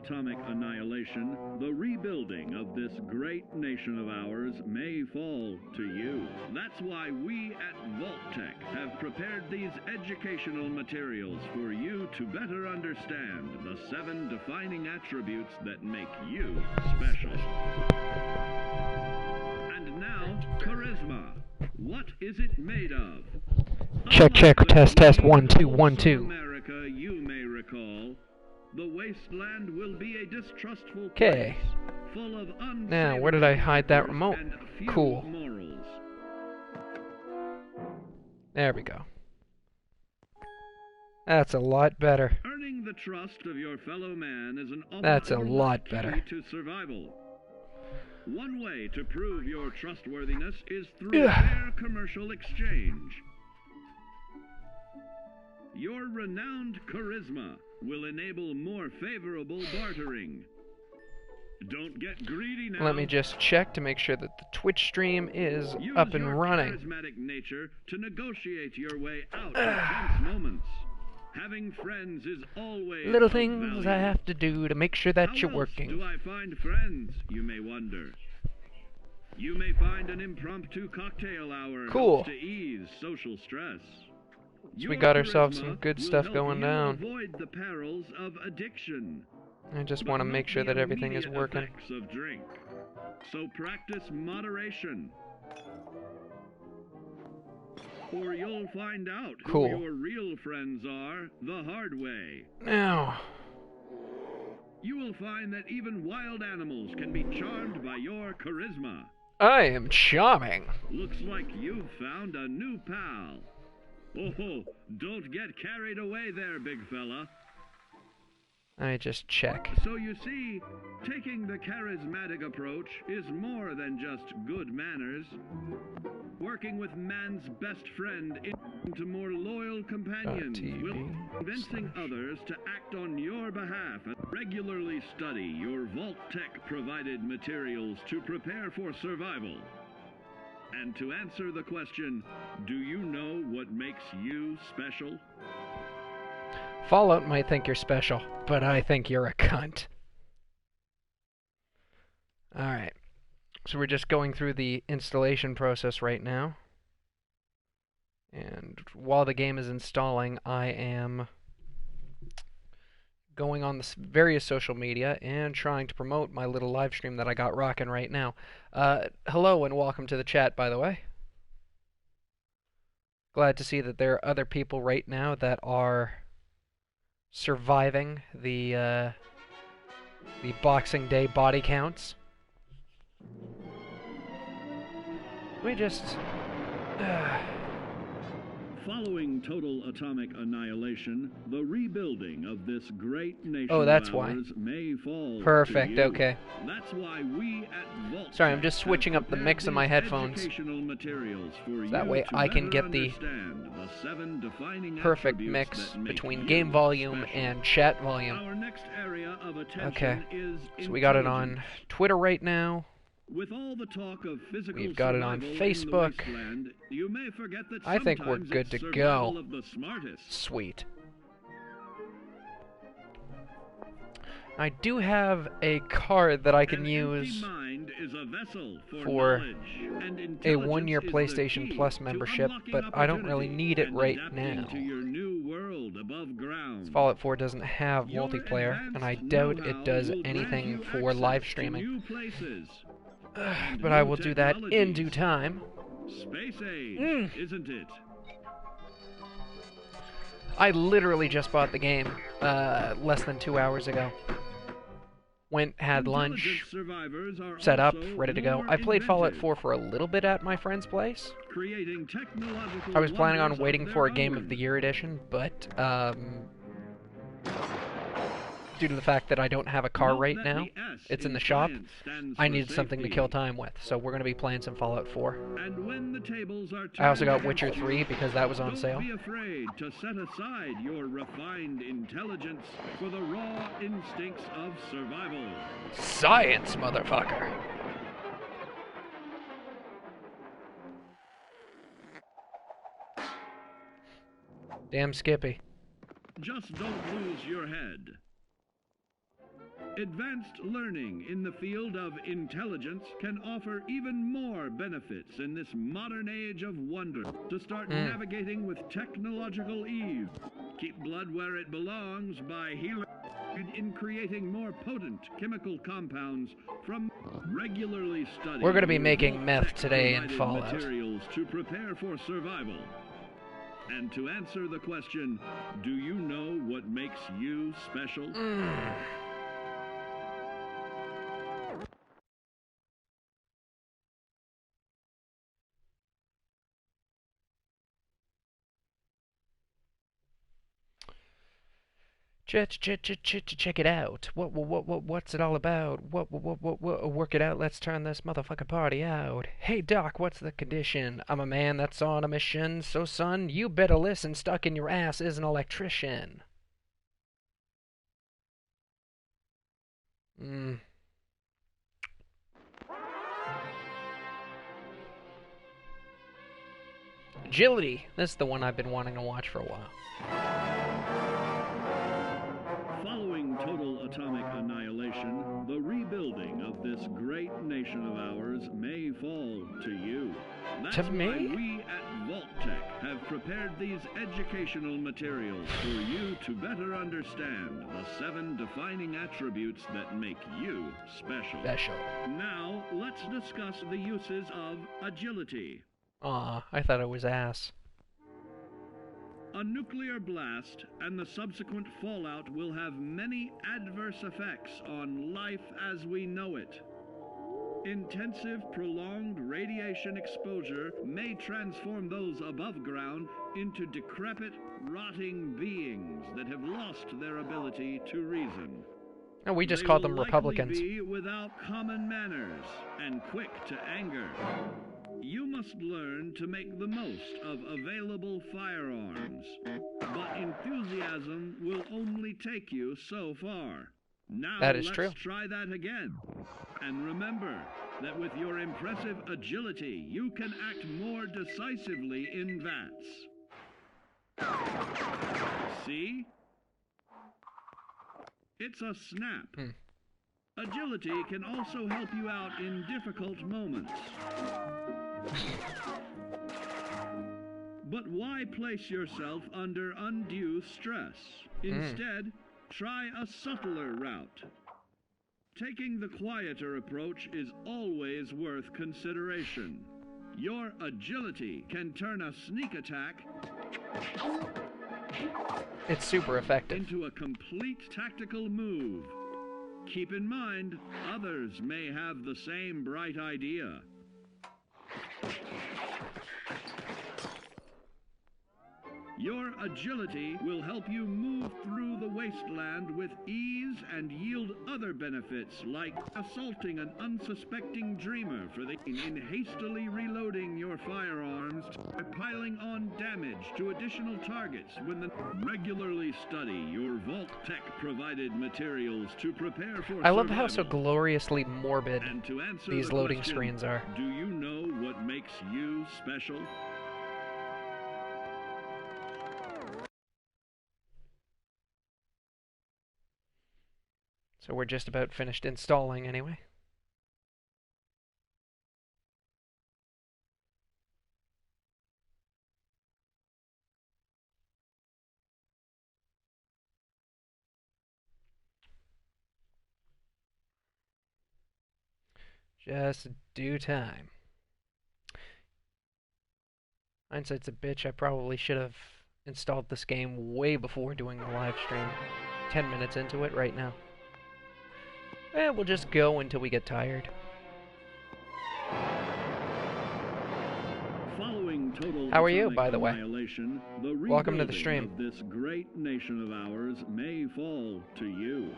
atomic annihilation, the rebuilding of this great nation of ours may fall to you. That's why we at Vault-Tec have prepared these educational materials for you to better understand the 7 defining attributes that make you special. And now, charisma. What is it made of? Check, test, 1, 2, 1, 2. America, you may recall, the wasteland will be a distrustful Okay. place, full of now, where did I hide that remote? Cool. Morals. There we go. That's a lot better. Earning the trust of your fellow man is an That's a lot better. to survival. One way to prove your trustworthiness is through fair commercial exchange. Your renowned charisma will enable more favorable bartering. Don't get greedy now. Let me just check to make sure that the Twitch stream is Use up and your running. charismatic nature to negotiate your way out of tense moments. Having friends is always Little of things value. I have to do to make sure that How you're else working. do I find friends, you may wonder? You may find an impromptu cocktail hour Cool. to ease social stress. So we got ourselves some good stuff going down. Avoid the perils of addiction. I just want to make sure that everything is working. Effects of drink. So practice moderation. Or you'll find out Cool. who your real friends are the hard way. Now, You will find that even wild animals can be charmed by your charisma. I am charming. Looks like you've found a new pal. Oh, don't get carried away there, big fella. I just check. So you see, taking the charismatic approach is more than just good manners. Working with man's best friend into more loyal companions will convincing others to act on your behalf and regularly study your Vault-Tec provided materials to prepare for survival. And to answer the question, do you know what makes you special? Fallout might think you're special, but I think you're a cunt. Alright. So we're just going through the installation process right now. And while the game is installing, I am going on the various social media and trying to promote my little live stream that I got rocking right now. Hello and welcome to the chat, by the way. Glad to see that there are other people right now that are surviving the Boxing Day body counts. We just... Following total atomic annihilation, the rebuilding of this great nation Oh, that's of why. ours may fall Perfect, to you. okay. That's why we at Vault Sorry, I'm just switching up the mix of my headphones. That way I can get the perfect mix between game volume and chat volume. Our next area of Okay, is so we got it on Twitter right now. With all the talk of physical We've got it on survival in Facebook. the wasteland, you may forget that I think we're sometimes good it's to survival go. of the smartest. Sweet. I do have a card that I can An use empty mind is a vessel for knowledge, and a intelligence one-year is the PlayStation key Plus to membership, unlocking but I don't really opportunity need it and right adapting now. to your new world above ground. Fallout 4 doesn't have Your multiplayer, and I advanced doubt know-how it does will grant anything you for access live to streaming. new places and But I new will do that in due technologies. time. Space age, isn't it? I literally just bought the game less than 2 hours ago. Went, had lunch, Intelligent survivors are set up, also ready to go. more I played Fallout inventive, 4 for a little bit at my friend's place. creating technological I was planning on wonders waiting of for a their Game own. of the Year edition, but due to the fact that I don't have a car Note right that now, the S it's in the in shop, science stands I for needed something to safety. kill time with, so we're going to be playing some Fallout 4. And when the tables are I also got turned Witcher against 3 you, because that was on don't sale. be afraid to set aside your refined intelligence for the raw instincts of survival. Science, motherfucker! Damn Skippy. Just don't lose your head. Advanced learning in the field of intelligence can offer even more benefits in this modern age of wonder. To start navigating with technological ease, keep blood where it belongs by healing in creating more potent chemical compounds from regularly studying. We're going to be making meth today in Fallout. Materials to prepare for survival. And to answer the question, do you know what makes you special? Check it out. What's it all about? Work it out. Let's turn this motherfucking party out. Hey Doc, what's the condition? I'm a man that's on a mission, so son, you better listen. Stuck in your ass is an electrician. Agility. This is the one I've been wanting to watch for a while. Following total atomic annihilation, the rebuilding of this great nation of ours may fall to you. That's why we at Vault-Tec have prepared these educational materials for you to better understand the 7 defining attributes that make you special. Now, let's discuss the uses of agility. Aw, I thought it was ass. A nuclear blast and the subsequent fallout will have many adverse effects on life as we know it. Intensive, prolonged radiation exposure may transform those above ground into decrepit, rotting beings that have lost their ability to reason. And we just called them Republicans. They will likely be without common manners and quick to anger. You must learn to make the most of available firearms, but enthusiasm will only take you so far. Now let's try that again. And remember that with your impressive agility, you can act more decisively in VATS. See? It's a snap. Agility can also help you out in difficult moments. But why place yourself under undue stress? Instead, try a subtler route. Taking the quieter approach is always worth consideration. Your agility can turn a sneak attack it's super effective into a complete tactical move. Keep in mind, others may have the same bright idea. Your agility will help you move through the wasteland with ease and yield other benefits like assaulting an unsuspecting dreamer in hastily reloading your firearms or piling on damage to additional targets when regularly study your Vault-Tec provided materials to prepare for I love how so gloriously morbid these loading screens are. Do you know what makes you special? So we're just about finished installing anyway. Just due time. Hindsight's a bitch. I probably should have installed this game way before doing the live stream. 10 minutes into it right now. Eh, we'll just go until we get tired. Following total How are you, by the way? The welcome to the stream. Of this great nation of ours may fall to you.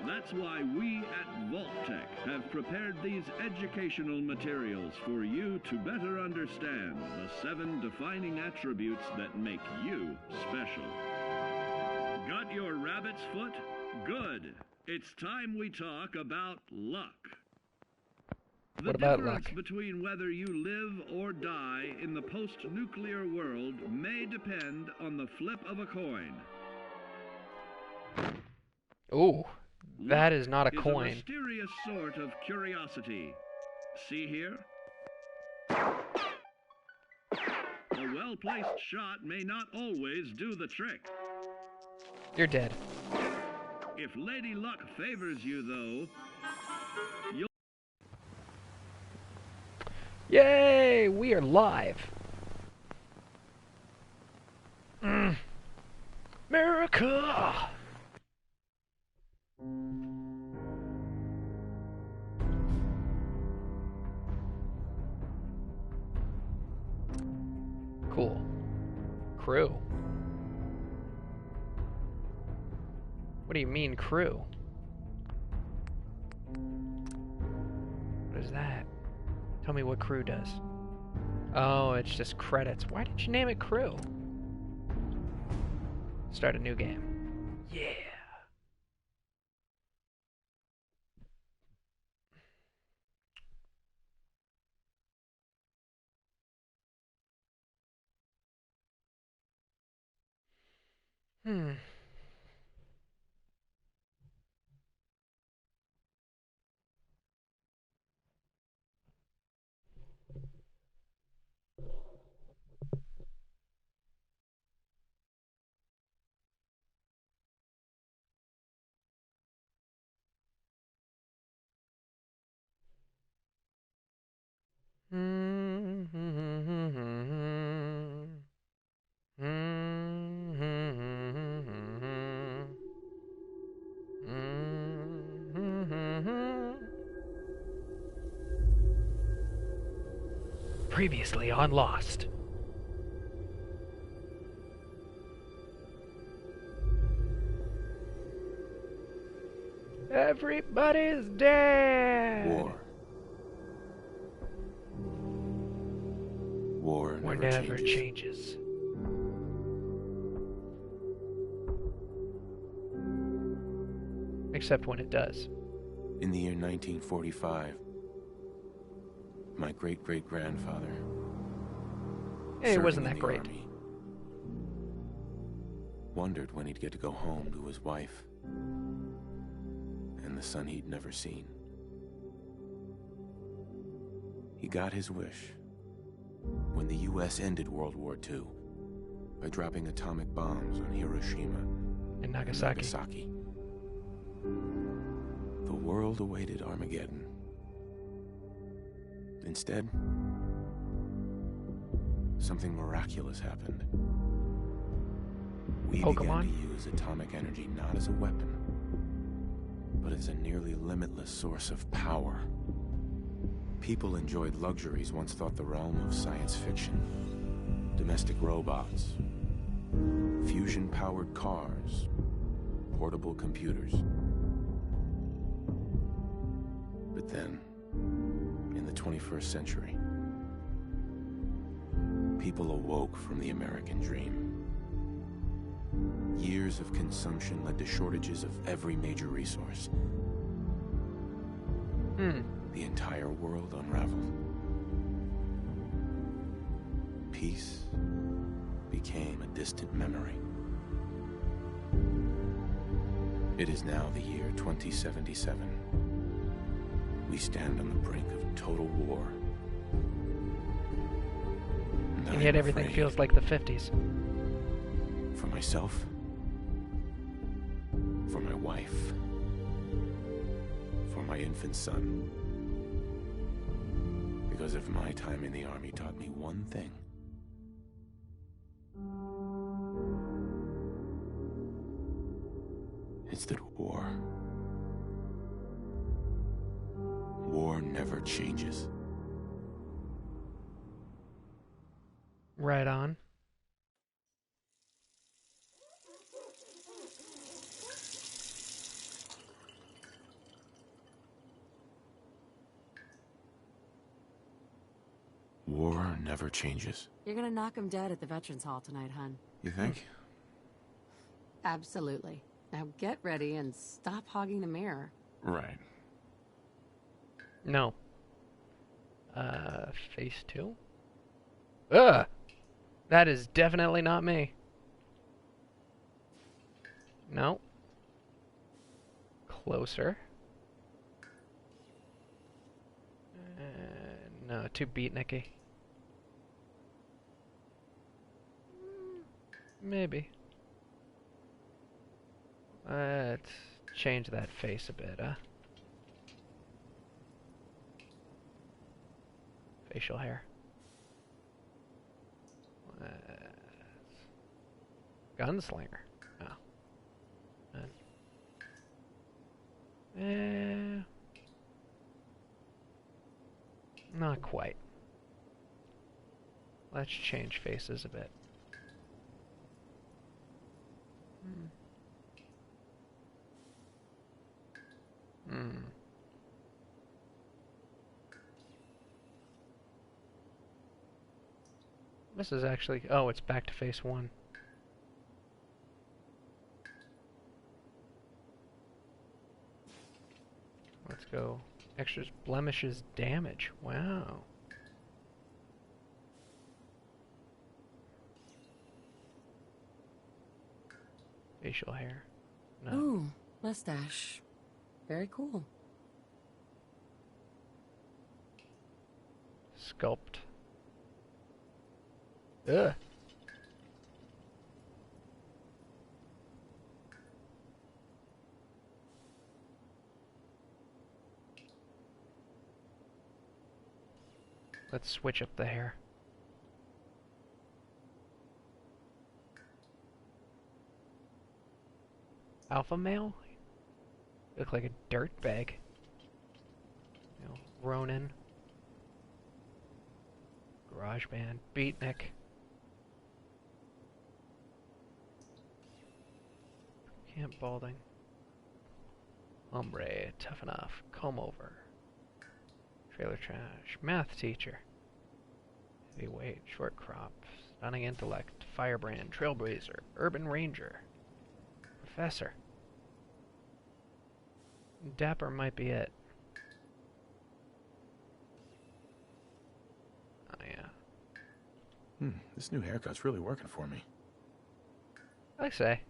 That's why we at Vault-Tec have prepared these educational materials for you to better understand the 7 defining attributes that make you special. Got your rabbit's foot? Good. It's time we talk about luck. What about luck? The difference between whether you live or die in the post-nuclear world may depend on the flip of a coin. Ooh, That is not a Luck coin. is a mysterious sort of curiosity. See here? A well-placed shot may not always do the trick. You're dead. If Lady Luck favors you, though, you'll... Yay! We are live. America! Cool. Crew. What do you mean, crew? What is that? Tell me what crew does. Oh, it's just credits. Why did you name it crew? Start a new game. Yeah. Hmm. Previously on Lost. Everybody's dead. War never changes. Except when it does. In the year 1945, my great-great-grandfather Hey, it wasn't serving that in the great. Army, wondered when he'd get to go home to his wife and the son he'd never seen. He got his wish when the U.S. ended World War II by dropping atomic bombs on Hiroshima And and Nagasaki. The world awaited Armageddon. Instead, something miraculous happened. We Pokemon? began to use atomic energy not as a weapon, but as a nearly limitless source of power. People enjoyed luxuries once thought the realm of science fiction. Domestic robots, fusion-powered cars, portable computers. But then, in the 21st century, people awoke from the American dream. Years of consumption led to shortages of every major resource. The entire world unraveled. Peace became a distant memory. It is now the year 2077. We stand on the brink of total war. And yet everything feels like the 50s. For myself, for my wife, for my infant son. Because if my time in the Army taught me one thing, it's that war never changes. Right on. War never changes. You're gonna knock him dead at the Veterans Hall tonight, hun. You think? Absolutely. Now get ready and stop hogging the mirror. Right. No. Phase 2? Ugh! That is definitely not me. No. closer. No, too beatniky. Maybe. Let's change that face a bit, huh? Facial hair. Gunslinger. Oh. Not quite. Let's change faces a bit. This is actually... Oh, it's back to face 1. Let's go. Extras, blemishes, damage. Wow. Facial hair. No. Ooh, mustache. Very cool. Sculpt. Ugh. Let's switch up the hair. Alpha male? Look like a dirtbag. You know, Ronin. Garage band. Beatnik. Camp balding. Hombre, tough enough. Comb over. Trailer trash. Math teacher. Heavyweight. Short crop. Stunning intellect. Firebrand. Trailblazer. Urban ranger. Professor. Dapper might be it. Oh yeah. This new haircut's really working for me. I say.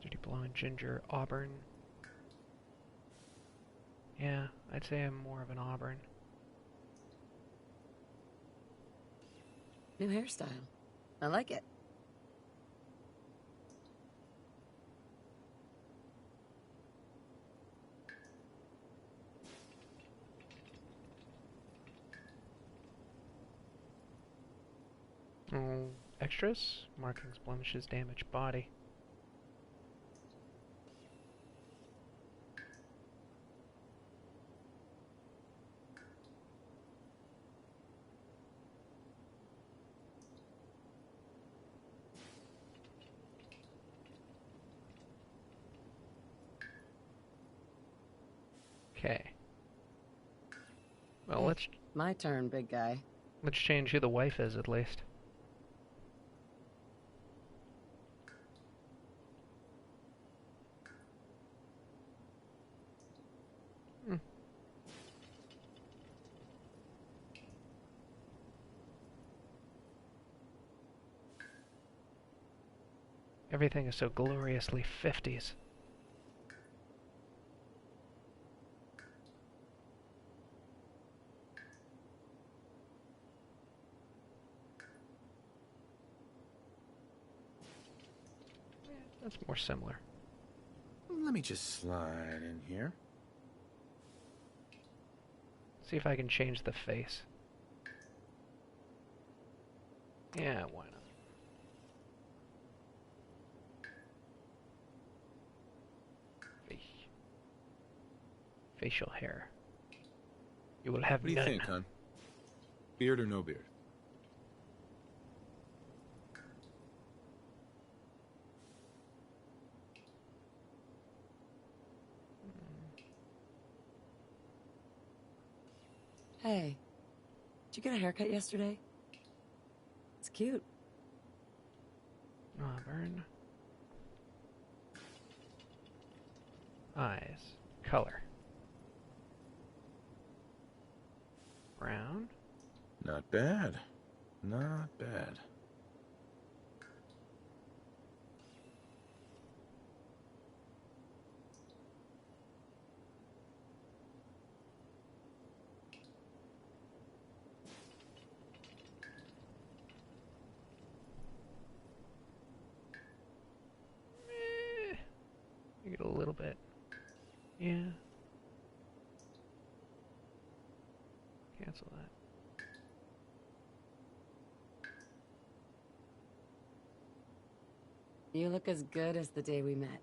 Dirty blonde, ginger, auburn. Yeah, I'd say I'm more of an auburn. New hairstyle. I like it. Extras? Markings, blemishes, damage, body. Okay. Well, let's... My turn, big guy. Let's change who the wife is, at least. Everything is so gloriously 50s. That's more similar. Let me just slide in here. See if I can change the face. Yeah, why not? Facial hair. You will have What do you none. think, hon? Beard or no beard? Hey, did you get a haircut yesterday? It's cute. Auburn. Eyes. Color. Brown. Not bad. Not bad. You get a little bit. Yeah. Cancel that. You look as good as the day we met.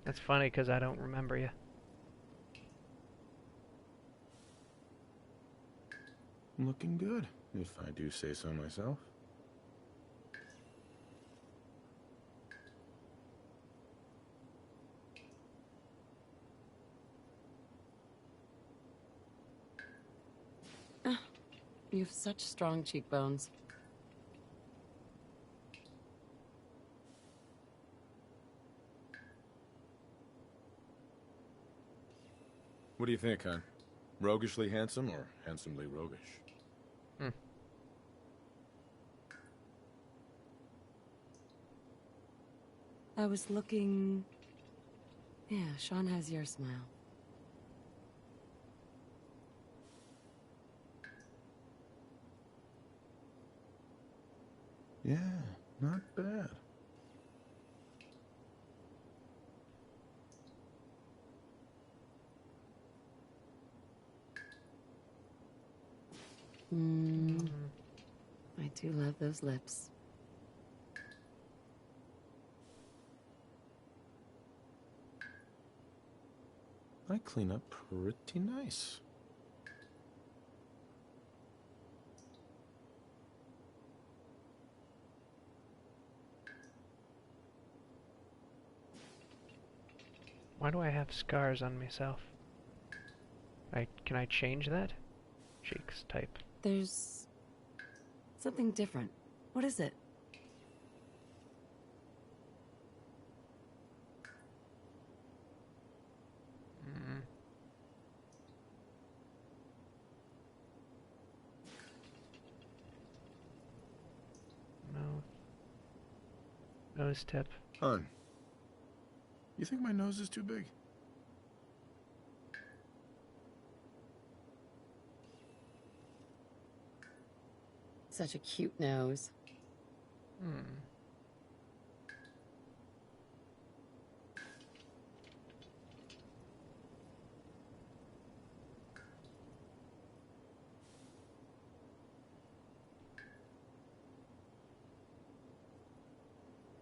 That's funny because I don't remember you. Looking good, if I do say so myself. You have such strong cheekbones. What do you think, hon? Roguishly handsome or handsomely roguish? I was looking... Yeah, Sean has your smile. Yeah, not bad. I do love those lips. I clean up pretty nice. Why do I have scars on myself? Can I change that? Cheeks type. There's... something different. What is it? Mouth. Nose tip. Hon, you think my nose is too big? Such a cute nose.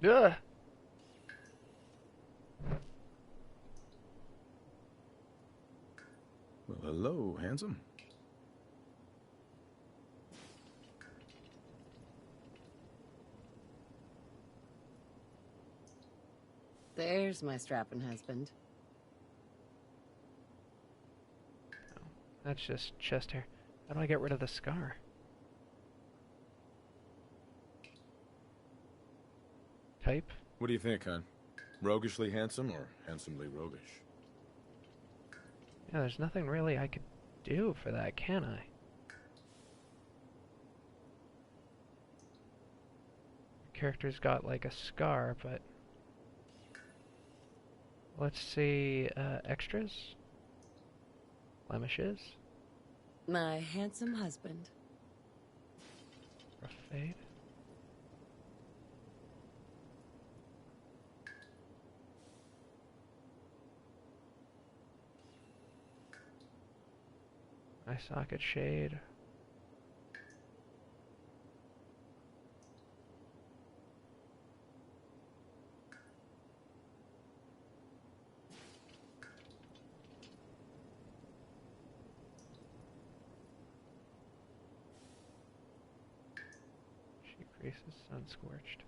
Ugh! Well, hello, handsome. There's my strapping husband. Oh, that's just chest hair. How do I get rid of the scar? Type? What do you think, hon? Roguishly handsome or handsomely roguish? Yeah, there's nothing really I could do for that, can I? The character's got like a scar, but... Let's see, extras? Blemishes? My handsome husband. Rough fade? Eye socket shade. Cheek creases, sun scorched.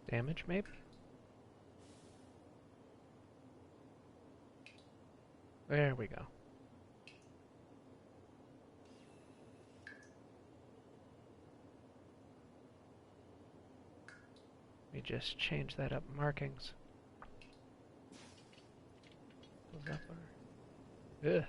Damage, maybe? There we go. me just change that up. Markings. What's that for? Ugh.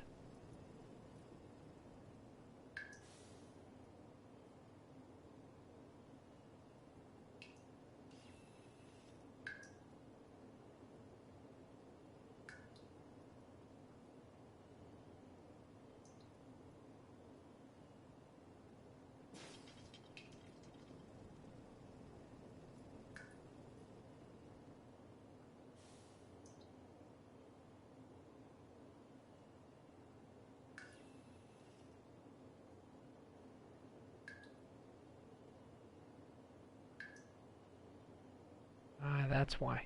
Ah, that's why.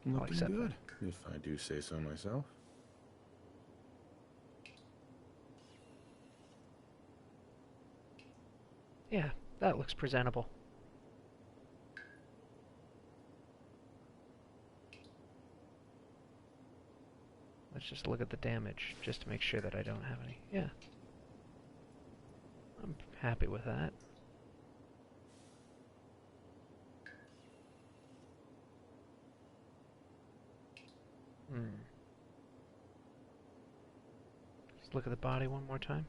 Looking good, if I do say so myself. Yeah, that looks presentable. Let's just look at the damage, just to make sure that I don't have any. Yeah. I'm happy with that. Just look at the body one more time.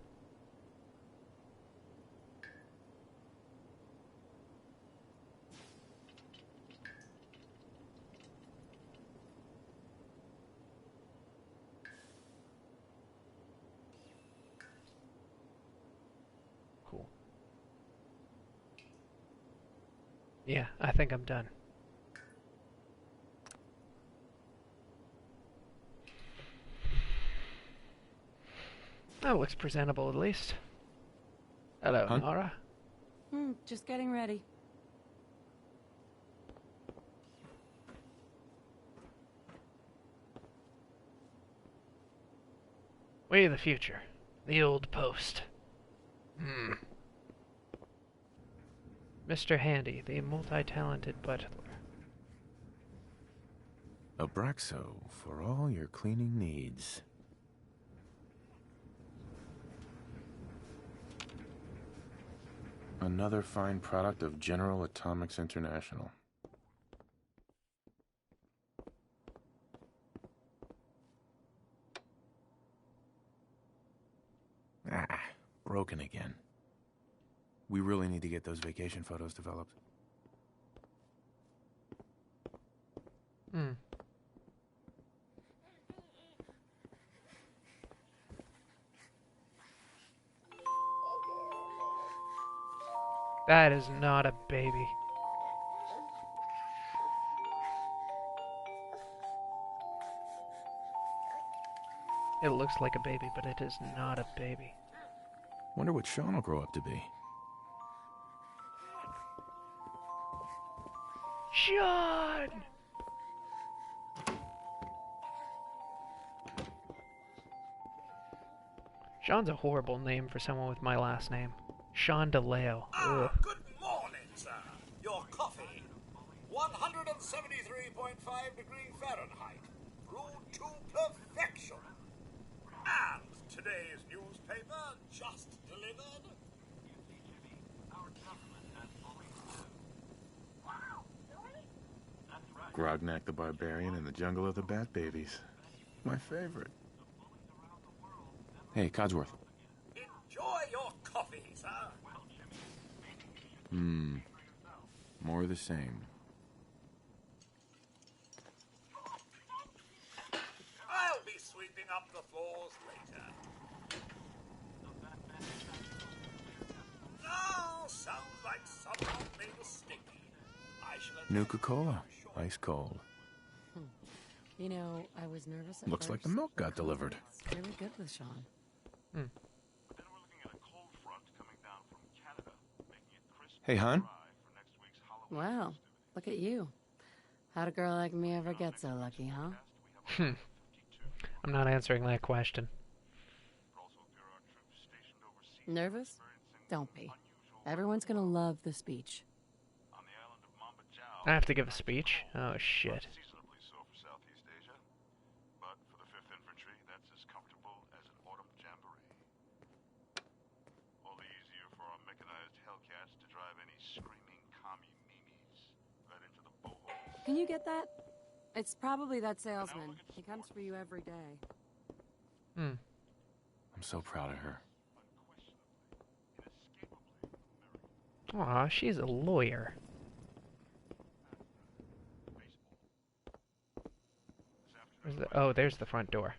Cool. Yeah, I think I'm done. That looks presentable, at least. Hello, Huh? Nora. Just getting ready. We of the future. The old post. Mr. Handy, the multi-talented butler. Abraxo for all your cleaning needs. Another fine product of General Atomics International. Ah, broken again. We really need to get those vacation photos developed. That is not a baby. It looks like a baby, but it is not a baby. Wonder what Sean will grow up to be. Sean! Sean's a horrible name for someone with my last name. Sean DeLeo. Good morning, sir. Your coffee. 173.5 degrees Fahrenheit. Brewed to perfection. And today's newspaper just delivered. Grognak the Barbarian and the Jungle of the Bat Babies. My favorite. Hey, Codsworth. Enjoy your coffee, sir. More of the same. I'll be sweeping up the floors later. No, sounds like someone made a mistake. I shall Nuka-Cola. Ice cold. You know, I was nervous at Looks like the first, milk but got delivered. It's really good with Sean. Then we're looking at a cold front coming down from Canada, making it crisp Hey, hon. dry for next week's Halloween. Wow, look at you. How'd a girl like me ever get so lucky, huh? I'm not answering that question. Nervous? Don't be. Everyone's gonna love the speech. On the island of Mambajao, I have to give a speech? Oh, shit. seasonably so for Southeast Asia, but for the 5th Infantry, that's as comfortable as an autumn jamboree. All these screaming commie meanies led into the boho. Can you get that? It's probably that salesman. He comes for you every day. I'm so proud of her. Aw, she's a lawyer. Oh, there's the front door.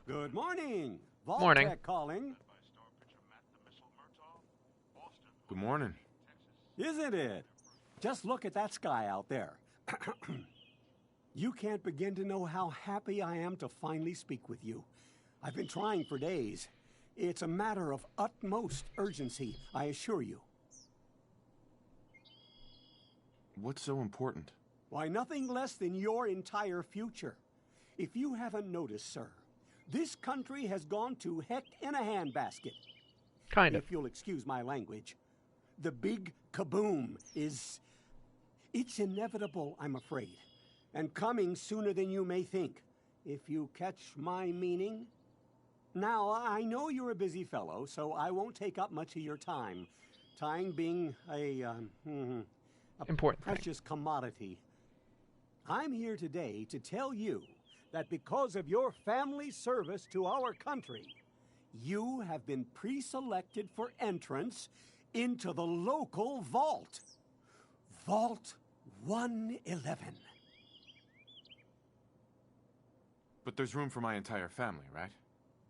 Good morning. Morning. Vault-Tec calling. Good morning. Isn't it? Just look at that sky out there. You can't begin to know how happy I am to finally speak with you. I've been trying for days. It's a matter of utmost urgency, I assure you. What's so important? Why, nothing less than your entire future. If you haven't noticed, sir, this country has gone to heck in a handbasket. Kind of. If you'll excuse my language. The big kaboom is... It's inevitable, I'm afraid. And coming sooner than you may think. If you catch my meaning. Now, I know you're a busy fellow, so I won't take up much of your time. Time being a Important thing. precious commodity. I'm here today to tell you that because of your family service to our country, you have been pre-selected for entrance into the local vault. Vault 111. But there's room for my entire family, right?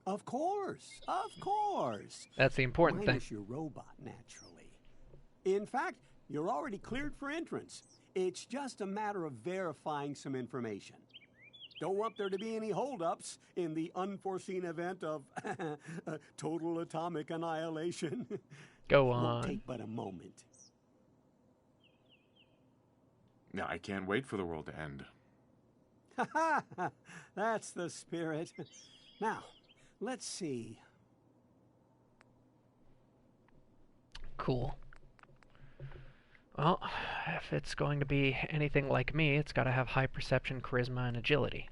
Of course, of course. That's the important thing. Minus your robot, naturally. In fact, you're already cleared for entrance. It's just a matter of verifying some information. Don't want there to be any holdups in the unforeseen event of total atomic annihilation. Go Won't on. take but a moment. Yeah, I can't wait for the world to end. That's the spirit. Now, let's see. Cool. Well, if it's going to be anything like me, it's got to have high perception, charisma, and agility.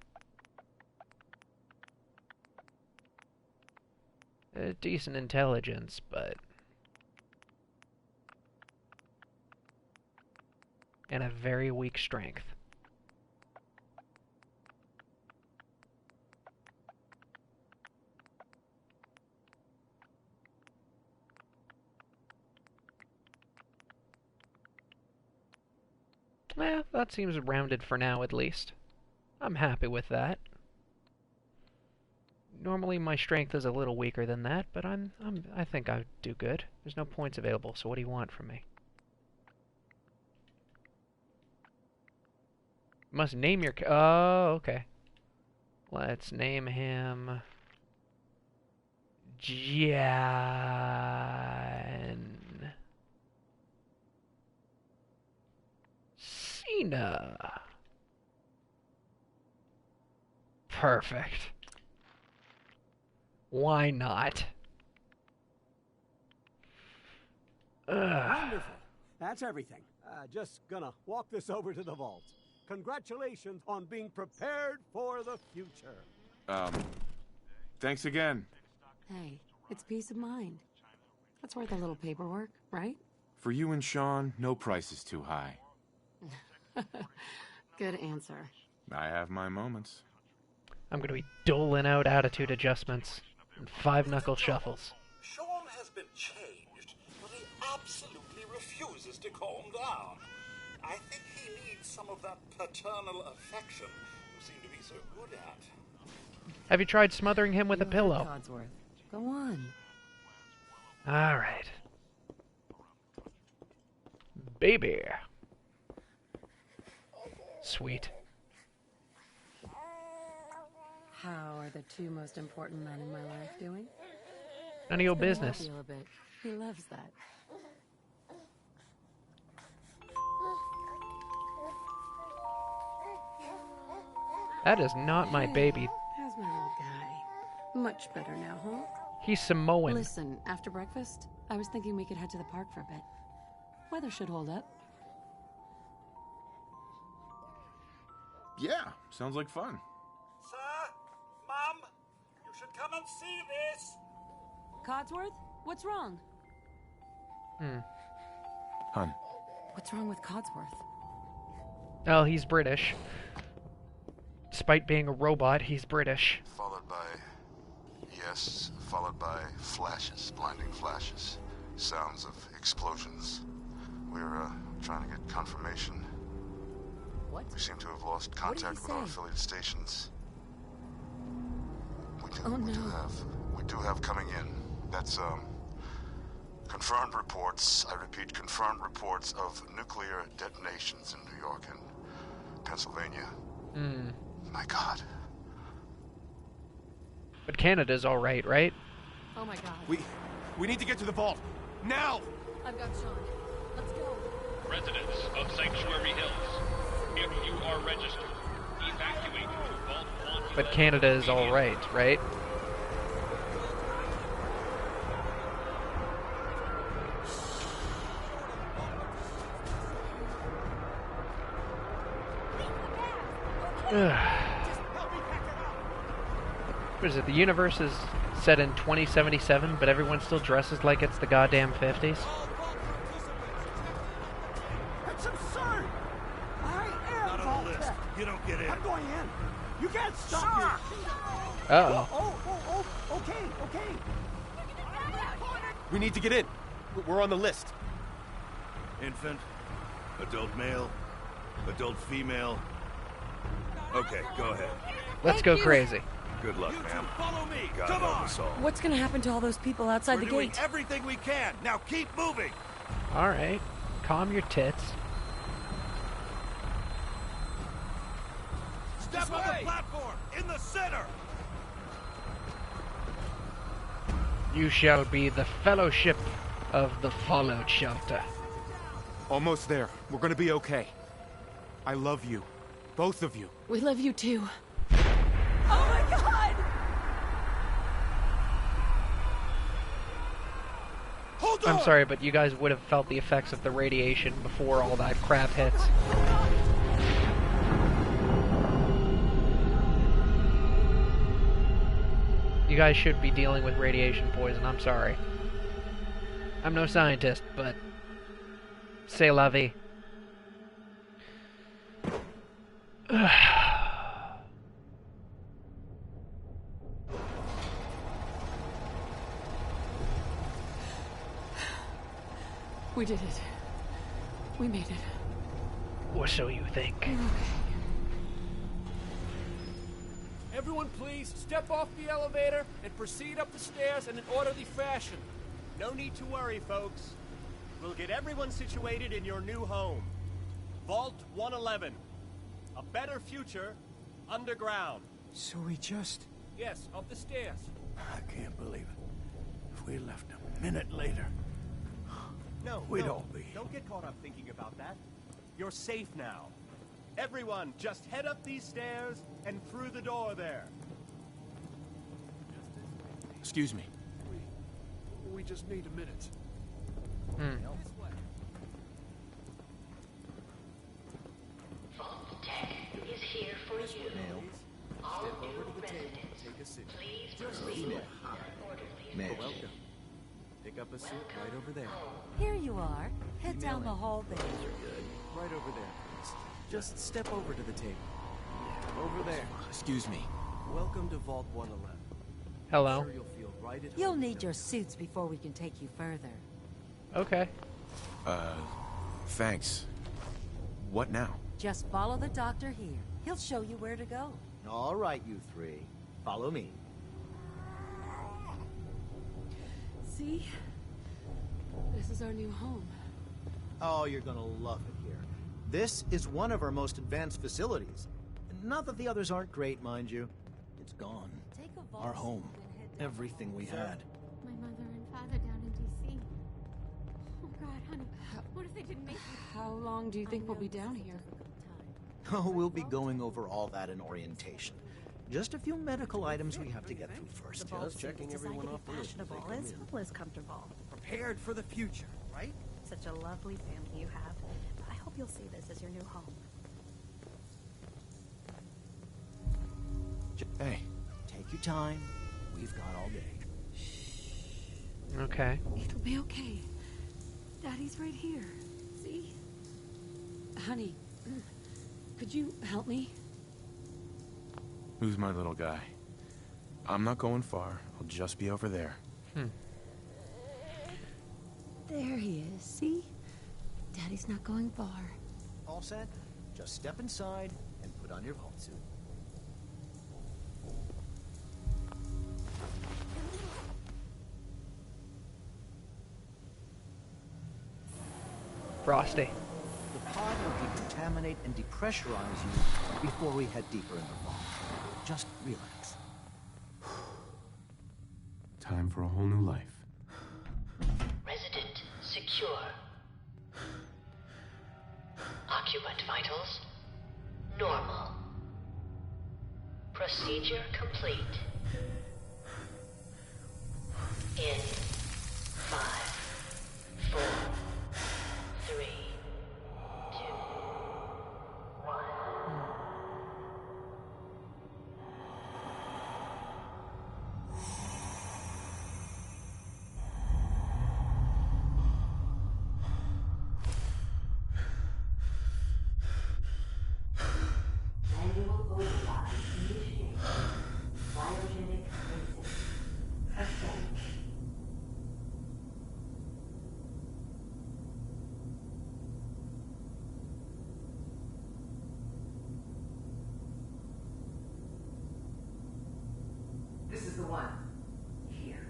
Decent intelligence, but... and a very weak strength. Well, that seems rounded for now, at least. I'm happy with that. Normally my strength is a little weaker than that, but I think I do good. There's no points available, so what do you want from me? Must name your... Oh, okay. Let's name him... Jan... Cena. Perfect. Why not? Wonderful. That's everything. Just gonna walk this over to the vault. Congratulations on being prepared for the future. Thanks again. Hey, it's peace of mind. That's worth a little paperwork, right? For you and Sean, no price is too high. Good answer. I have my moments. I'm going to be doling out attitude adjustments and five-knuckle shuffles. Sean has been changed, but he absolutely refuses to calm down. I think he needs some of that paternal affection you seem to be so good at. Have you tried smothering him with a pillow? Codsworth. Go on. All right. Baby. Sweet. How are the two most important men in my life doing? None of your Spin the business. wheel a bit. He loves that. That is not my baby. How's my little guy? Much better now, huh? He's Samoan. Listen, after breakfast, I was thinking we could head to the park for a bit. Weather should hold up. Yeah, sounds like fun. Sir, Mum, you should come and see this. Codsworth, what's wrong? Hun. What's wrong with Codsworth? Oh, he's British. Despite being a robot, he's British. Followed by flashes, blinding flashes. Sounds of explosions. We're trying to get confirmation. What? We seem to have lost contact with our affiliate stations. We do have coming in. That's confirmed reports. I repeat, confirmed reports of nuclear detonations in New York and Pennsylvania. My God. But Canada's all right, right? Oh my God. We need to get to the vault now. I've got Sean. Let's go. Residents of Sanctuary Hills, if you are registered, evacuate to Vault 1. But Canada is all right, right? What is it? The universe is set in 2077, but everyone still dresses like it's the goddamn 50s? That's absurd! I am Not on the list. You don't get in. I'm going in. You can't stop me. Uh-oh. Oh, okay. We need to get in. We're on the list. Infant, adult male, adult female. Okay, go ahead. Let's go crazy. Good luck, ma'am. Follow me. God Come help on. us all. What's gonna happen to all those people outside We're the doing gate? everything we can. Now keep moving. Alright. Calm your tits. Step on the platform in the center. You shall be the fellowship of the Fallout Shelter. Almost there. We're gonna be okay. I love you. Both of you. We love you too. Oh my God! Hold on. I'm sorry, but you guys would have felt the effects of the radiation before all that crap hits. You guys should be dealing with radiation poison, I'm sorry. I'm no scientist, but... C'est la vie. We did it. We made it. Or so you think. Everyone please, step off the elevator and proceed up the stairs in an orderly fashion. No need to worry, folks. We'll get everyone situated in your new home. Vault 111. A better future underground. So we just... Yes, up the stairs. I can't believe it. If we left a minute later, No, we'd no, all be. Don't get caught up thinking about that. You're safe now. Everyone, just head up these stairs and through the door there. Excuse me. We just need a minute. Vault Tech is here for you. All Step over to the table, residents, take a seat. please Just proceed email. in orderly fashion. Welcome. Pick up a seat right over there. Here you are. Head down the hall there. Right over there, please. Just step over to the table. Over there. Excuse me. Welcome to Vault 111. Hello. Sure you'll feel right at You'll home need here. your suits before we can take you further. Okay. Thanks. What now? Just follow the doctor here. He'll show you where to go. All right, you three. Follow me. See? This is our new home. Oh, you're gonna love it here. This is one of our most advanced facilities. Not that the others aren't great, mind you. It's gone. Take a vault Our home. suit and head down. Everything we had. My mother and father down in D.C. Oh, God, honey. What if they didn't make it? How long do you think we'll be down here? Oh, we'll be going over all that in orientation. Just a few medical items we have to get through first. Just checking everyone off the list. Fashionable as well as comfortable. Prepared for the future, right? Such a lovely family you have. I hope you'll see this as your new home. Hey. Take your time. We've got all day. Okay. It'll be okay. Daddy's right here. See? Honey, could you help me? Who's my little guy? I'm not going far. I'll just be over there. There he is, see? Daddy's not going far. All set? Just step inside and put on your vault suit. Frosty. The pod will decontaminate and depressurize you before we head deeper in the vault. Just relax. Time for a whole new life. Resident secure. Occupant vitals normal. Procedure complete. In 5, 4, 3, 2, 1. Manual override initiated. Biogenic reset. Ascent. This is the one. Here.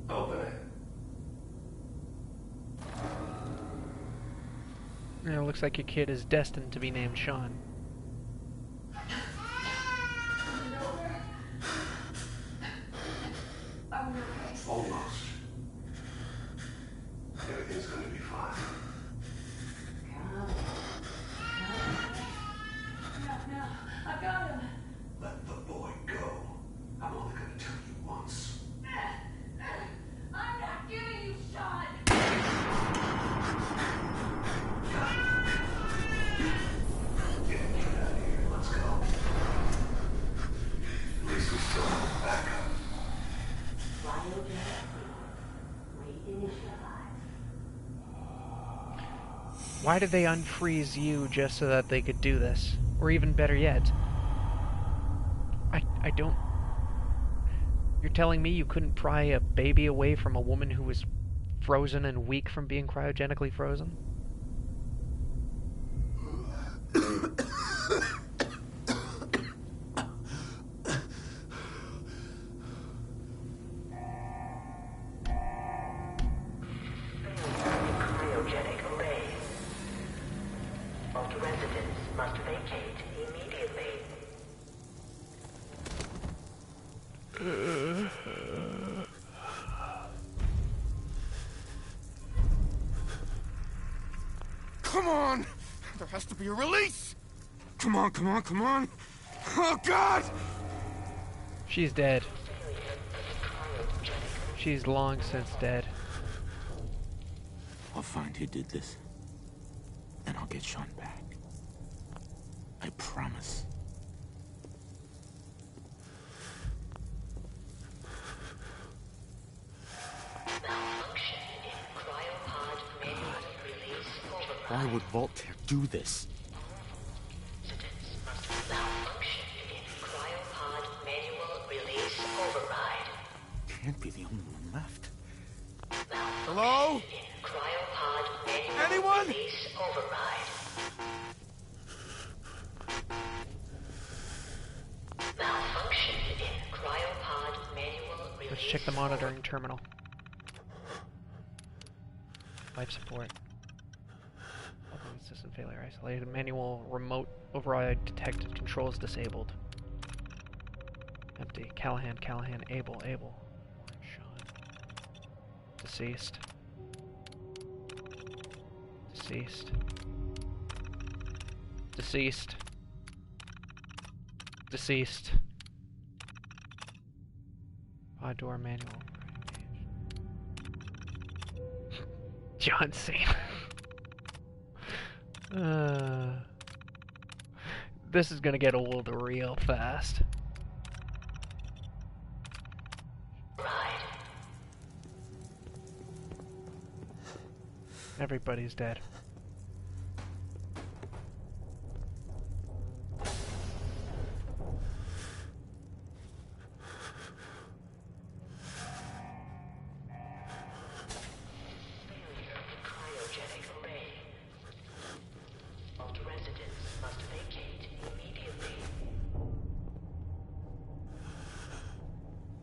Open it. It looks like your kid is destined to be named Sean. Almost. Everything's gonna be fine. No, I got him. Let the boy go. I'm only gonna tell you once. I'm not giving you Sean. Get out of here. Let's go. At least we still have a backup. Why did they unfreeze you just so that they could do this? Or even better yet, I don't... You're telling me you couldn't pry a baby away from a woman who was frozen and weak from being cryogenically frozen? Cryogenic array. All residents must vacate immediately. Come on! There has to be a release! Come on, come on, come on! Oh, God! She's dead. She's long since dead. I'll find who did this. And I'll get Sean back. I promise. Malfunction in cryopod manual release override. Why would Voltaire do this? Malfunction in cryopod manual release override. Can't be the only one left. Hello? In cryopod manual Anyone? release override. Malfunction in cryopod manual release. Let's check the monitoring terminal. Life support. Operating system failure isolated. Manual remote override detected. Controls disabled. Empty. Callahan, Able. Sean. Deceased. Pod door manual. John Cena. This is gonna get old real fast. Everybody's dead.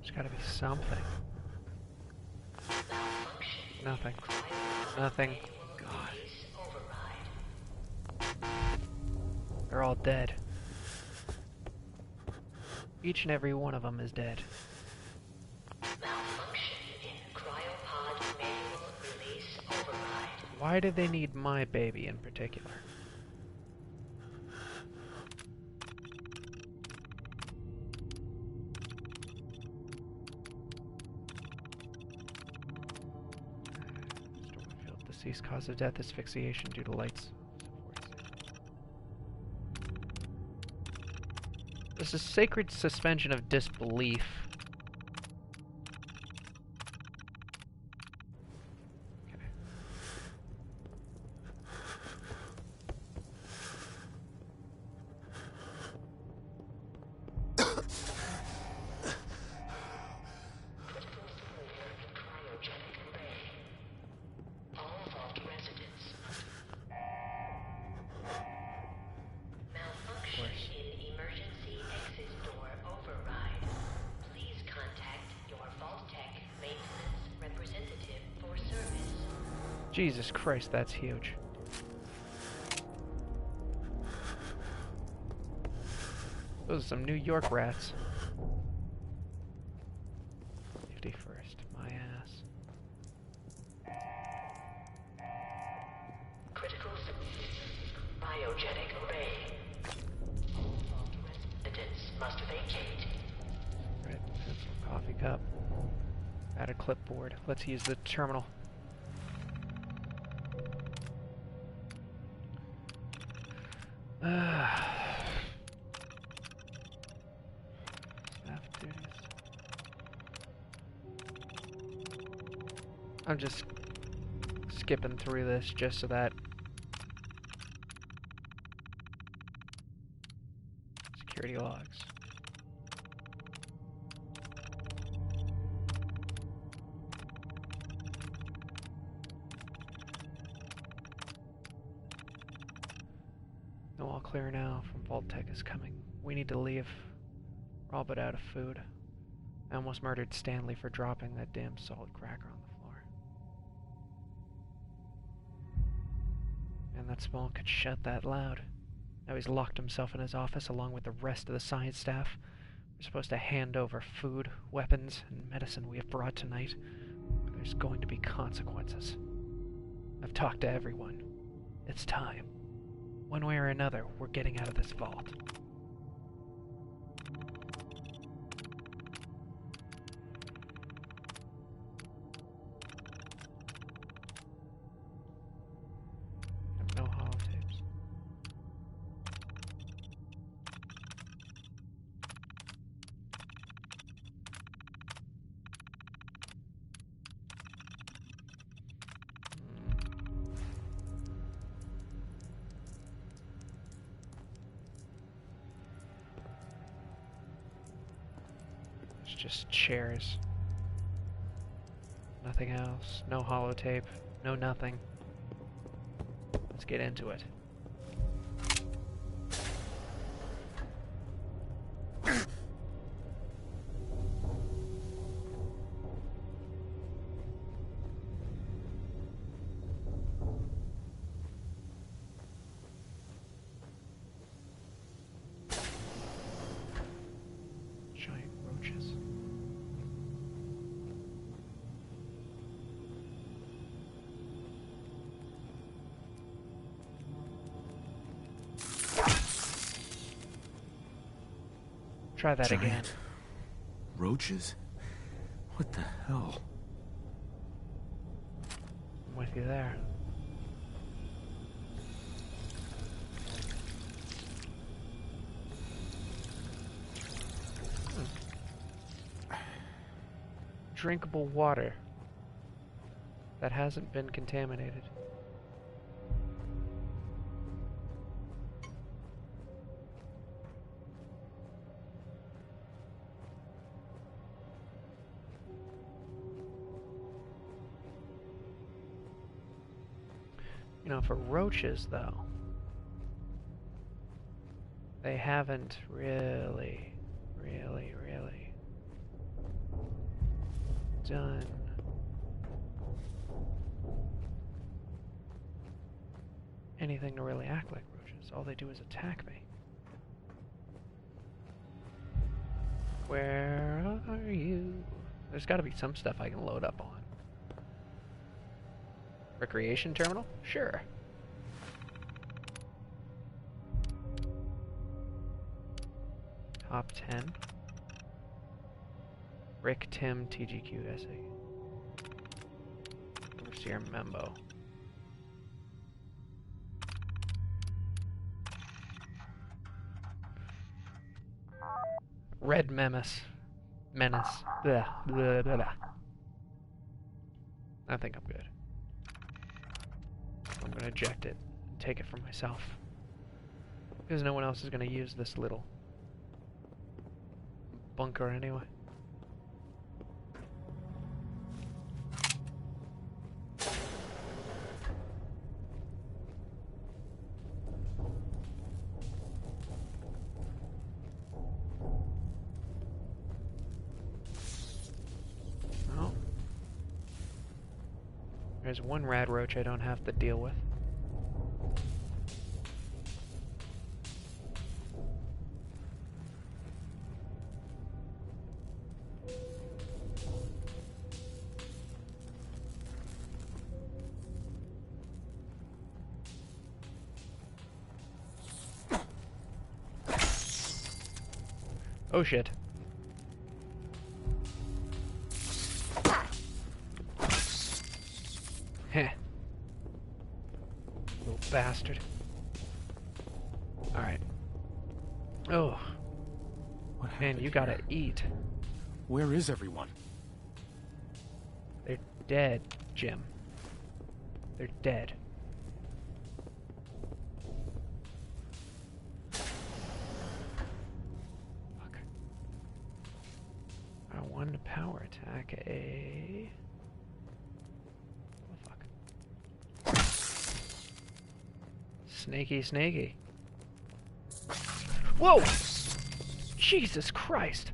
There's gotta be something. Nothing. Nothing. God. They're all dead. Each and every one of them is dead. Why do they need my baby in particular? Deceased cause of death, asphyxiation due to lights. This is sacred suspension of disbelief. Okay. Jesus Christ, that's huge. Those are some New York rats. Safety first, my ass. Critical cryogenic array. Residents must vacate. Red pencil, coffee cup. Add a clipboard. Let's use the terminal. Staff duties. I'm just skipping through this just so that security logs. No, all clear now from Vault Tech is coming. We need to leave. We're all but out of food. I almost murdered Stanley for dropping that damn salt cracker on the floor. And that small could shut that loud. Now he's locked himself in his office along with the rest of the science staff. We're supposed to hand over food, weapons, and medicine we have brought tonight. There's going to be consequences. I've talked to everyone. It's time. One way or another, we're getting out of this vault. No holotapes. It's just chairs. Nothing else. No holotape. No nothing. Let's get into it. Giant roaches. Try that Giant again. Roaches? What the hell? I'm with you there. Drinkable water that hasn't been contaminated. You know, for roaches, though, they haven't really done anything to really act like roaches. All they do is attack me. Where are you? There's got to be some stuff I can load up on. Recreation terminal? Sure. Top 10. Rick, Tim, TGQ, SA. Overseer, Membo. Red Menace. Blah, blah, blah, blah. I think I'm good. I'm gonna eject it and take it for myself. Because no one else is gonna use this little bunker anyway. There's one rad roach I don't have to deal with. Oh shit. Heh. Little bastard. Alright. Oh. Man, you gotta eat. Where is everyone? They're dead, Jim. They're dead. Fuck. I wanted a power attack. Snaky, snaky. Whoa! Jesus Christ!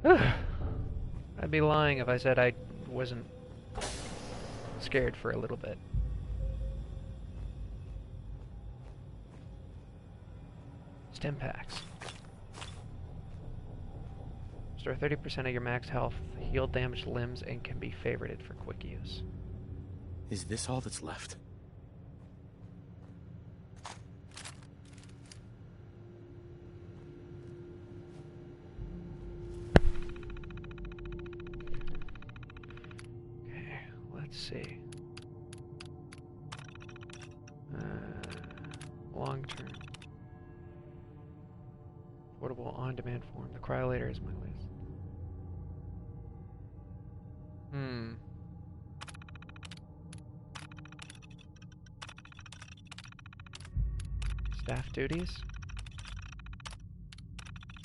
I'd be lying if I said I wasn't scared for a little bit. Stim packs. Restore 30% of your max health, heal damaged limbs, and can be favorited for quick use. Is this all that's left? Okay, let's see. Long term. Affordable on-demand form. The cryolator is my list. Staff duties.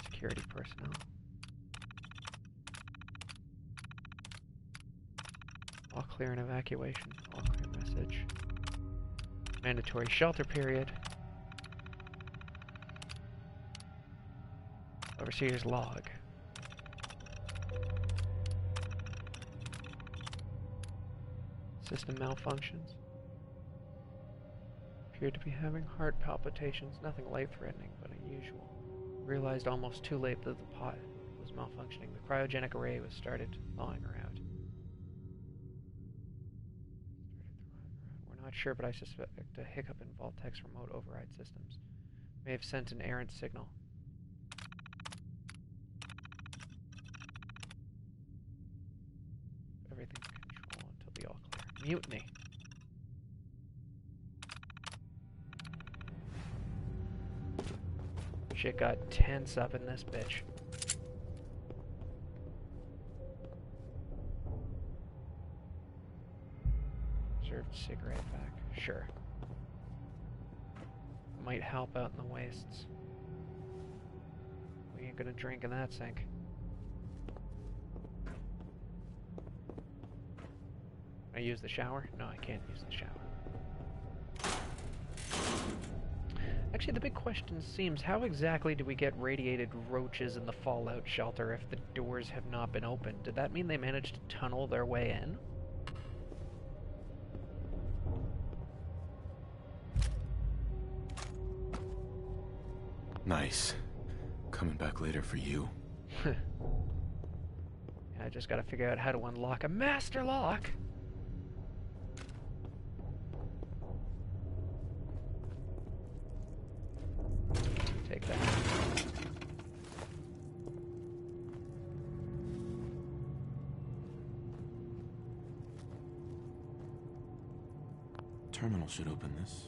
Security personnel. All clear and evacuation. All clear message. Mandatory shelter period. Overseer's log. System malfunctions. Appeared to be having heart palpitations, nothing life-threatening, but unusual. Realized almost too late that the pot was malfunctioning. The cryogenic array was started thawing her out. We're not sure, but I suspect a hiccup in Vault-Tec's remote override systems may have sent an errant signal. Everything's control until the all clear. Mutiny. Shit got tense up in this bitch. Reserved cigarette pack. Sure. Might help out in the wastes. We ain't gonna drink in that sink. I use the shower? No, I can't use the shower. Actually, the big question seems, how exactly do we get radiated roaches in the fallout shelter if the doors have not been opened? Did that mean they managed to tunnel their way in? Nice. Coming back later for you. Yeah, I just gotta figure out how to unlock a master lock. Take that. Terminal should open this.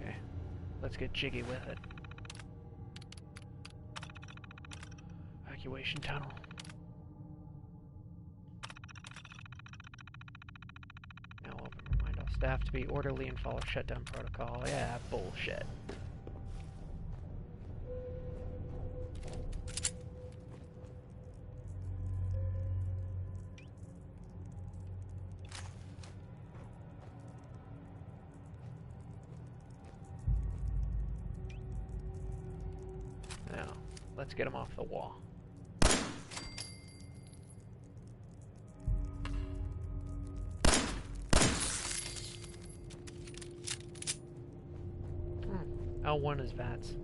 Okay, let's get jiggy with it. Evacuation tunnel. Now open. Remind all staff to be orderly and follow shutdown protocol. Yeah, bullshit. Now, let's get him off the wall. L1 is VATS.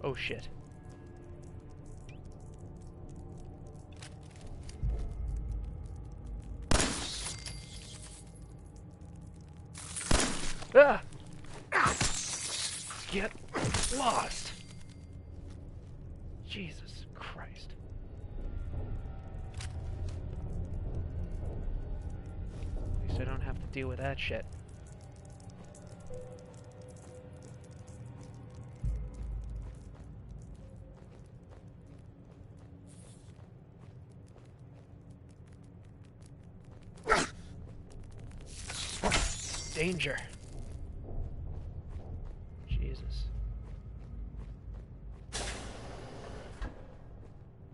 Oh shit. Ah! Get lost! Jesus Christ. At least I don't have to deal with that shit. Danger. Jesus.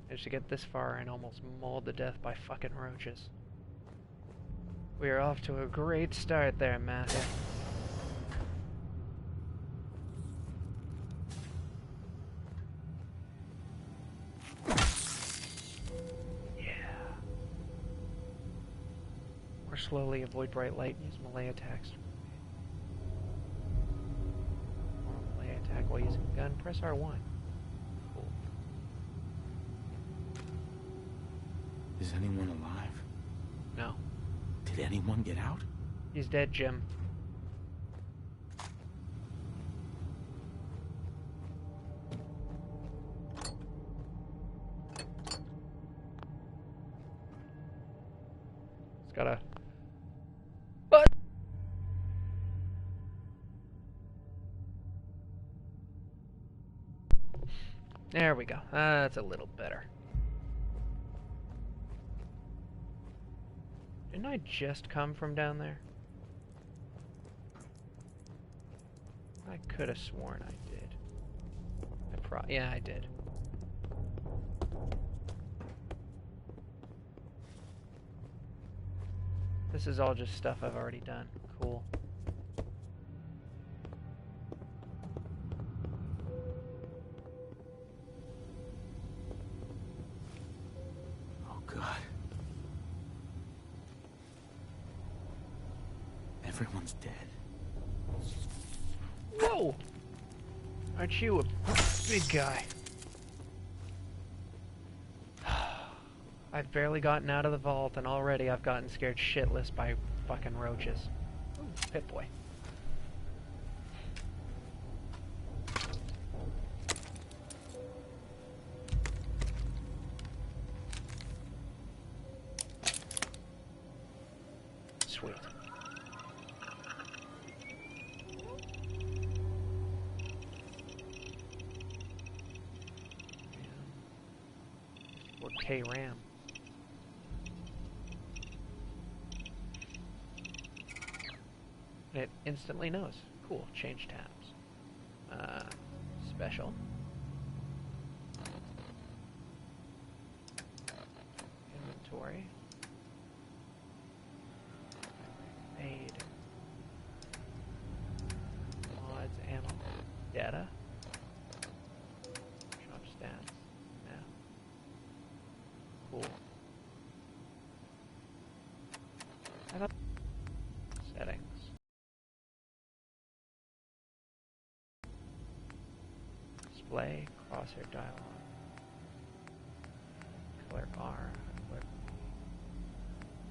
Managed to get this far and almost mauled to death by fucking roaches. We are off to a great start there, Matthew. More slowly, avoid bright light, use melee attacks. Or melee attack while using a gun, press R1. Cool. Is anyone alive? No. Did anyone get out? He's dead, Jim. It's got a... But... There we go. That's a little better. Didn't I just come from down there? I could have sworn I did. Yeah, I did. This is all just stuff I've already done. Cool. Oh, God. Everyone's dead. Whoa! Aren't you a big guy? I've barely gotten out of the vault, and already I've gotten scared shitless by fucking roaches. Ooh, Pip-Boy. Sweet. Or K-RAM. It instantly knows. Cool. Change tabs. Special. Inventory. Made. Mods, ammo, data. Shop stats. Yeah. Cool. Settings. Display, crosshair dialog. Color R. Color.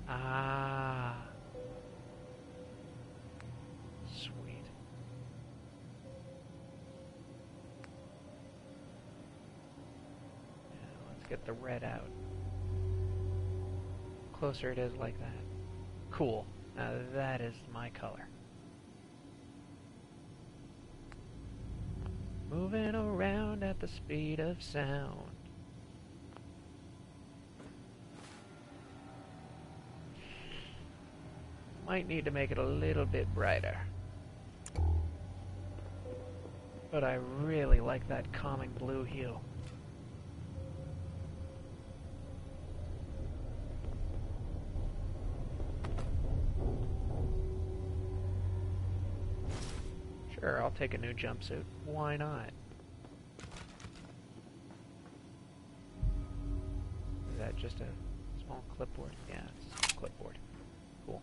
Ah. Sweet. Now let's get the red out. Closer it is like that. Cool. Now that is my color. Moving around at the speed of sound. Might need to make it a little bit brighter. But I really like that calming blue hue. Sure, I'll take a new jumpsuit. Why not? Is that just a small clipboard? Yeah, it's a clipboard. Cool.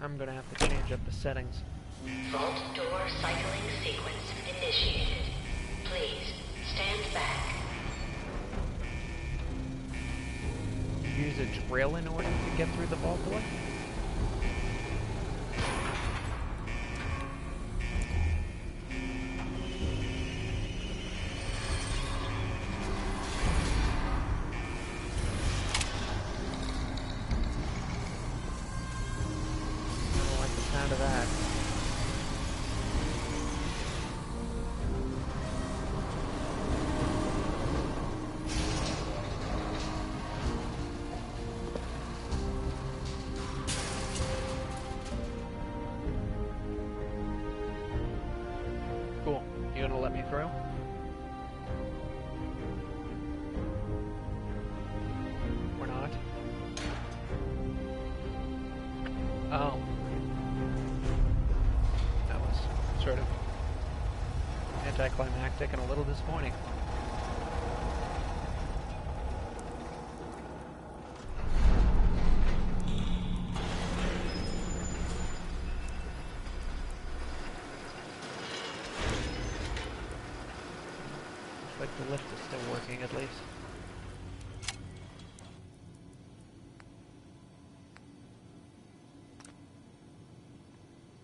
I'm gonna have to change up the settings. Vault door cycling sequence initiated. Please stand back. Use a drill in order to get through the vault door? I don't like the sound of that. Cool. You gonna let me through? Or not? Oh. That was sort of anticlimactic and a little disappointing. Looks like the lift is still working at least.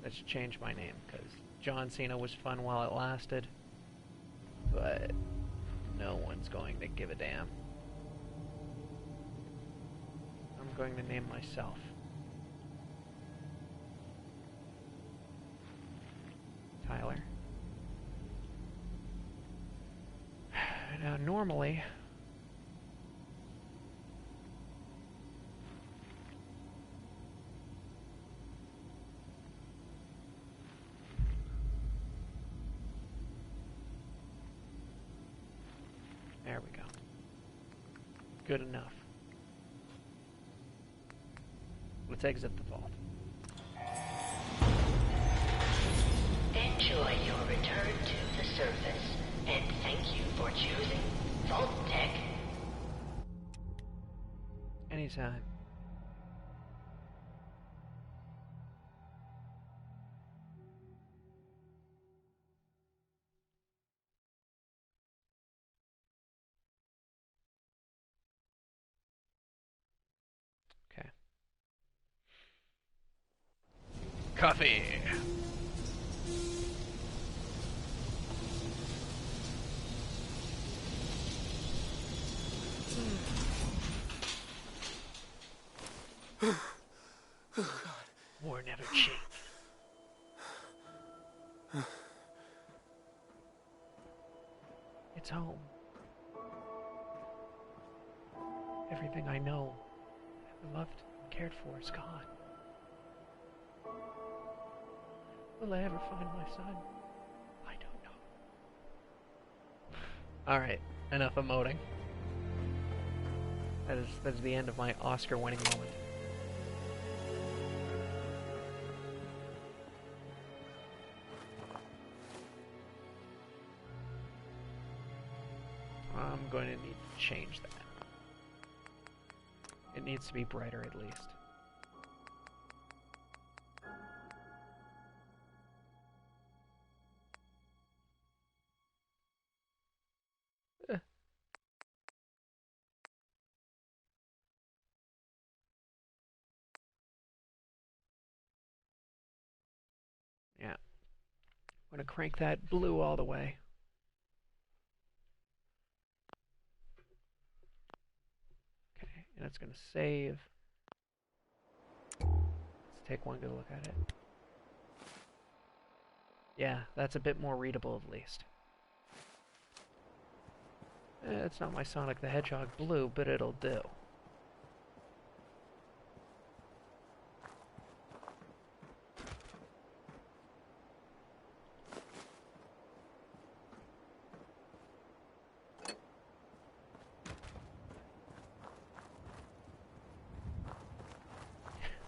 Let's change my name, because John Cena was fun while it lasted, but no one's going to give a damn. I'm going to name myself. Tyler. Now, normally, there we go. Good enough. Let's exit the vault. Enjoy your return to the surface, and thank you for choosing Vault Tech. Anytime. Okay. Coffee. War never changed. It's home. Everything I know, I loved, cared for is gone. Will I ever find my son? I don't know. Alright, enough emoting. That is the end of my Oscar-winning moment. I'm going to need to change that. It needs to be brighter at least. Yeah. I'm going to crank that blue all the way. Okay, and it's going to save. Let's take one good look at it. Yeah, that's a bit more readable at least. It's not my Sonic the Hedgehog blue, but it'll do.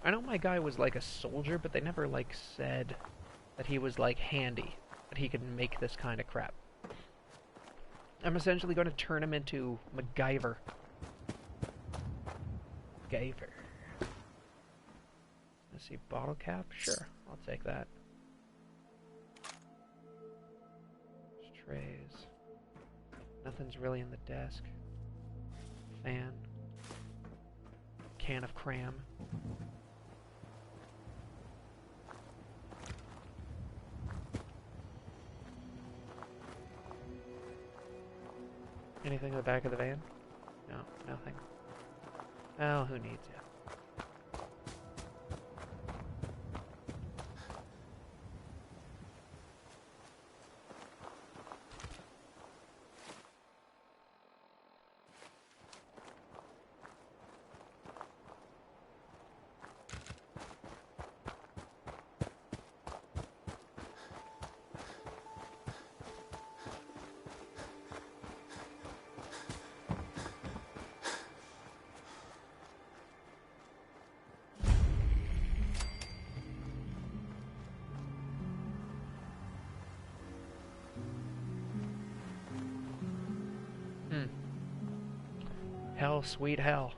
I know my guy was like a soldier, but they never like said that he was like handy, that he could make this kind of crap. I'm essentially going to turn him into MacGyver. MacGyver. Let's see, bottle cap? Sure, I'll take that. Trays. Nothing's really in the desk. Fan. Can of cram. Anything in the back of the van? No, nothing. Oh, who needs you? Hell, sweet hell.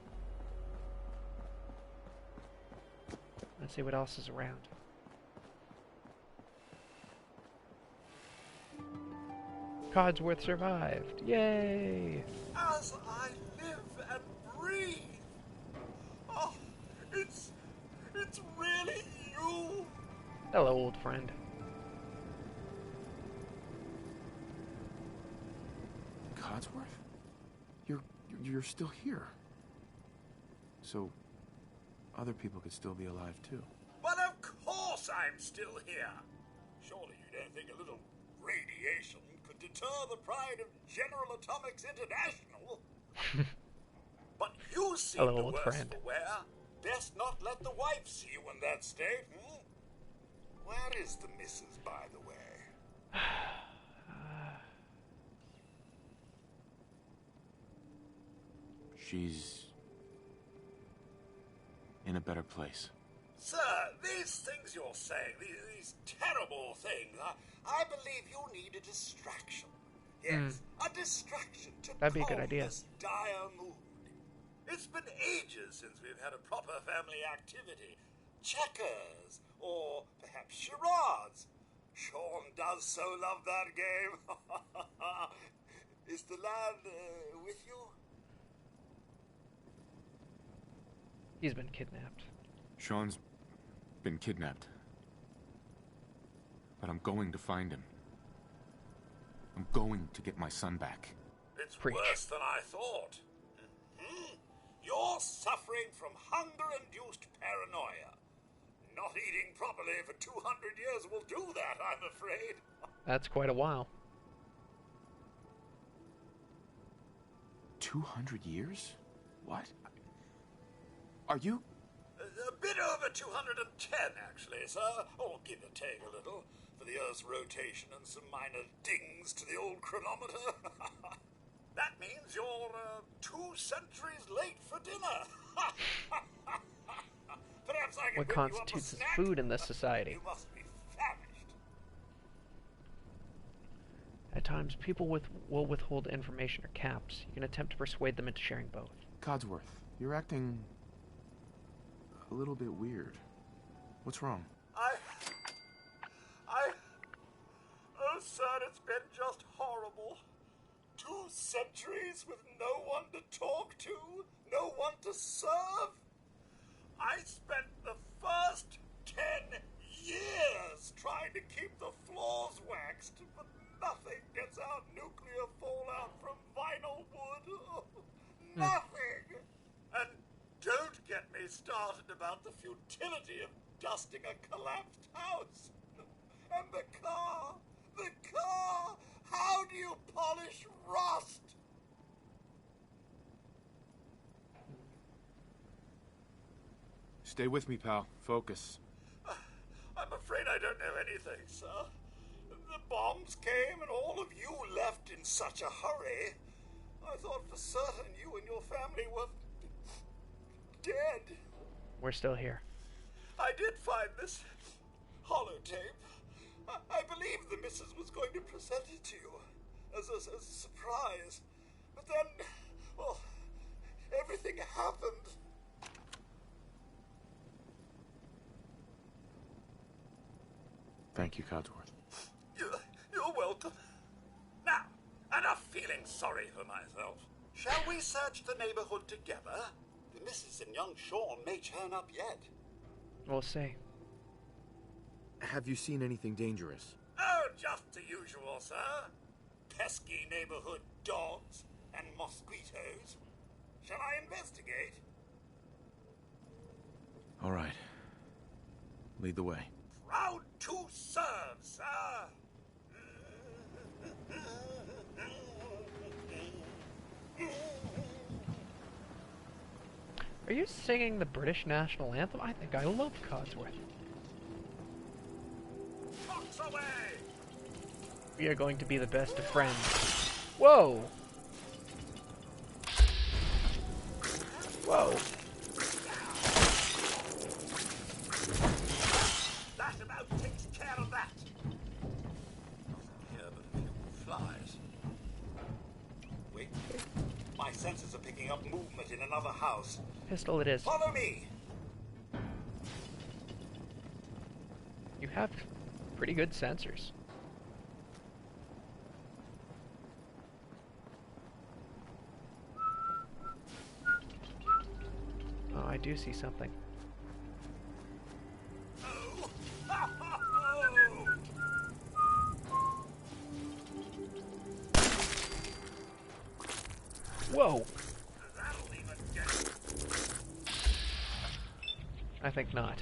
Let's see what else is around. Codsworth survived. Yay! As I live and breathe. Oh, it's really you. Hello, old friend. Codsworth? You're still here. So, other people could still be alive too. But of course I'm still here. Surely you don't think a little radiation could deter the pride of General Atomics International? But you seem Hello, the old worse friend. for wear. Best not let the wife see you in that state, Where is the missus, by the way? She's in a better place. Sir, these things you're saying, these terrible things, I believe you need a distraction. Yes, a distraction to That'd be a good calm idea. this dire mood. It's been ages since we've had a proper family activity. Checkers, or perhaps charades. Sean does so love that game. Is the lad with you? He's been kidnapped. Sean's been kidnapped. But I'm going to find him. I'm going to get my son back. It's worse than I thought. You're suffering from hunger-induced paranoia. Not eating properly for 200 years will do that, I'm afraid. That's quite a while. 200 years? What? Are you? A bit over 210, actually, sir. Or give or take a little, for the Earth's rotation and some minor dings to the old chronometer. That means you're 2 centuries late for dinner. Perhaps I can What whip you up a constitutes as snack? food in this society? You must be famished. At times, people will withhold information or caps. You can attempt to persuade them into sharing both. Codsworth, you're acting a little bit weird. What's wrong? Oh, sir, it's been just horrible. 2 centuries with no one to talk to, no one to serve. I spent the first 10 years trying to keep the floors waxed, but nothing gets out nuclear fallout from vinyl wood. Nothing! And don't get me started about the futility of dusting a collapsed house. And the car! How do you polish rust? Stay with me, pal. Focus. I'm afraid I don't know anything, sir. The bombs came and all of you left in such a hurry. I thought for certain you and your family were dead. We're still here. I did find this holotape. I believe the missus was going to present it to you as a surprise. But then, well, everything happened. Thank you, Codsworth. You're welcome. Now, enough feeling sorry for myself. Shall we search the neighborhood together? The missus and young Sean may turn up yet. We'll see. Have you seen anything dangerous? Oh, just the usual, sir. Pesky neighborhood dogs and mosquitoes. Shall I investigate? All right. Lead the way. Proud to serve, sir. Are you singing the British national anthem? I think I love Codsworth. Fox away! We are going to be the best of friends. Whoa! Whoa! That about takes care of that. Nothing here but a few flies. Wait. My senses are picking up movement in another house. Pistol it is. Follow me! You have pretty good sensors. Oh, I do see something. Whoa! I think not.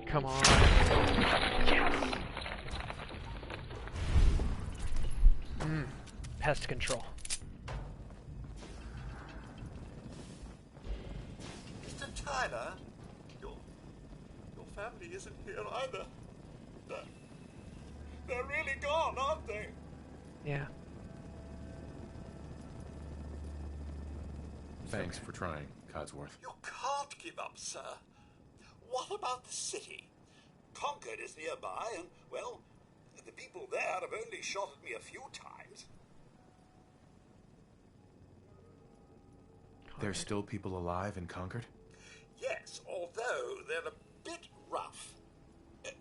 Come on. Yes! Pest control. Mr. Tyler, your family isn't here either. They're really gone, aren't they? Yeah. Thanks for trying, Codsworth. You can't give up, sir. What about the city? Concord is nearby, and, well, the people there have only shot at me a few times. There's still people alive in Concord? Yes, although they're a bit rough.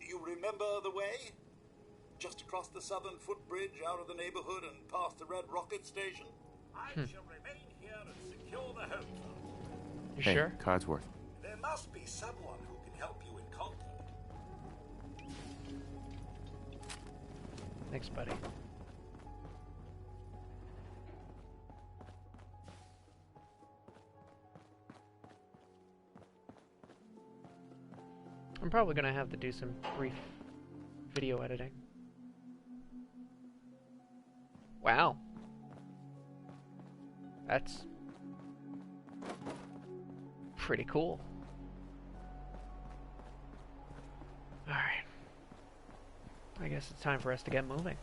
You remember the way? Just across the southern footbridge, out of the neighborhood, and past the Red Rocket Station? I shall remain here and secure the home front. You hey, sure? Codsworth. There must be someone who can help you in Concord. Thanks, buddy. I'm probably going to have to do some brief video editing. Wow. That's pretty cool. Alright. I guess it's time for us to get moving.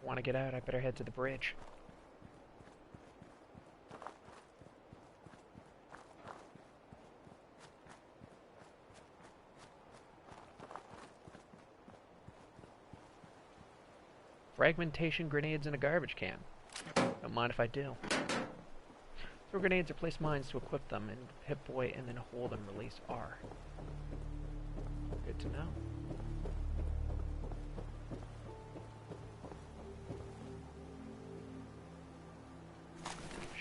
Want to get out, I better head to the bridge. Fragmentation grenades in a garbage can. Don't mind if I do. Throw grenades or place mines to equip them, and hit boy and then hold and release R. Good to know.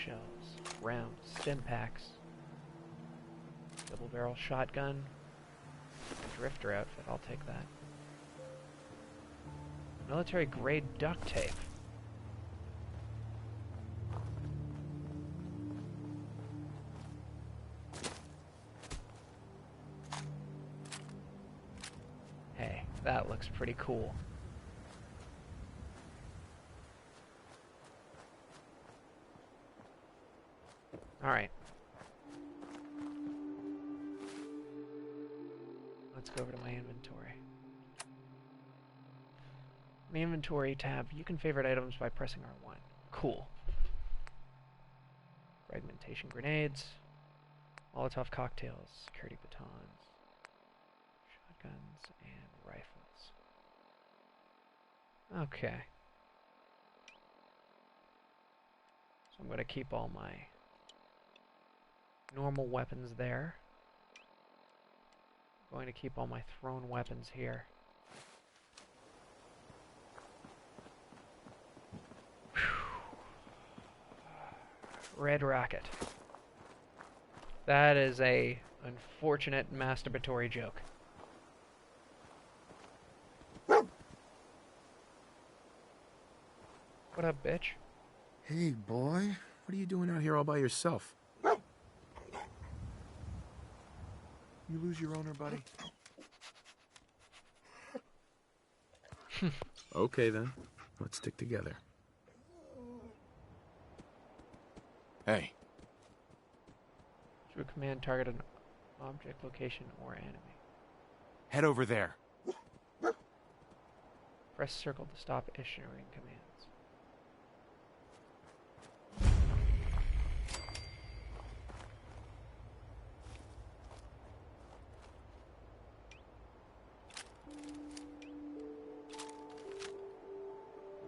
Shells, rounds, stim packs, double barrel shotgun, drifter outfit, I'll take that. Military grade duct tape. Hey, that looks pretty cool. Alright. Let's go over to my inventory. In the inventory tab, you can favorite items by pressing R1. Cool. Fragmentation grenades, Molotov cocktails, security batons, shotguns, and rifles. Okay. So I'm going to keep all my normal weapons there. I'm going to keep all my thrown weapons here. Red rocket. That is a unfortunate masturbatory joke. What up, bitch? Hey, boy. What are you doing out here all by yourself? You lose your owner, buddy? Okay, then. Let's stick together. Hey. Through command, target an object, location, or enemy. Head over there. Press circle to stop issuing commands.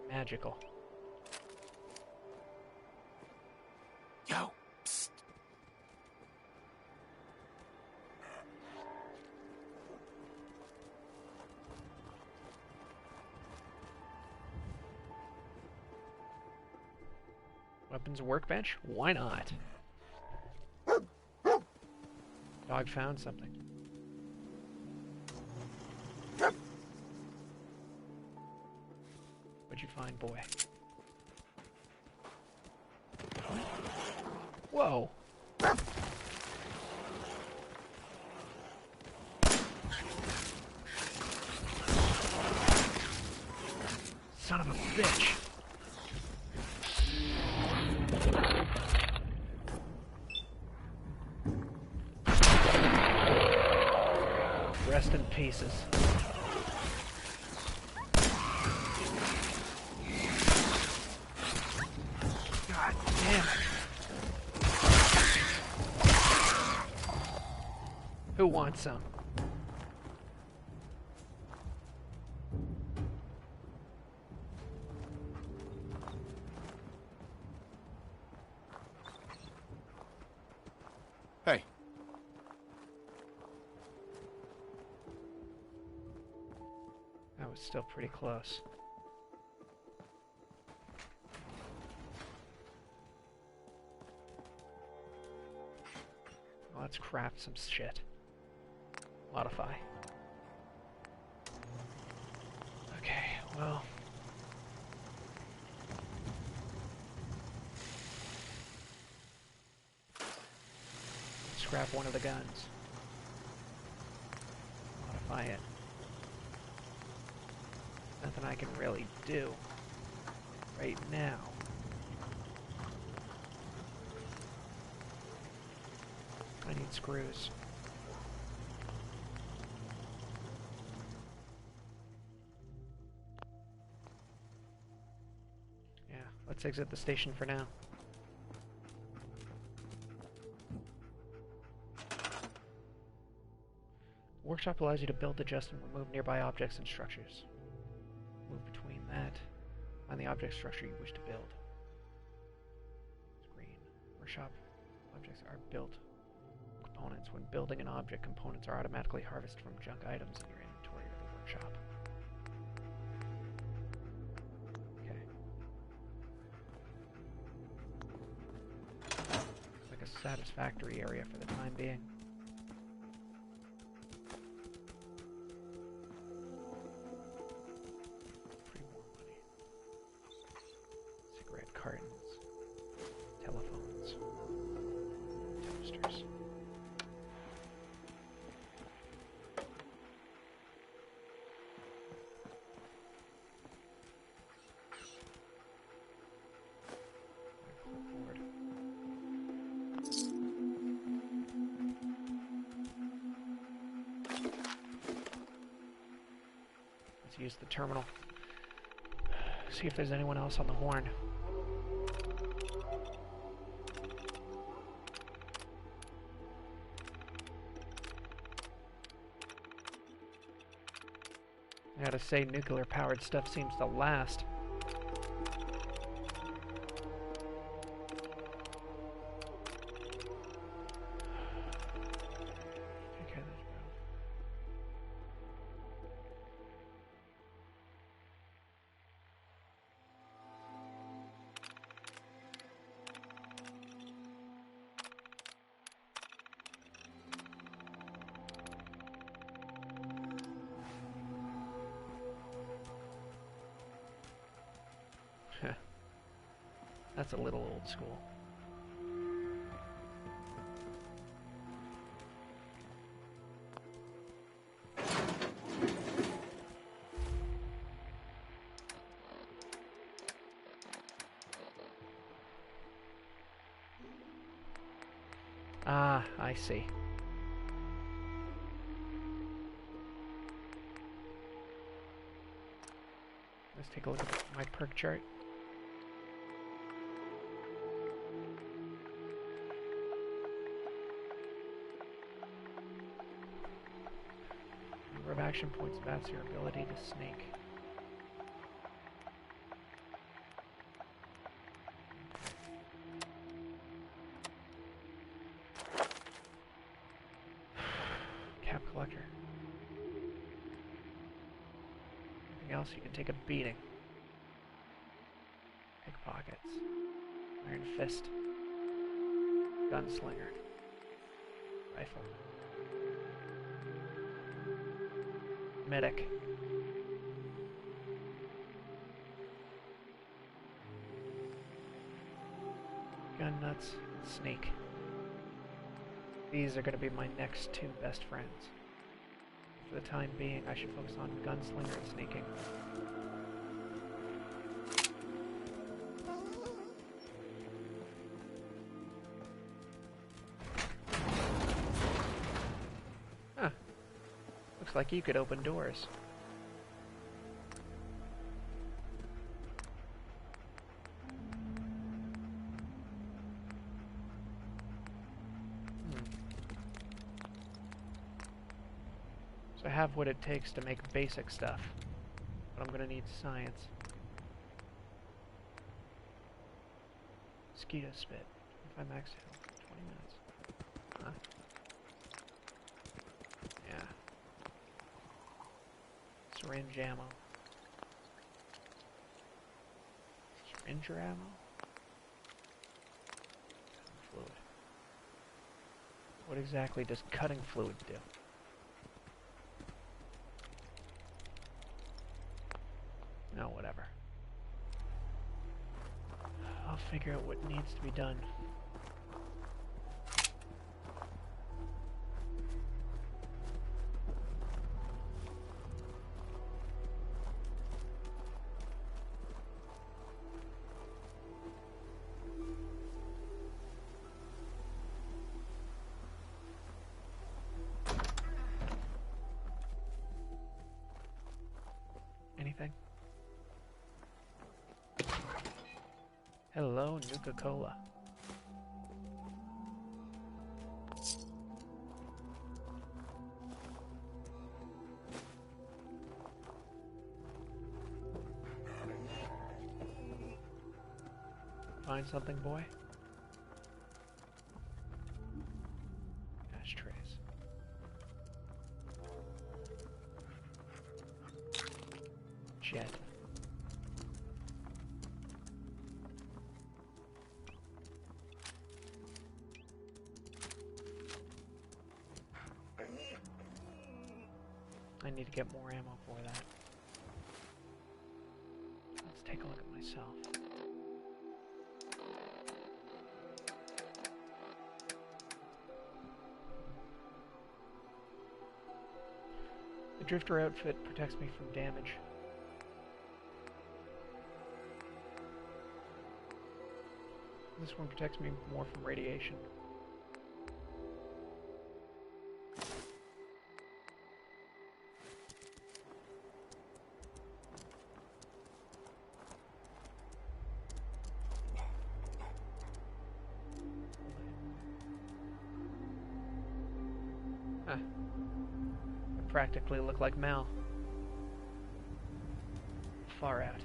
Magical. Yo, psst. Weapons workbench? Why not? Dog found something. What'd you find, boy? Whoa! Son of a bitch! Rest in pieces. God damn it. Who wants some? Hey. That was still pretty close. Let's craft some shit. Modify. Okay, well. grab one of the guns. Modify it. Nothing I can really do right now. I need screws. Yeah, let's exit the station for now. Workshop allows you to build, adjust, and remove nearby objects and structures. Move between that and the object structure you wish to build. Screen. Workshop objects are built components. When building an object, components are automatically harvested from junk items in your inventory or the workshop. Okay. Looks like a satisfactory area for the time being. Cartons, telephones, toasters. Let's use the terminal. See if there's anyone else on the horn. I gotta say, nuclear-powered stuff seems to last. Okay, that's brown. That's a little old school. Ah, I see. Let's take a look at my perk chart. Number of action points matches your ability to snake. Cap collector. Anything else? You can take a beating. Pickpockets. Iron fist. Gunslinger. Rifle. Medic. Gun nuts. Snake. These are going to be my next two best friends. For the time being, I should focus on gunslinger and snaking. Huh. Looks like you could open doors. I have what it takes to make basic stuff, but I'm gonna need science. Mosquito spit. If I max health, 20 minutes. Huh? Yeah. Syringe ammo. Syringe ammo? Fluid. What exactly does cutting fluid do? No, whatever. I'll figure out what needs to be done. Hello, Nuka-Cola. Find something, boy? Ashtrays. Jet. I need to get more ammo for that. Let's take a look at myself. The Drifter outfit protects me from damage. This one protects me more from radiation. Huh. I practically look like Mel. Far out.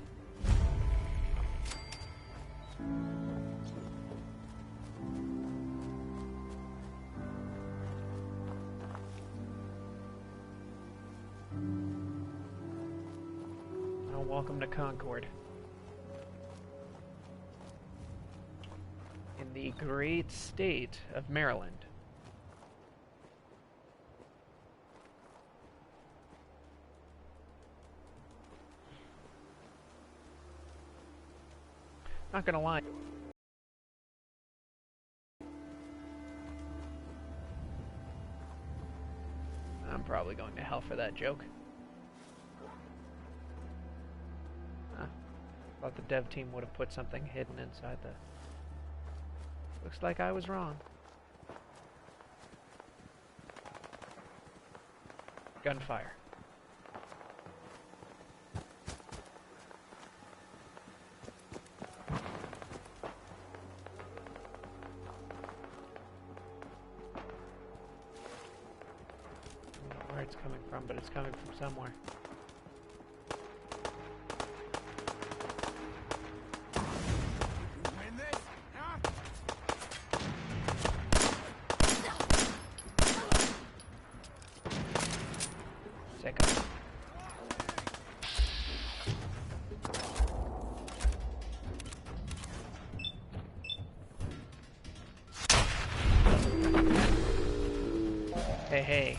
Oh, welcome to Concord. In the great state of Maryland. Not gonna lie. I'm probably going to hell for that joke. Thought the dev team would have put something hidden inside the... Looks like I was wrong. Gunfire. It's coming from, but it's coming from somewhere. Win this? Huh? Second. Hey, hey.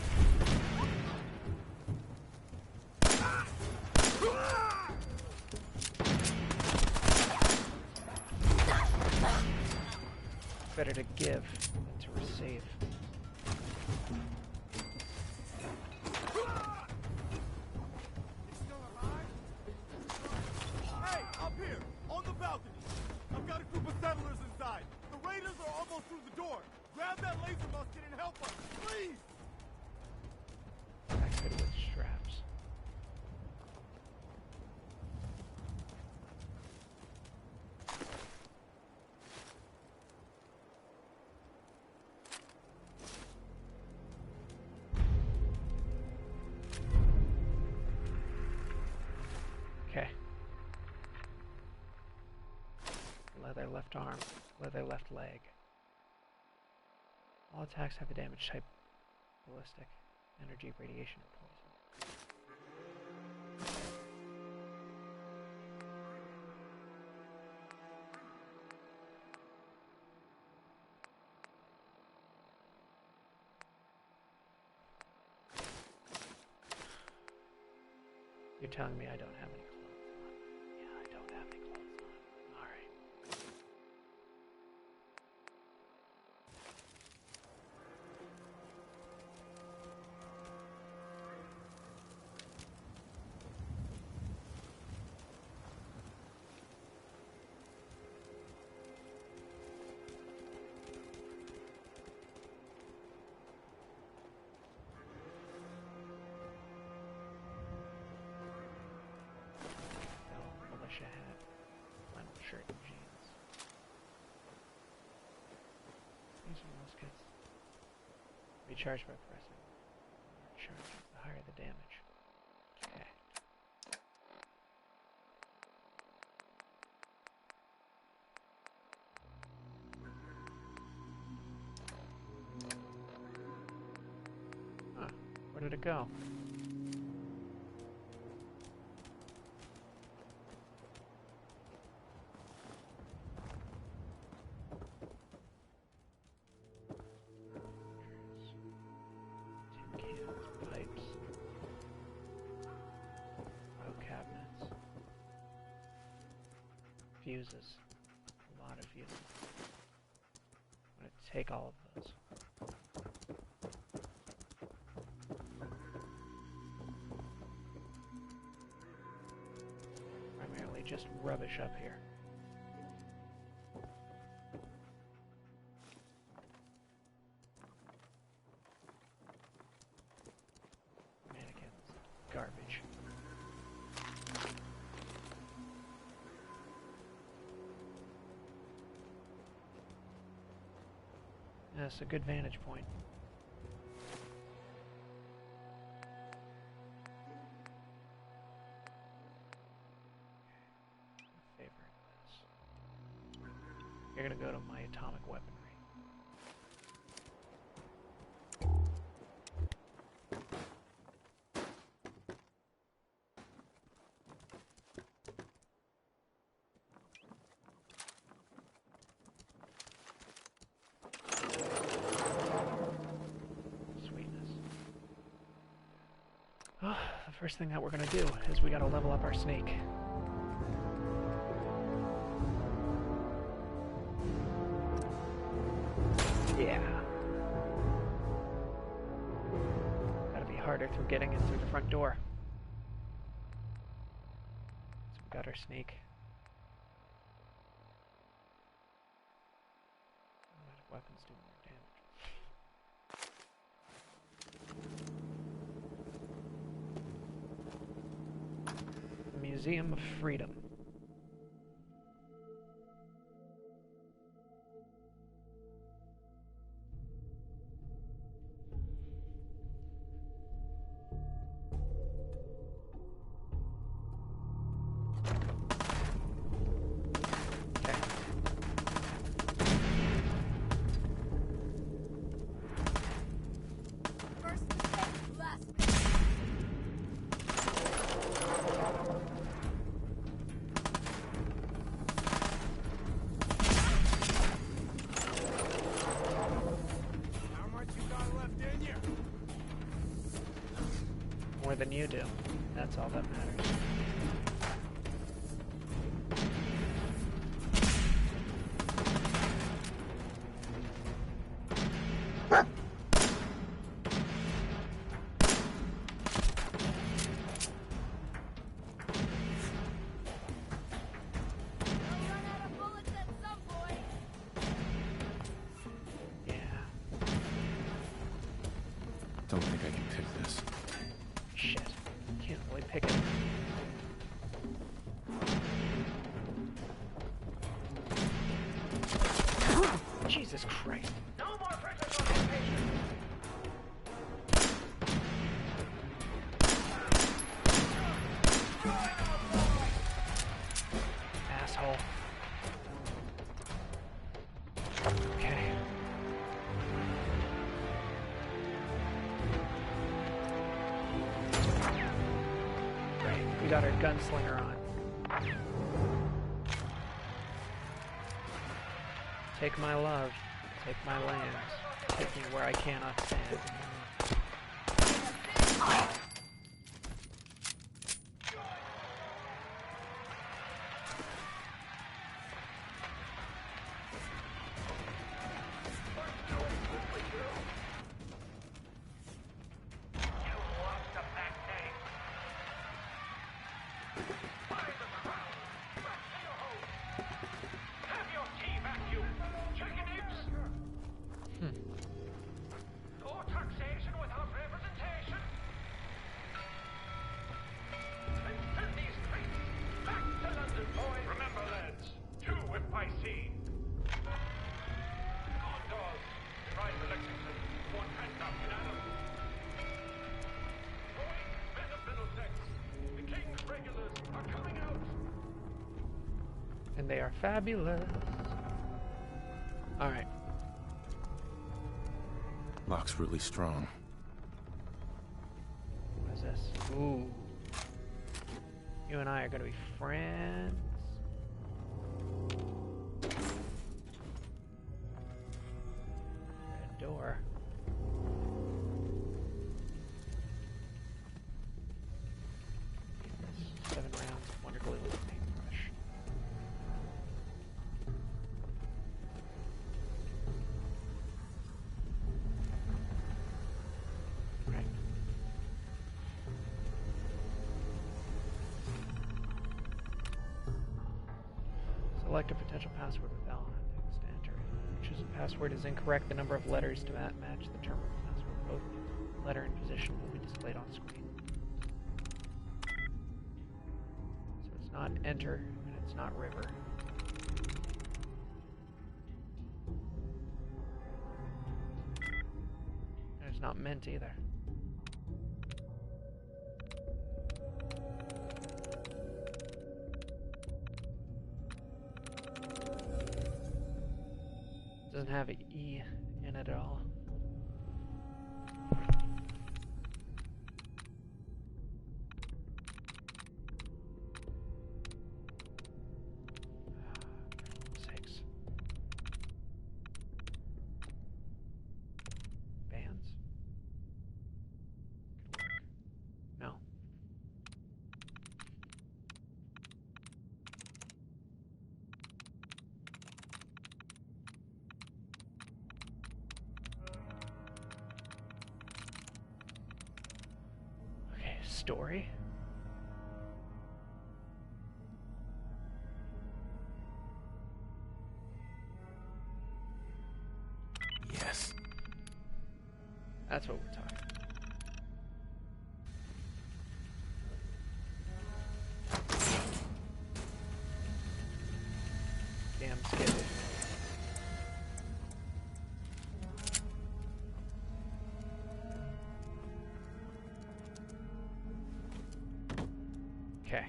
Better to give than to receive. Hey, up here, on the balcony. I've got a group of settlers inside. The raiders are almost through the door. Grab that laser musket and help us, please! Acted with straps. Okay. Leather left arm, leather left leg. All attacks have a damage type: ballistic, energy, radiation, or poison. You're telling me I don't have any clothes on? Yeah, I don't have any clothes on. Alright. Militia hat, flannel shirt, and jeans. These are muskets. Recharge by pressing. Recharge. The higher the damage. Okay. Huh. Where did it go? Fuses. A lot of fuses. I'm going to take all of those. Primarily just rubbish up here. Mannequins. Garbage. That's a good vantage point. Favorite this. You're gonna go to my atomic weaponry. The first thing that we're gonna do is we gotta level up our snake. Yeah. Gotta be harder through getting in through the front door. So we got our snake. Automatic weapons do more damage. Museum of Freedom. More than you do. That's all that matters. Don't think I can pick this. Shit. Can't really pick it. Jesus Christ. No more prisoners on vacation. Asshole. Okay. Right, we got our gunslinger on. Take my love, take my lands, take me where I cannot stand. And they are fabulous. Alright. Lock's really strong. What is this? Ooh. You and I are gonna be friends. Red door. 7 rounds of Wonder Glue with a paintbrush. Right. Select a potential password with L and next enter it. Choose a password is incorrect. The number of letters to match the term of the password. Both letter and position will be displayed on screen. So it's not enter and it's not river. And it's not mint either. Doesn't have an E in it at all. Sakes. Bands? Could work. No. Story. Yes. That's what we're talking. Damn skittish. Okay.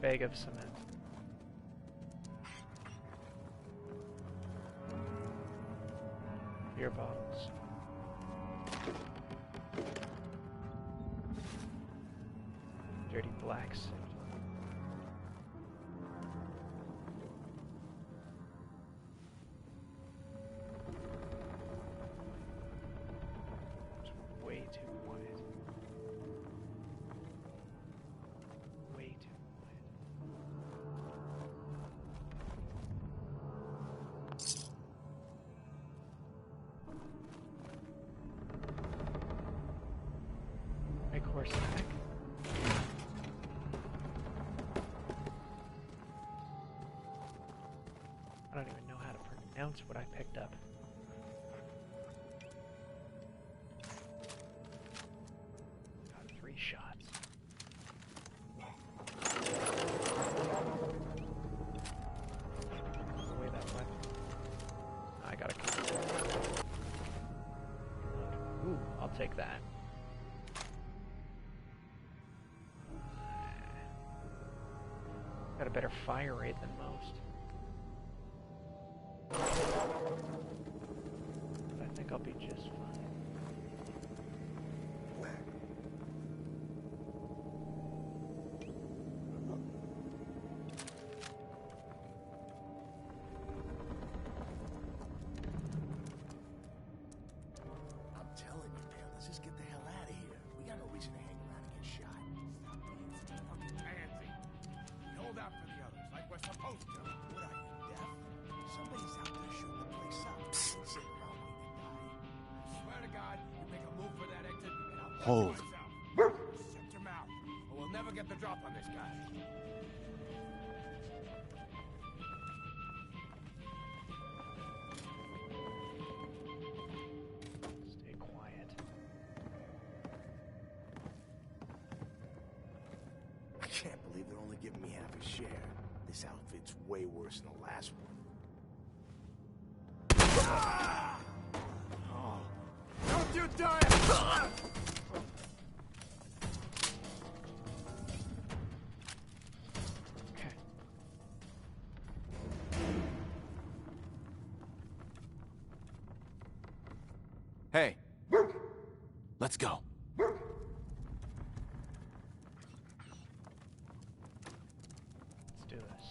Bag of cement. Beer bottles. Dirty black suit. It's way too quiet. Way too quiet. Make horse back. I don't even know how to pronounce what I picked up. Got 3 shots. Away that weapon. I gotta kill it. Ooh, I'll take that. Got a better fire rate than most. But I think I'll be just fine. I'm telling you, man, let's just get the hell out of here. We got no reason to hang around and get shot. Stop being so fucking pansy. We hold out for the others, like we're supposed to. What are you, deaf? Somebody's out there shooting the place up. Don't sit around waiting to die. I swear to God, you make a move for that exit, and I'll Hold. myself. Shut your mouth, or we'll never get the drop on this guy. Stay quiet. to share. This outfit's way worse than the last one. Oh. Don't you die! Okay. Hey. Let's go. Let's do this.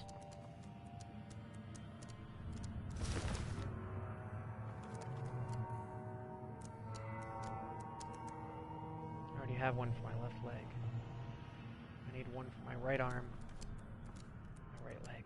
I already have one for my left leg. I need one for my right arm, my right leg.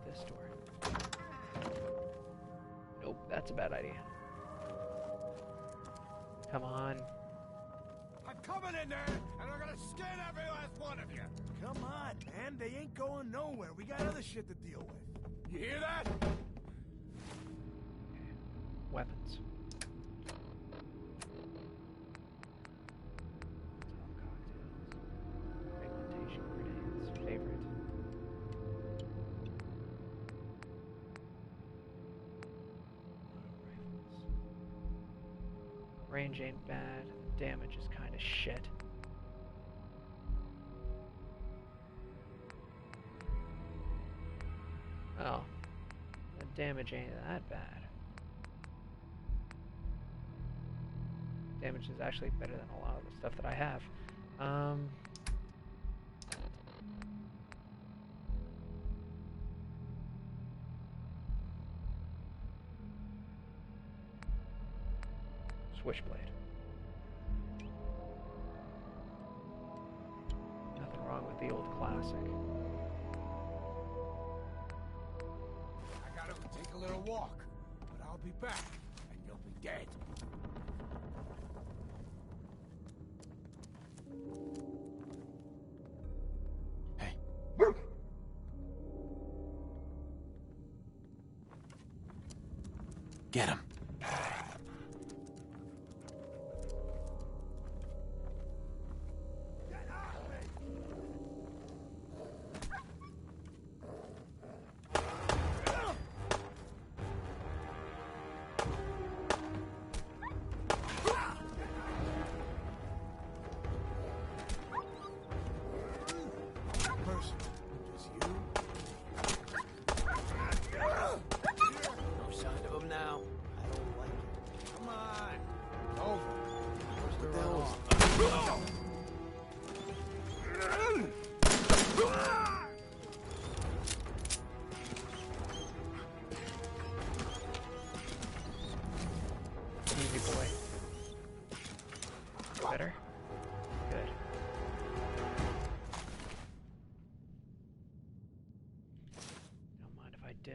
This door. Nope, that's a bad idea. Come on. I'm coming in there, and I'm gonna skin every last one of you! Come on, man. They ain't going nowhere. We got other shit to deal with. You hear that? Weapons. Fragmentation grenades. Favorite. Range ain't bad. Damage is kind of shit. Oh. The damage ain't that bad. Damage is actually better than a lot of the stuff that I have. Switchblade. Nothing wrong with the old classic. I gotta take a little walk, but I'll be back, and you'll be dead. Hey. Get him. Easy boy. Better? Good. Don't mind if I do.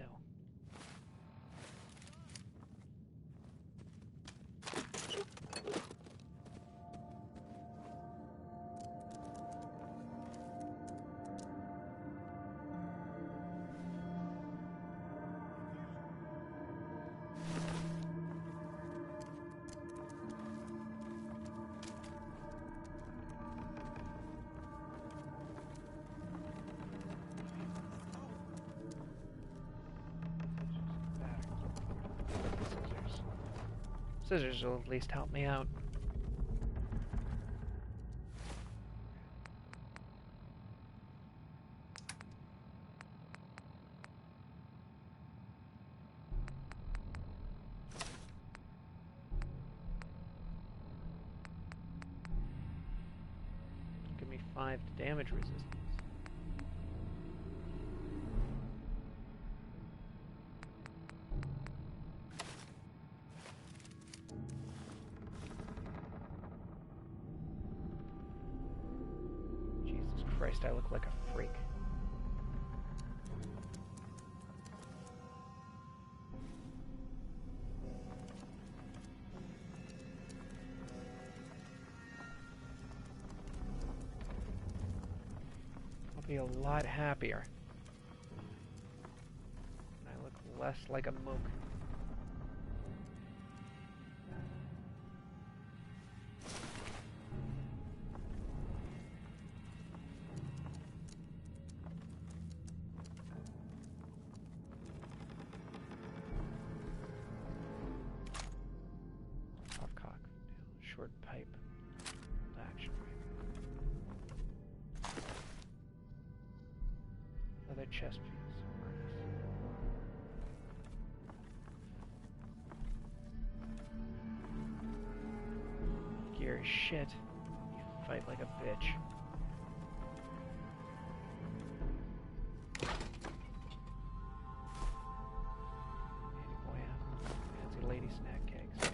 Scissors will at least help me out. 5 to damage resistance. Jesus Christ, I look like a freak. Be a lot happier. I look less like a mook. Popcock, short pipe, action rifle. Other chest piece. Gear is shit. You fight like a bitch. Boy, fancy lady snack cakes.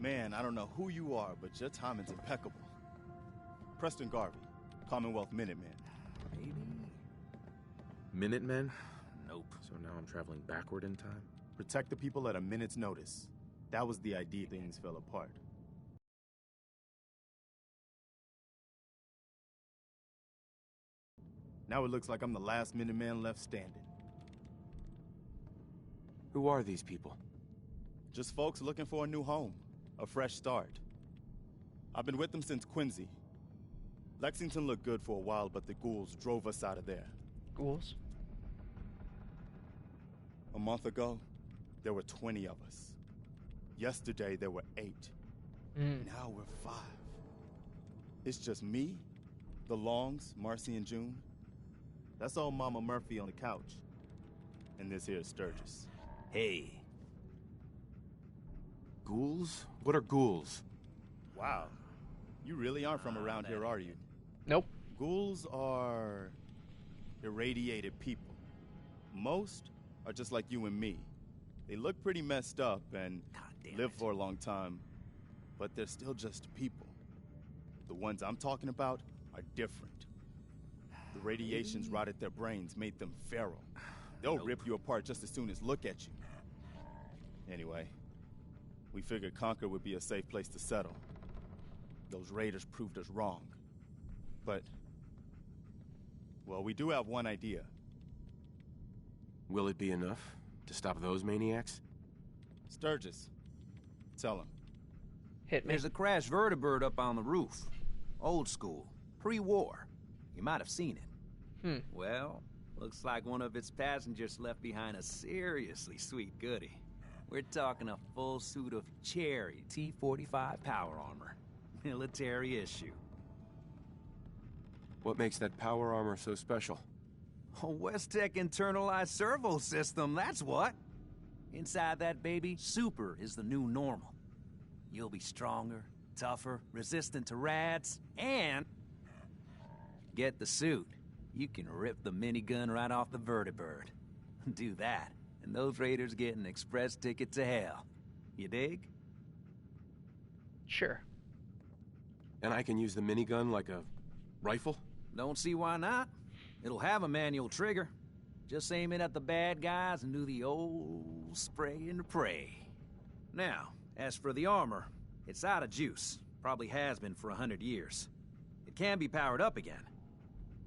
Man, I don't know who you are, but your timing's impeccable. Preston Garvey, Commonwealth Minutemen. Maybe? Minutemen? Nope. So now I'm traveling backward in time? Protect the people at a minute's notice. That was the idea. Things fell apart. Now it looks like I'm the last Minuteman left standing. Who are these people? Just folks looking for a new home. A fresh start. I've been with them since Quincy. Lexington looked good for a while, but the ghouls drove us out of there. Ghouls? A month ago, there were 20 of us. Yesterday, there were 8. Now we're 5. It's just me, the Longs, Marcy and June. That's old Mama Murphy on the couch. And this here is Sturgis. Hey. Ghouls? What are ghouls? Wow. You really aren't from around here, are you? Nope. Ghouls are irradiated people. Most are just like you and me. They look pretty messed up and live for a long time, but they're still just people. The ones I'm talking about are different. The radiations rotted their brains, made them feral. They'll rip you apart just as soon as look at you. Anyway, we figured Concord would be a safe place to settle. Those raiders proved us wrong. But, well, we do have one idea. Will it be enough to stop those maniacs? Sturgis, tell him. Hit me. There's a crashed vertibird up on the roof. Old school. Pre-war. You might have seen it. Well, looks like one of its passengers left behind a seriously sweet goodie. We're talking a full suit of cherry T-45 power armor. Military issue. What makes that power armor so special? A West-Tech internalized servo system, that's what. Inside that baby, super is the new normal. You'll be stronger, tougher, resistant to rads, and... get the suit. You can rip the minigun right off the vertibird. Do that, and those raiders get an express ticket to hell. You dig? Sure. And I can use the minigun like a rifle? Don't see why not. It'll have a manual trigger. Just aim it at the bad guys and do the old spray and pray. Now, as for the armor, it's out of juice. Probably has been for 100 years. It can be powered up again.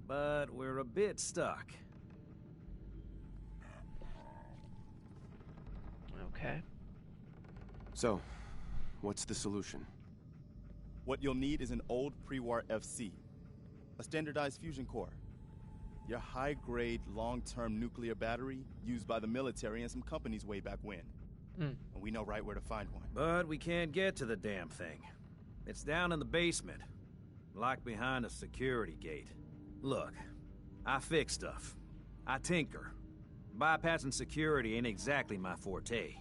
But we're a bit stuck. Okay. So, what's the solution? What you'll need is an old pre-war FC. A standardized fusion core. Your high-grade, long-term nuclear battery used by the military and some companies way back when. And we know right where to find one. But we can't get to the damn thing. It's down in the basement. Locked behind a security gate. Look, I fix stuff. I tinker. Bypassing security ain't exactly my forte.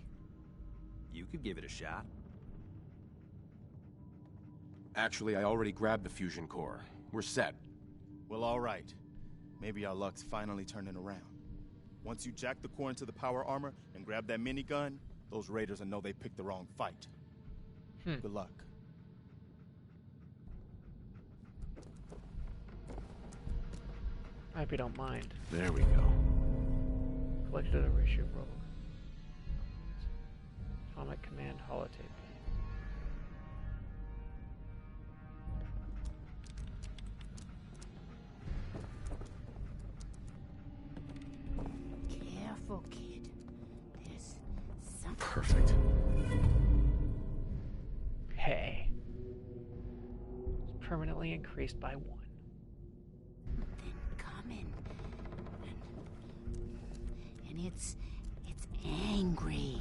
You could give it a shot. Actually, I already grabbed the fusion core. We're set. Well, all right. Maybe our luck's finally turning around. Once you jack the core into the power armor and grab that minigun, those raiders will know they picked the wrong fight. Good luck. I hope you don't mind. There we go. Collected a ratio roll. Atomic command holotape. Careful, kid. There's something. Perfect. Hey. It's permanently increased by 1. Coming. And it's angry.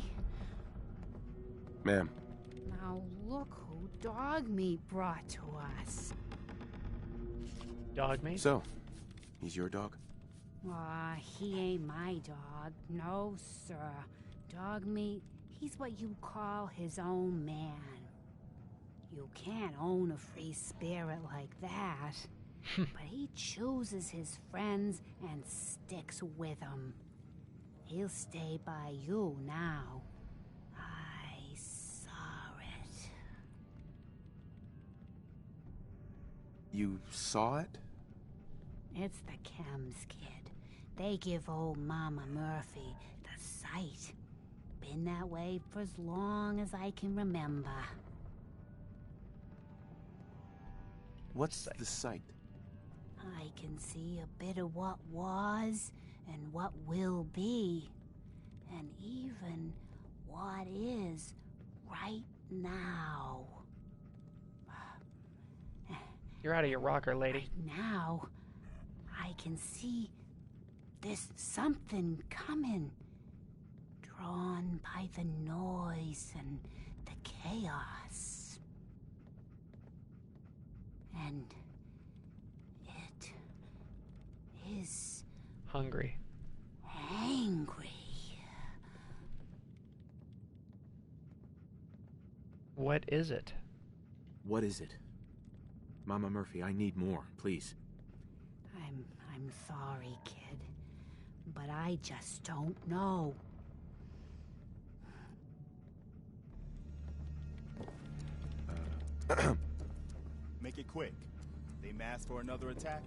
Ma'am. Now look who dog meat brought to us. Dog meat? So, he's your dog? Aw, he ain't my dog. No, sir. Dog meat, he's what you call his own man. You can't own a free spirit like that. But he chooses his friends and sticks with them. He'll stay by you now. I saw it. You saw it? It's the chems, kid. They give old Mama Murphy the sight. Been that way for as long as I can remember. What's the sight? I can see a bit of what was and what will be, and even what is right now. You're out of your rocker, lady. Right now, I can see there's something coming, drawn by the noise and the chaos. And it is hungry. Angry. What is it? What is it? Mama Murphy, I need more, please. I'm sorry, kid, but I just don't know. Make it quick. They mass for another attack.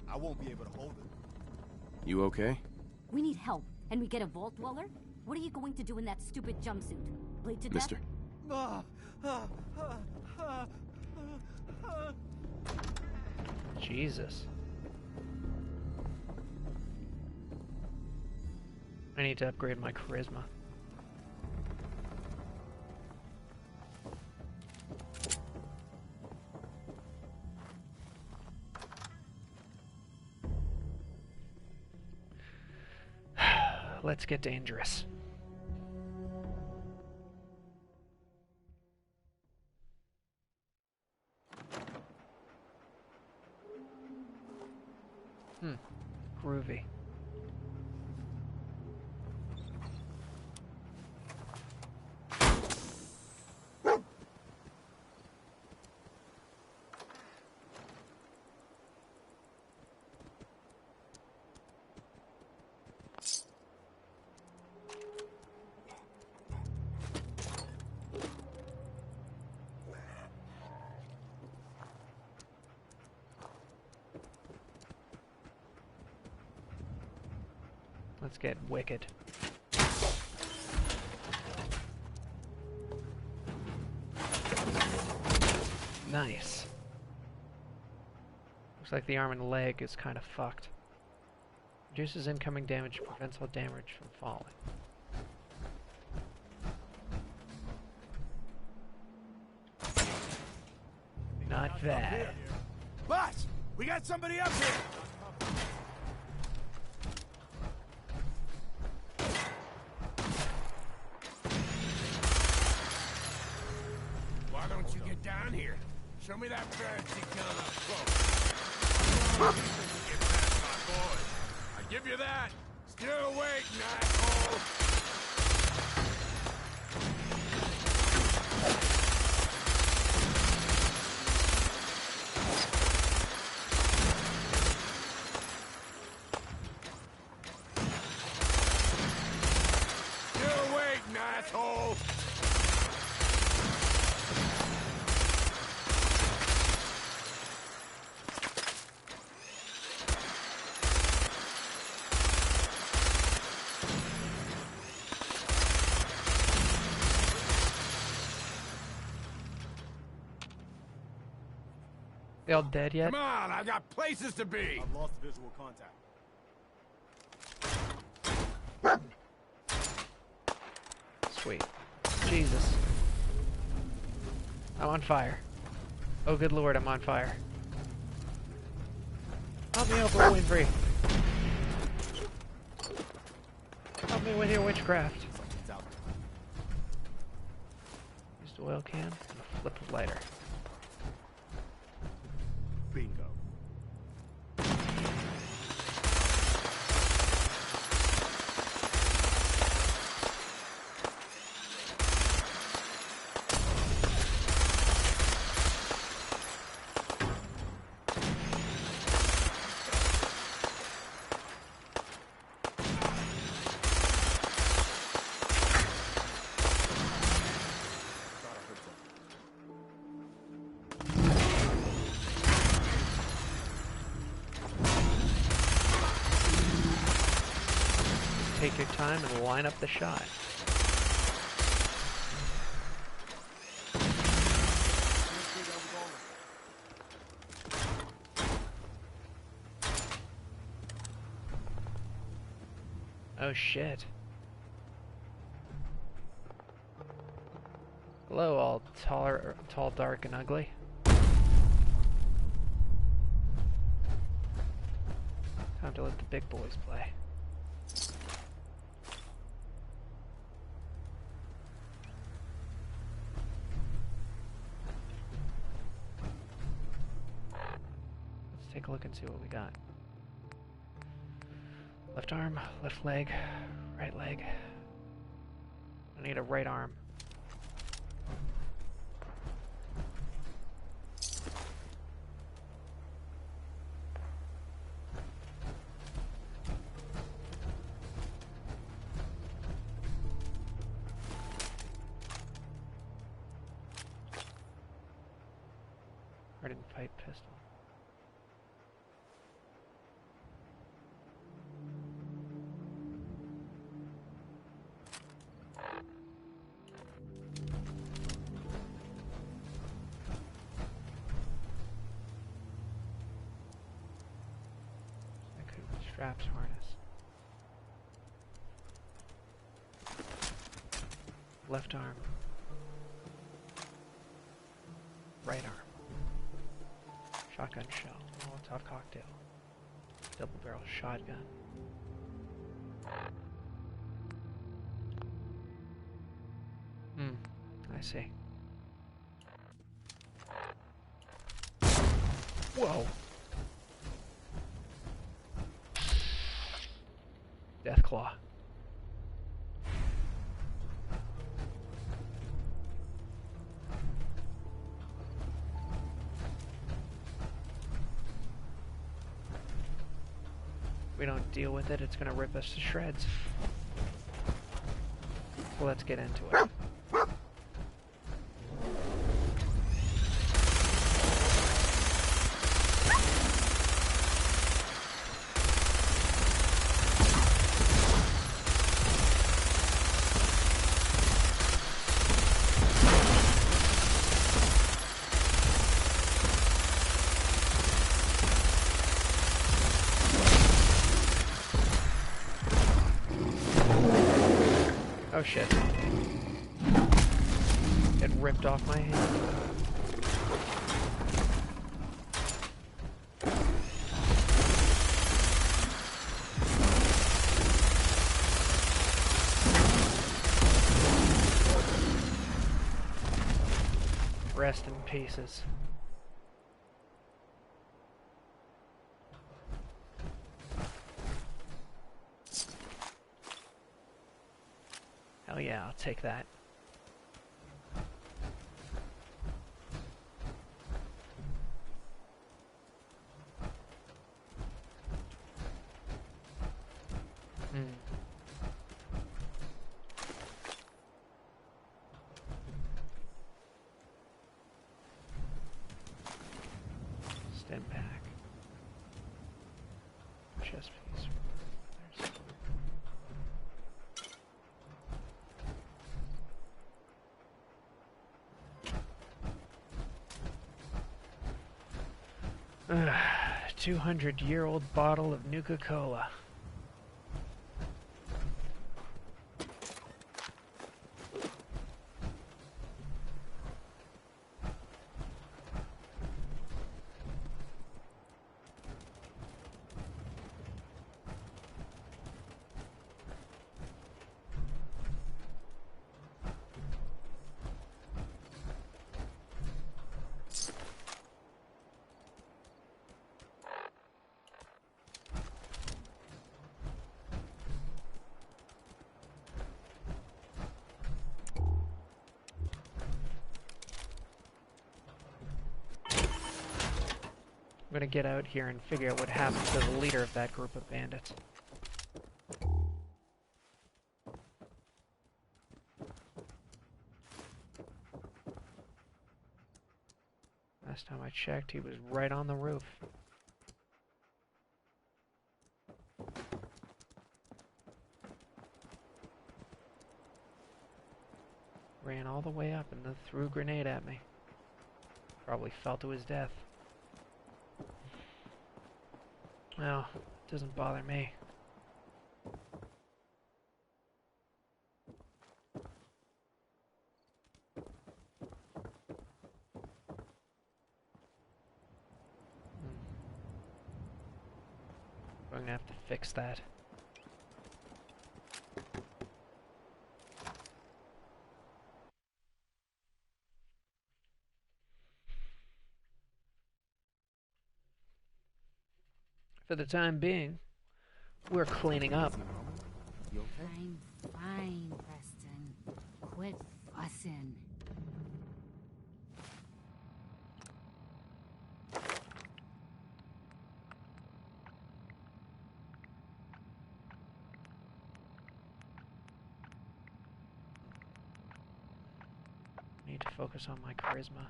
I won't be able to hold them. You okay? We need help, and we get a vault dweller? What are you going to do in that stupid jumpsuit? Bleed to Mister. death? Jesus. I need to upgrade my charisma. Let's get dangerous. Groovy. Let's get wicked. Nice. Looks like the arm and leg is kind of fucked. Reduces incoming damage, prevents all damage from falling. Not bad. Botch! We got somebody up here! Why don't you get down here? Show me that fancy gun up close. Get past my boys. Give you that. Still waiting, asshole. Still waiting, asshole. They all dead yet? Come on, I got places to be. I've lost visual contact. Sweet. Jesus. I'm on fire. Oh, good lord, I'm on fire. Help me, Oprah Winfrey. Help me with your witchcraft. Use the oil can and a flip of lighter. Bingo. Take your time and line up the shot. Oh shit. Hello, all tall, dark, and ugly. Time to let the big boys play. Take a look and see what we got. Left arm, left leg, right leg. I need a right arm. Hardened pipe pistol. Straps harness. Left arm. Right arm. Shotgun shell. Molotov cocktail. Double barrel shotgun. I see. Whoa! Deathclaw. We don't deal with it, it's gonna rip us to shreds. So let's get into it. Oh shit. It ripped off my hand. Rest in pieces. Oh yeah, I'll take that. Stand back. Chest piece. There's 200-year-old bottle of Nuka-Cola. I'm gonna get out here and figure out what happened to the leader of that group of bandits. Last time I checked, he was right on the roof. Ran all the way up and then threw a grenade at me. Probably fell to his death. Well, it doesn't bother me. I'm gonna have to fix that. For the time being, we're cleaning up. You okay? I'm fine, Preston. Quit fussing. Need to focus on my charisma.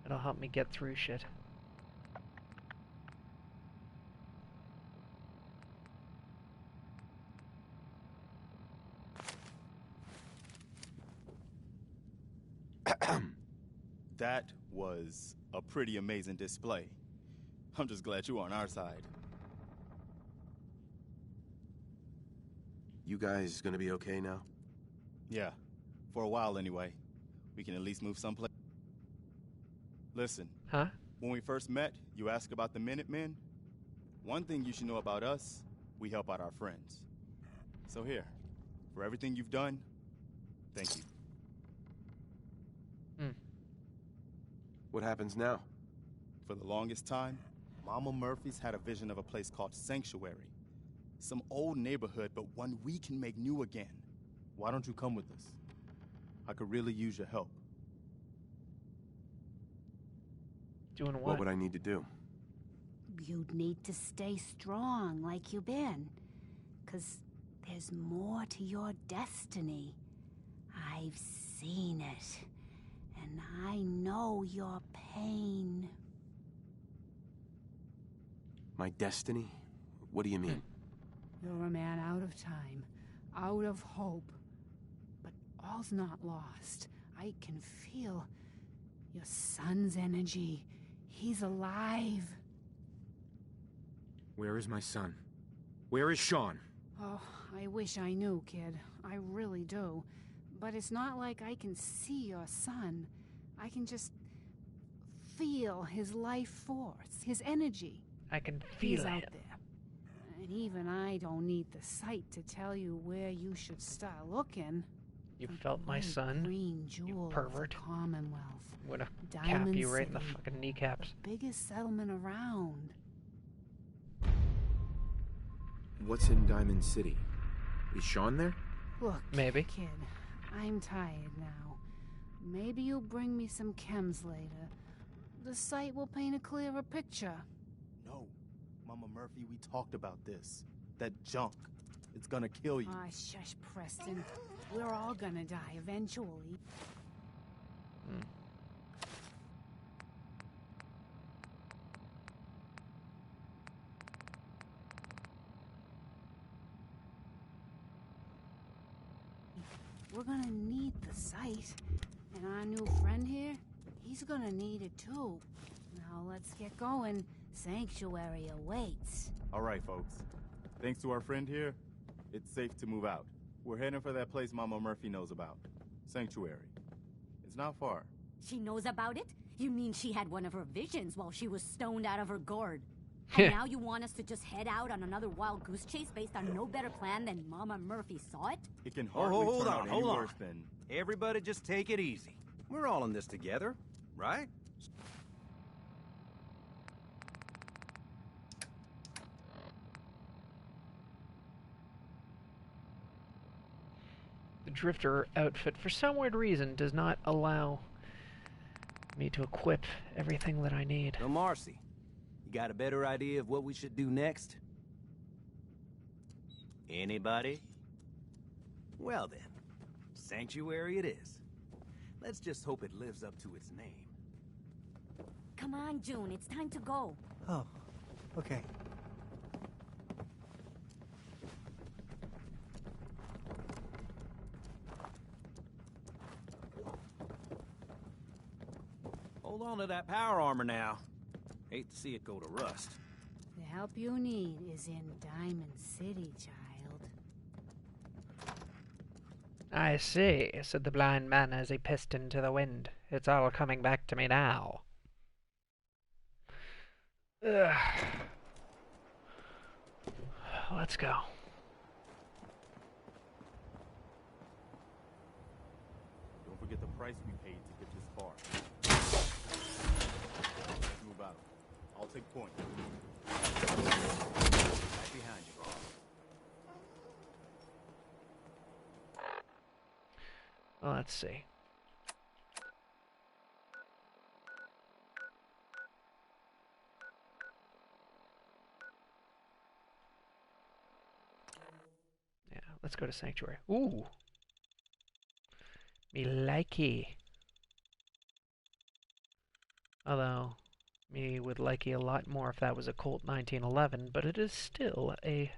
It'll help me get through shit. That was a pretty amazing display. I'm just glad you're on our side. You guys gonna be okay now? Yeah, for a while anyway. We can at least move someplace. Listen. Huh? When we first met, you asked about the Minutemen. One thing you should know about us, we help out our friends. So here, for everything you've done, thank you. What happens now? For the longest time, Mama Murphy's had a vision of a place called Sanctuary. Some old neighborhood, but one we can make new again. Why don't you come with us? I could really use your help. Doing what? What would I need to do? You'd need to stay strong like you've been. 'Cause there's more to your destiny. I've seen it. And I know your pain. My destiny? What do you mean? You're a man out of time, out of hope. But all's not lost. I can feel your son's energy. He's alive. Where is my son? Where is Sean? Oh, I wish I knew, kid. I really do. But it's not like I can see your son. I can just feel his life force, his energy. I can feel He's out him. there. And even I don't need the sight to tell you where you should start looking. You felt my son, Green jewel you of the pervert. Commonwealth. I'm gonna cap Diamond you right in the City, fucking kneecaps. the biggest settlement around. What's in Diamond City? Is Sean there? Look, Maybe. kid, I'm tired now. Maybe you'll bring me some chems later. The site will paint a clearer picture. No. Mama Murphy, we talked about this. That junk. It's gonna kill you. Ah, shush, Preston. We're all gonna die eventually. We're gonna need the site. And our new friend here, he's gonna need it too. Now let's get going. Sanctuary awaits. All right, folks. Thanks to our friend here, it's safe to move out. We're heading for that place Mama Murphy knows about. Sanctuary. It's not far. She knows about it? You mean she had one of her visions while she was stoned out of her gourd? And now you want us to just head out on another wild goose chase based on no better plan than Mama Murphy saw it? It can hardly turn out any worse than... Everybody just take it easy. We're all in this together, right? The Drifter outfit, for some weird reason, does not allow me to equip everything that I need. Now, Marcy, you got a better idea of what we should do next? Anybody? Well then, Sanctuary it is. Let's just hope it lives up to its name. Come on, June, it's time to go. Oh, okay. Hold on to that power armor now. Hate to see it go to rust. The help you need is in Diamond City, child. I see, said the blind man as he pissed into the wind. It's all coming back to me now. Ugh. Let's go. Don't forget the price we paid to get this far. Let's move out. I'll take point. Right behind you, boss. Well, let's see. Yeah, let's go to Sanctuary. Ooh. Me likey. Although, me would likey a lot more if that was a Colt 1911, but it is still a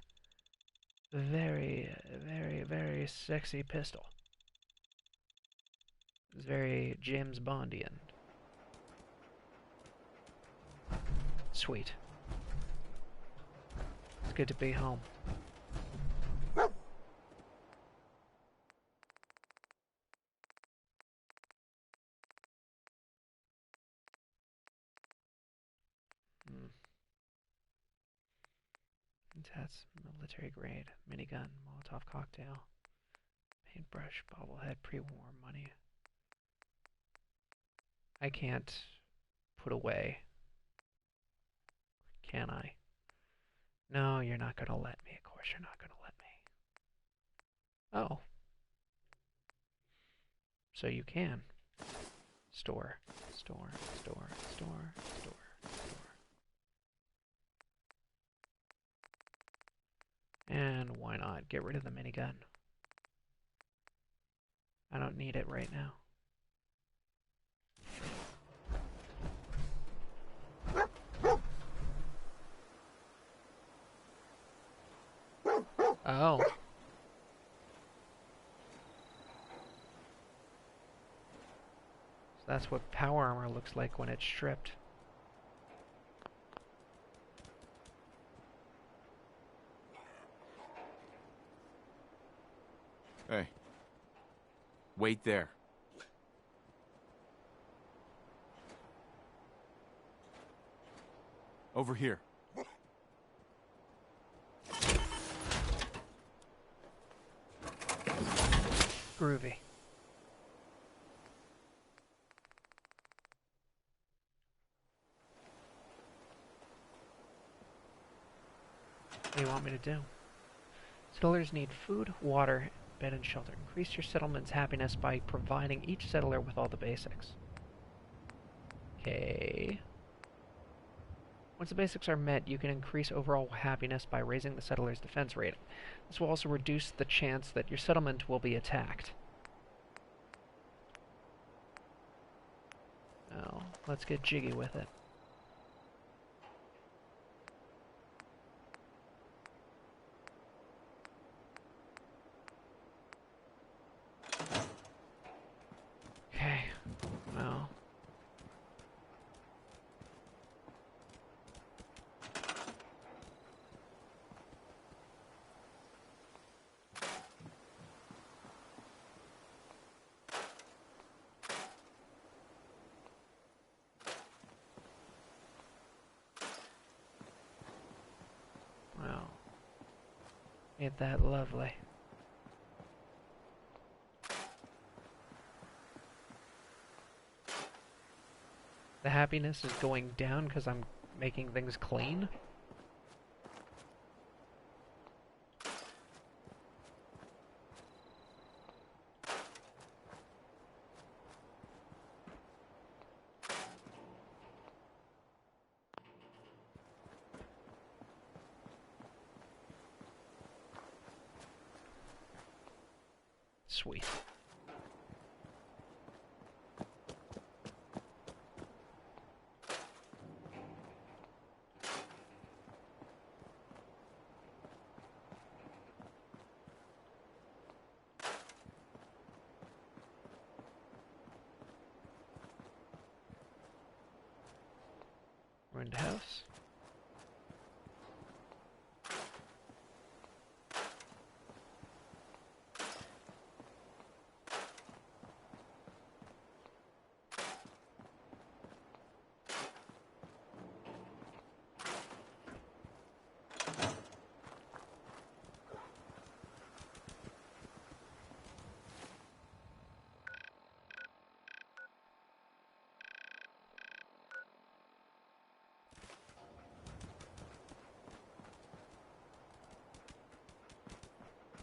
very, very, very sexy pistol. It's very James Bondian. Sweet. It's good to be home. Intense military grade minigun, Molotov cocktail, paintbrush, bobblehead, pre-war money. I can't put away, can I? No, you're not gonna let me. Of course you're not gonna let me. Oh. So you can. Store, store, store, store, store, store. And why not get rid of the minigun? I don't need it right now. Oh. So that's what power armor looks like when it's stripped. Hey. Wait there. Over here. Groovy. What do you want me to do? Settlers need food, water, bed, and shelter. Increase your settlement's happiness by providing each settler with all the basics. Okay. Once the basics are met, you can increase overall happiness by raising the settler's defense rating. This will also reduce the chance that your settlement will be attacked. Now, let's get jiggy with it. Okay, well. Wow. Ain't that lovely? The happiness is going down because I'm making things clean? Sweet. Ruined house.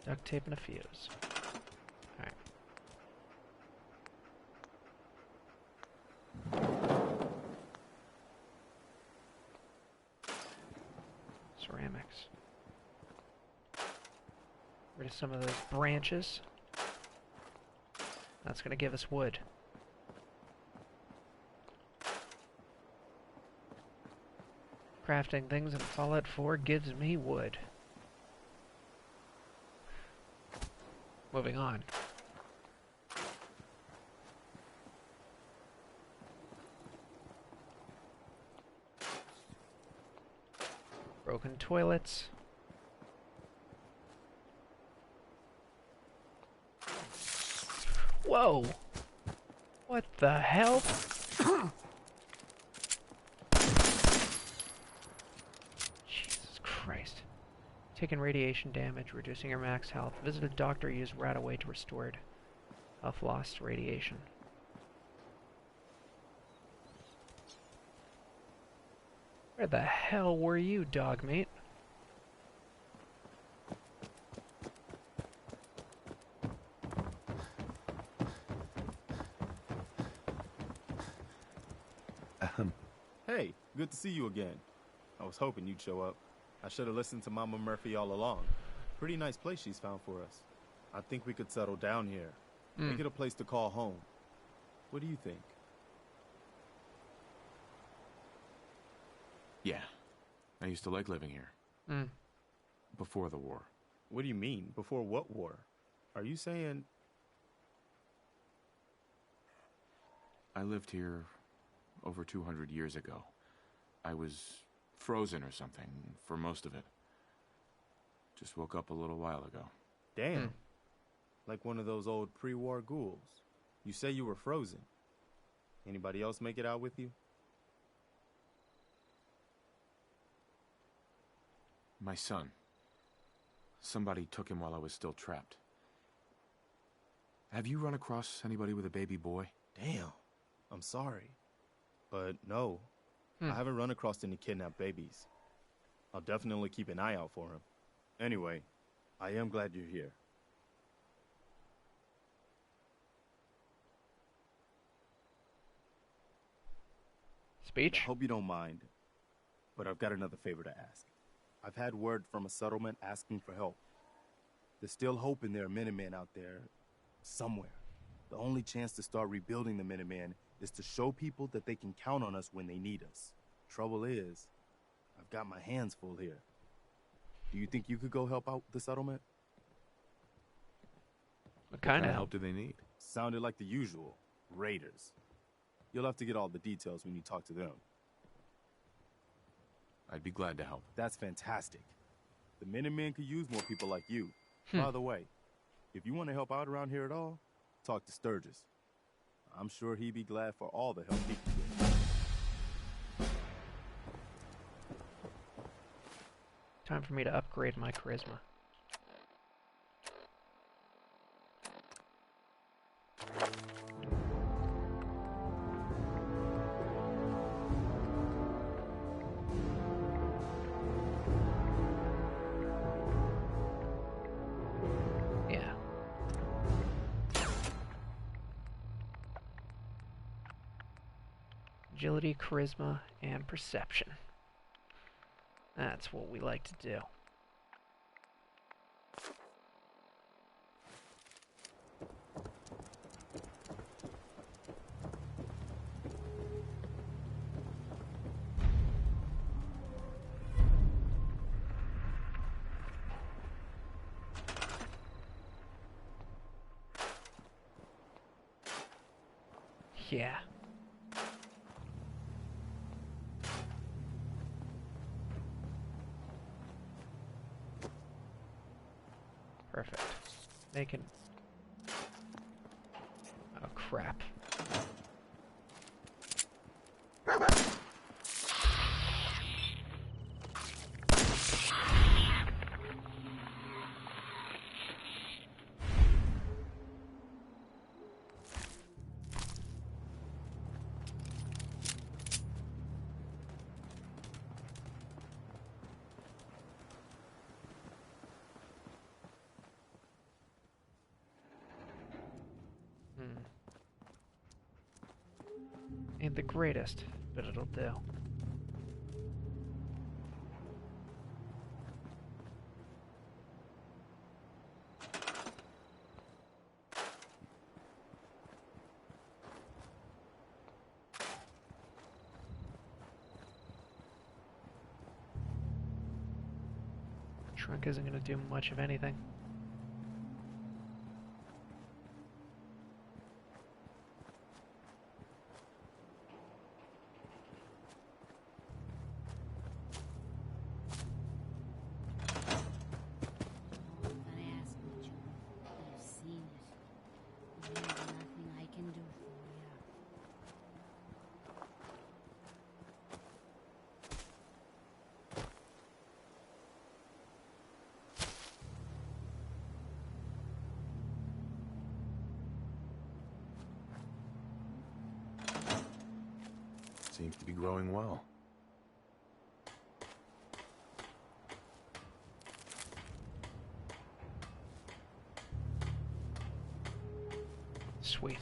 Duct tape and a fuse. Alright. Ceramics. Rid of some of those branches. That's going to give us wood. Crafting things in Fallout 4 gives me wood. Moving on. Broken toilets. Whoa! What the hell? Jesus Christ. Taking radiation damage, reducing your max health. Visit a doctor, use Radaway to restore health lost radiation. Where the hell were you, dog mate? Hey, good to see you again. I was hoping you'd show up. I should have listened to Mama Murphy all along. Pretty nice place she's found for us. I think we could settle down here. Make it a place to call home. What do you think? Yeah. I used to like living here. Before the war. What do you mean? Before what war? Are you saying... I lived here over 200 years ago. I was frozen or something for most of it. Just woke up a little while ago. Damn. Like one of those old pre-war ghouls. You say you were frozen. Anybody else make it out with you? My son. Somebody took him while I was still trapped. Have you run across anybody with a baby boy? Damn. I'm sorry. But no. I haven't run across any kidnapped babies. I'll definitely keep an eye out for him. Anyway, I am glad you're here. Speech? I hope you don't mind, but I've got another favor to ask. I've had word from a settlement asking for help. There's still hope in there are Minutemen out there somewhere. The only chance to start rebuilding the Minutemen is to show people that they can count on us when they need us. Trouble is, I've got my hands full here. Do you think you could go help out the settlement? What kind of help do they need? Sounded like the usual. Raiders. You'll have to get all the details when you talk to them. I'd be glad to help. That's fantastic. The Minutemen could use more people like you. By the way, if you want to help out around here at all, talk to Sturgis. I'm sure he'd be glad for all the help he can get. Time for me to upgrade my charisma. Agility, charisma, and perception. That's what we like to do. Yeah. Perfect. Making... Oh, crap. Ain't the greatest, but it'll do. Trunk isn't going to do much of anything. Seems to be growing well. Sweet.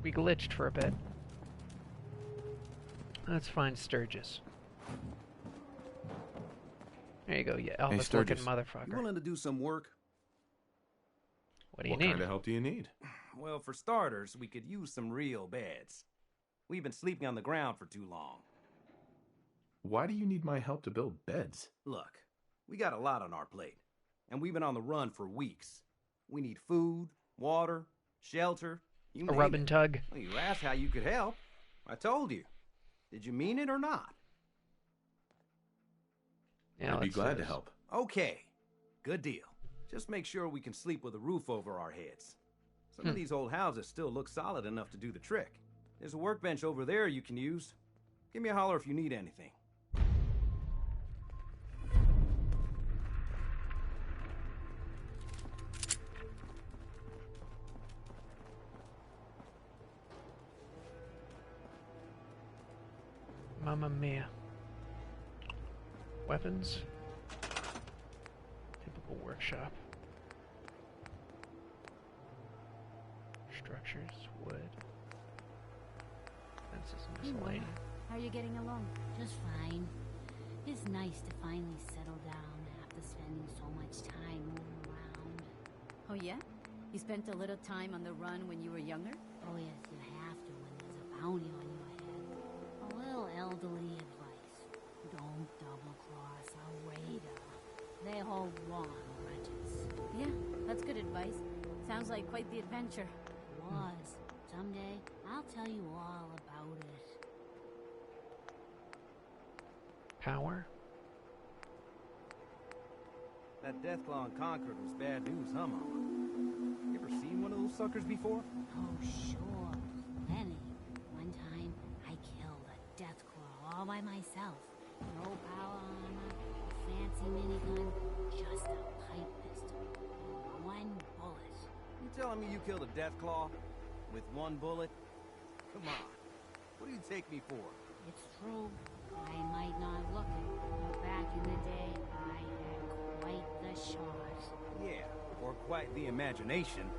We glitched for a bit. Let's find Sturgis. There you go, you Elvis-looking motherfucker. You willing to do some work? What do you What need? kind of help do you need? Well, for starters, we could use some real beds. We've been sleeping on the ground for too long. Why do you need my help to build beds? Look, we got a lot on our plate, and we've been on the run for weeks. We need food, water, shelter. You A rub and tug. Well, you asked how you could help. I told you. Did you mean it or not? Yeah, I'd be glad to help. Okay, good deal. Just make sure we can sleep with a roof over our heads. Some of these old houses still look solid enough to do the trick. There's a workbench over there you can use. Give me a holler if you need anything. Mamma mia. Weapons. Typical workshop. Structures, wood. Fences and miscellaneous. How are you getting along? Just fine. It's nice to finally settle down after spending so much time moving around. Oh yeah? You spent a little time on the run when you were younger? Oh yes, you have to when there's a bounty on your head. A little elderly advice. Don't double-cross a raider. They hold long grudges. Yeah, that's good advice. Sounds like quite the adventure. It was. Someday, I'll tell you all about it. Power? That Deathclaw in Concord was bad news, huh, Mama? You ever seen one of those suckers before? Oh, sure. Plenty. One time, I killed a Deathclaw all by myself. No power armor, a fancy minigun, just a pipe pistol. And one bullet. You telling me you killed a Deathclaw with one bullet? Come on. What do you take me for? It's true. I might not look it, but back in the day, I had quite the shot. Yeah, or quite the imagination.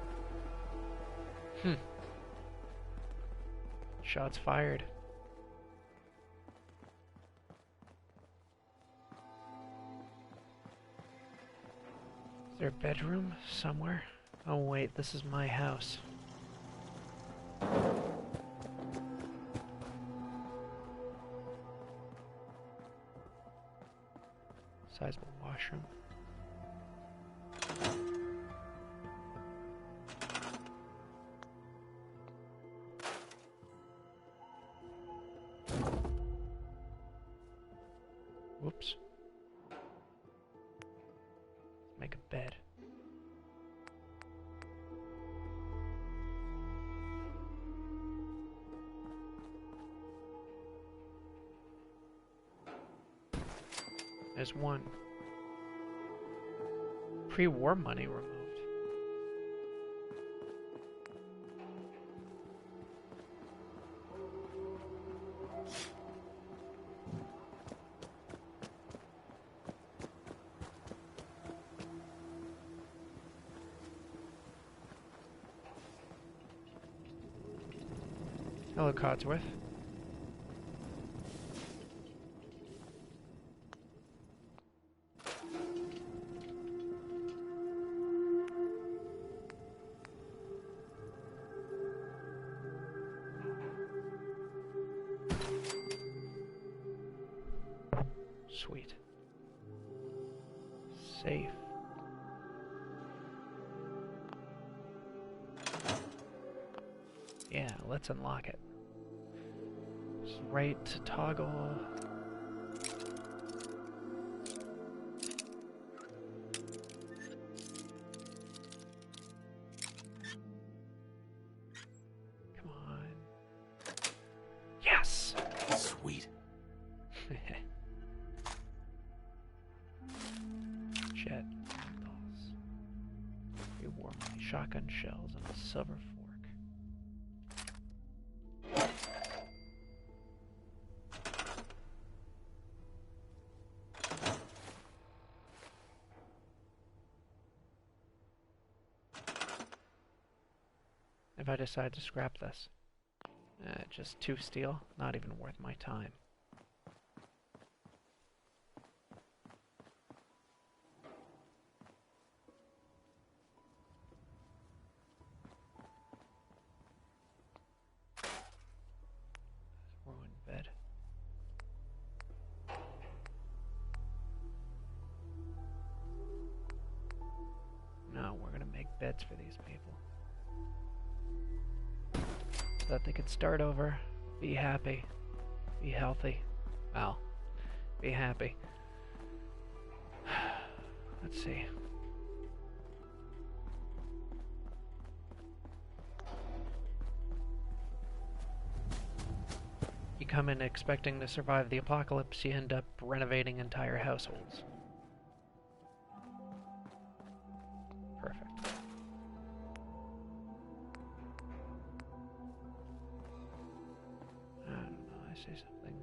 Shots fired. Is there a bedroom somewhere? Oh wait, this is my house. Sizable washroom. Whoops. Make a bed. There's one. Pre-war money removed. Hello, Codsworth. Sweet. Safe. Yeah, let's unlock it. Just right to toggle. Come on. Yes! Sweet. Jet dolls. Reward money, shotgun shells, and a silver fork. If I decide to scrap this, just 2 steel, not even worth my time. Ruined bed. No, we're gonna make beds for these people. So that they could start over, be happy, be healthy. Well, be happy. Let's see. You come in expecting to survive the apocalypse, you end up renovating entire households. Perfect. I don't know, I say something.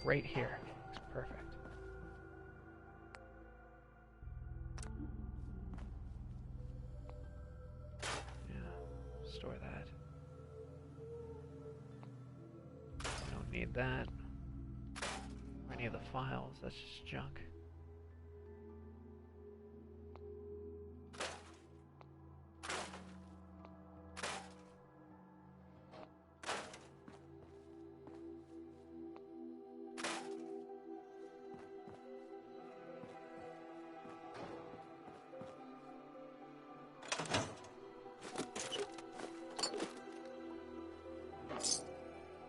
right here. It's perfect. Yeah, store that. I don't need that. Or any of the files, that's just junk.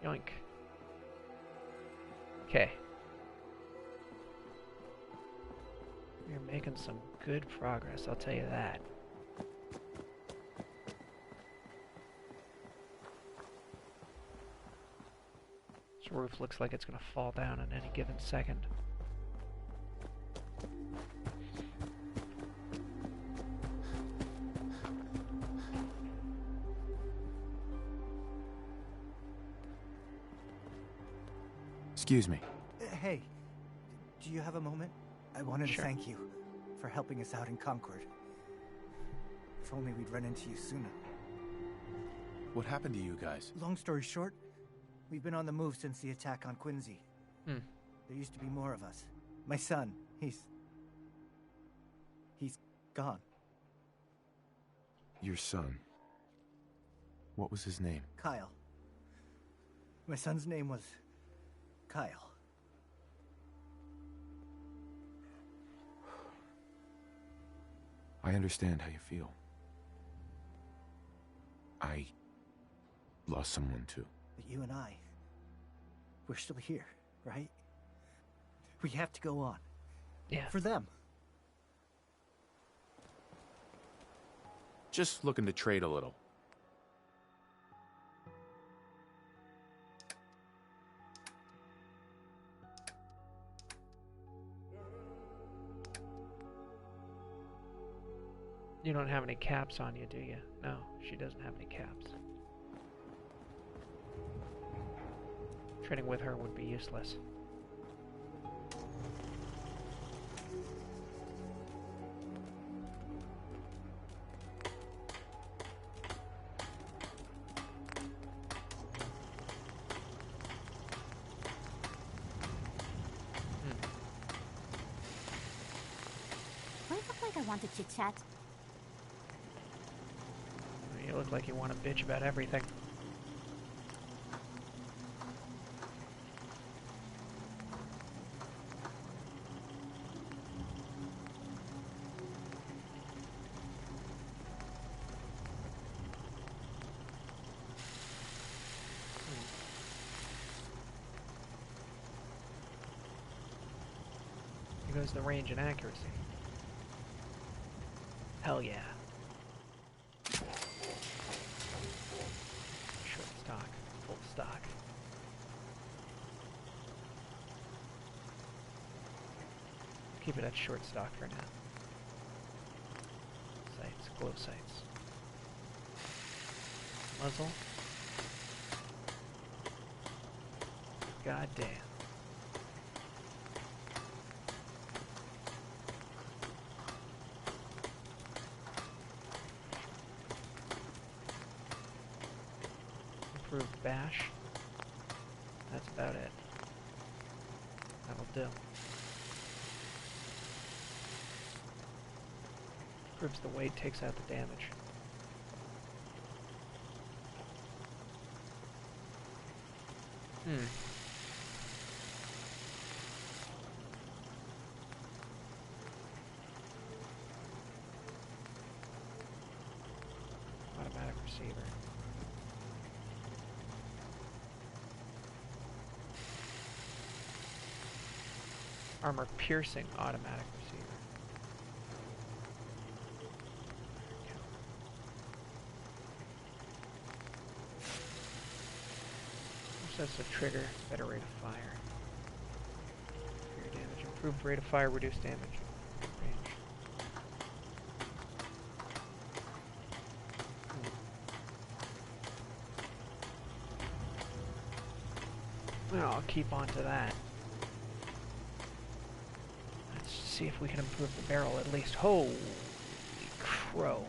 Yoink. Okay. You're making some good progress, I'll tell you that. This roof looks like it's gonna fall down in any given second. Excuse me. Hey, do you have a moment? I wanted Sure. to thank you for helping us out in Concord. If only we'd run into you sooner. What happened to you guys? Long story short, we've been on the move since the attack on Quincy. Hmm. There used to be more of us. My son, he's gone. Your son. What was his name? Kyle. My son's name was Kyle. I understand how you feel. I lost someone too. But you and I, we're still here, right? We have to go on. Yeah. For them. Just looking to trade a little. You don't have any caps on you, do you? No, she doesn't have any caps. Trading with her would be useless. Do I look like I want to chit-chat? You look like you want to bitch about everything. Here goes the range and accuracy. Hell yeah. Short stock, full stock. Keep it at short stock for now. Sights, glow sights. Muzzle. God damn. Improved bash. That's about it. That'll do. Improves the weight, takes out the damage. Automatic receiver. Armor piercing automatic receiver. Sets of trigger, better rate of fire. Fear damage. Improved rate of fire, reduced damage. Range. Well, I'll keep on to that. see if we can improve the barrel at least. Holy crow.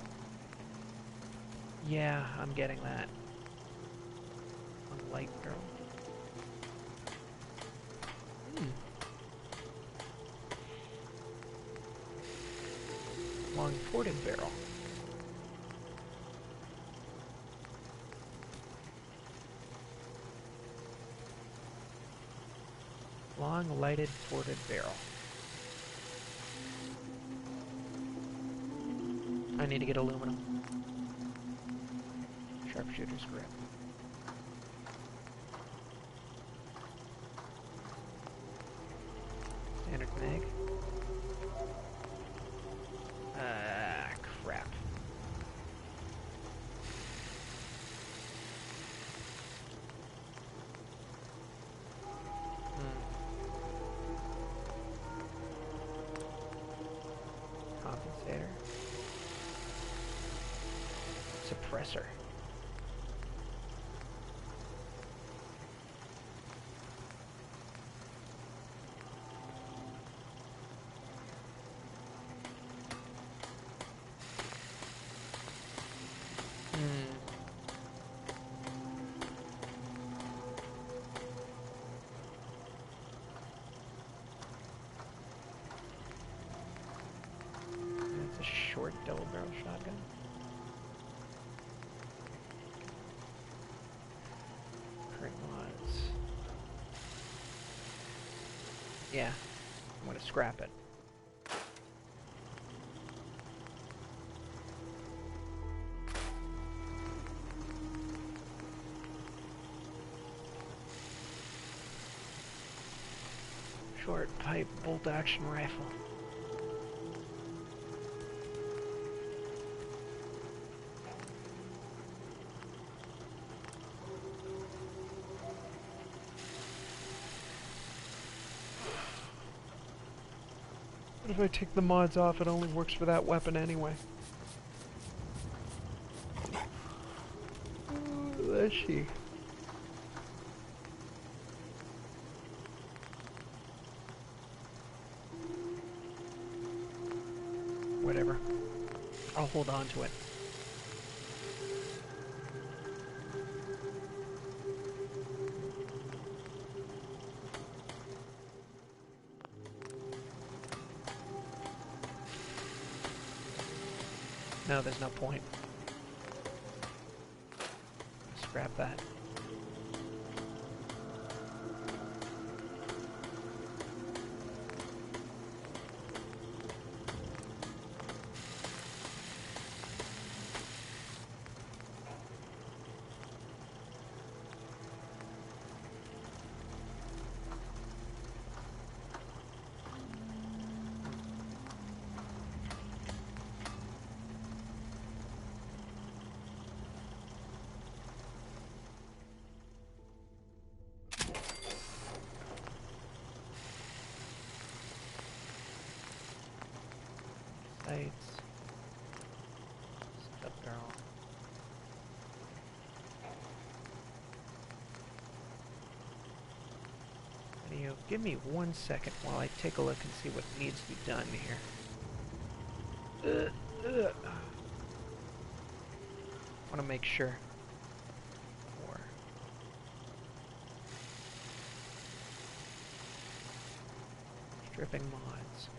Yeah, I'm getting that. On the light barrel. Long ported barrel. Long lighted ported barrel. I need to get aluminum. Sharpshooter's grip. Standard mag. Crap. Compensator. Suppressor. That's a short double barrel shotgun. Current mods. Yeah, I'm gonna scrap it. Short pipe bolt action rifle. What if I take the mods off? It only works for that weapon anyway. There she. Whatever. I'll hold on to it. No, there's no point. Scrap that. Sights. Step barrel. Video, give me 1 second while I take a look and see what needs to be done here. Want to make sure. More. Stripping mods.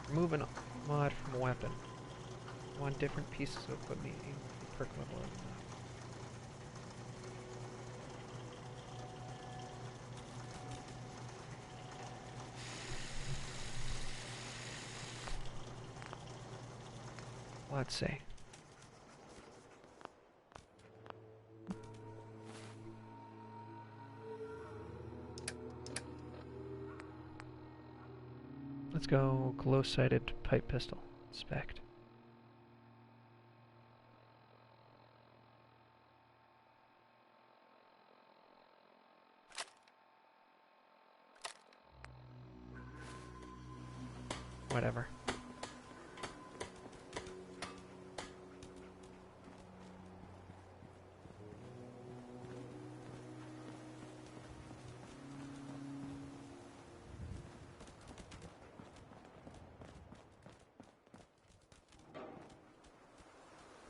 Remove a mod from a weapon. Want different pieces of equipment per equivalent. Let's see. Let's go glow-sighted pipe pistol. Inspect. Whatever.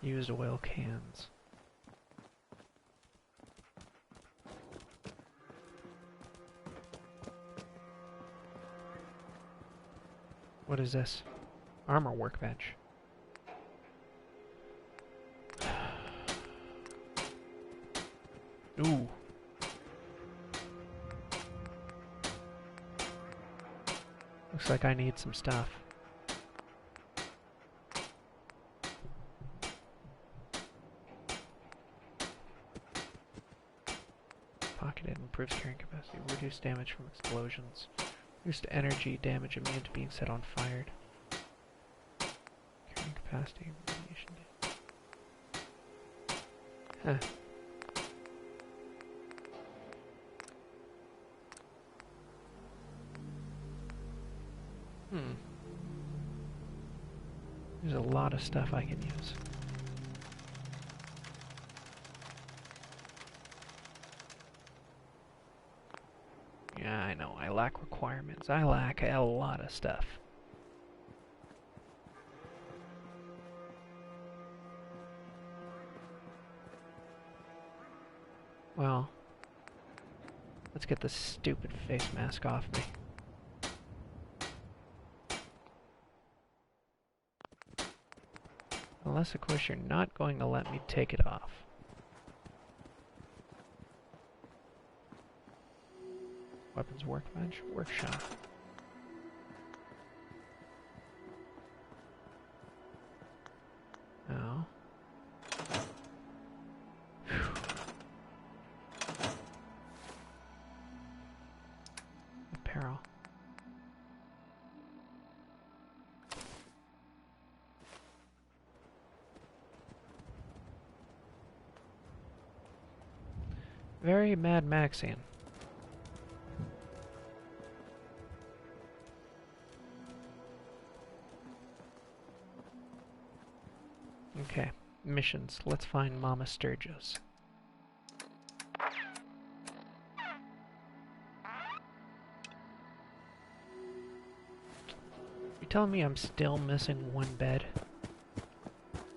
Used oil cans. What is this? Armor workbench. Ooh. Looks like I need some stuff. Pocketed improves carrying capacity. Reduce damage from explosions. Reduced energy damage immune to being set on fire. Carrying capacity. Radiation damage. Huh. There's a lot of stuff I can use. Yeah, I know. I lack requirements. I lack a lot of stuff. Well, let's get this stupid face mask off me. Unless, of course, you're not going to let me take it off. Weapons workbench, workshop. Now. Apparel. Very Mad Maxian. Okay, missions. Let's find Mama Sturgis. You telling me I'm still missing one bed?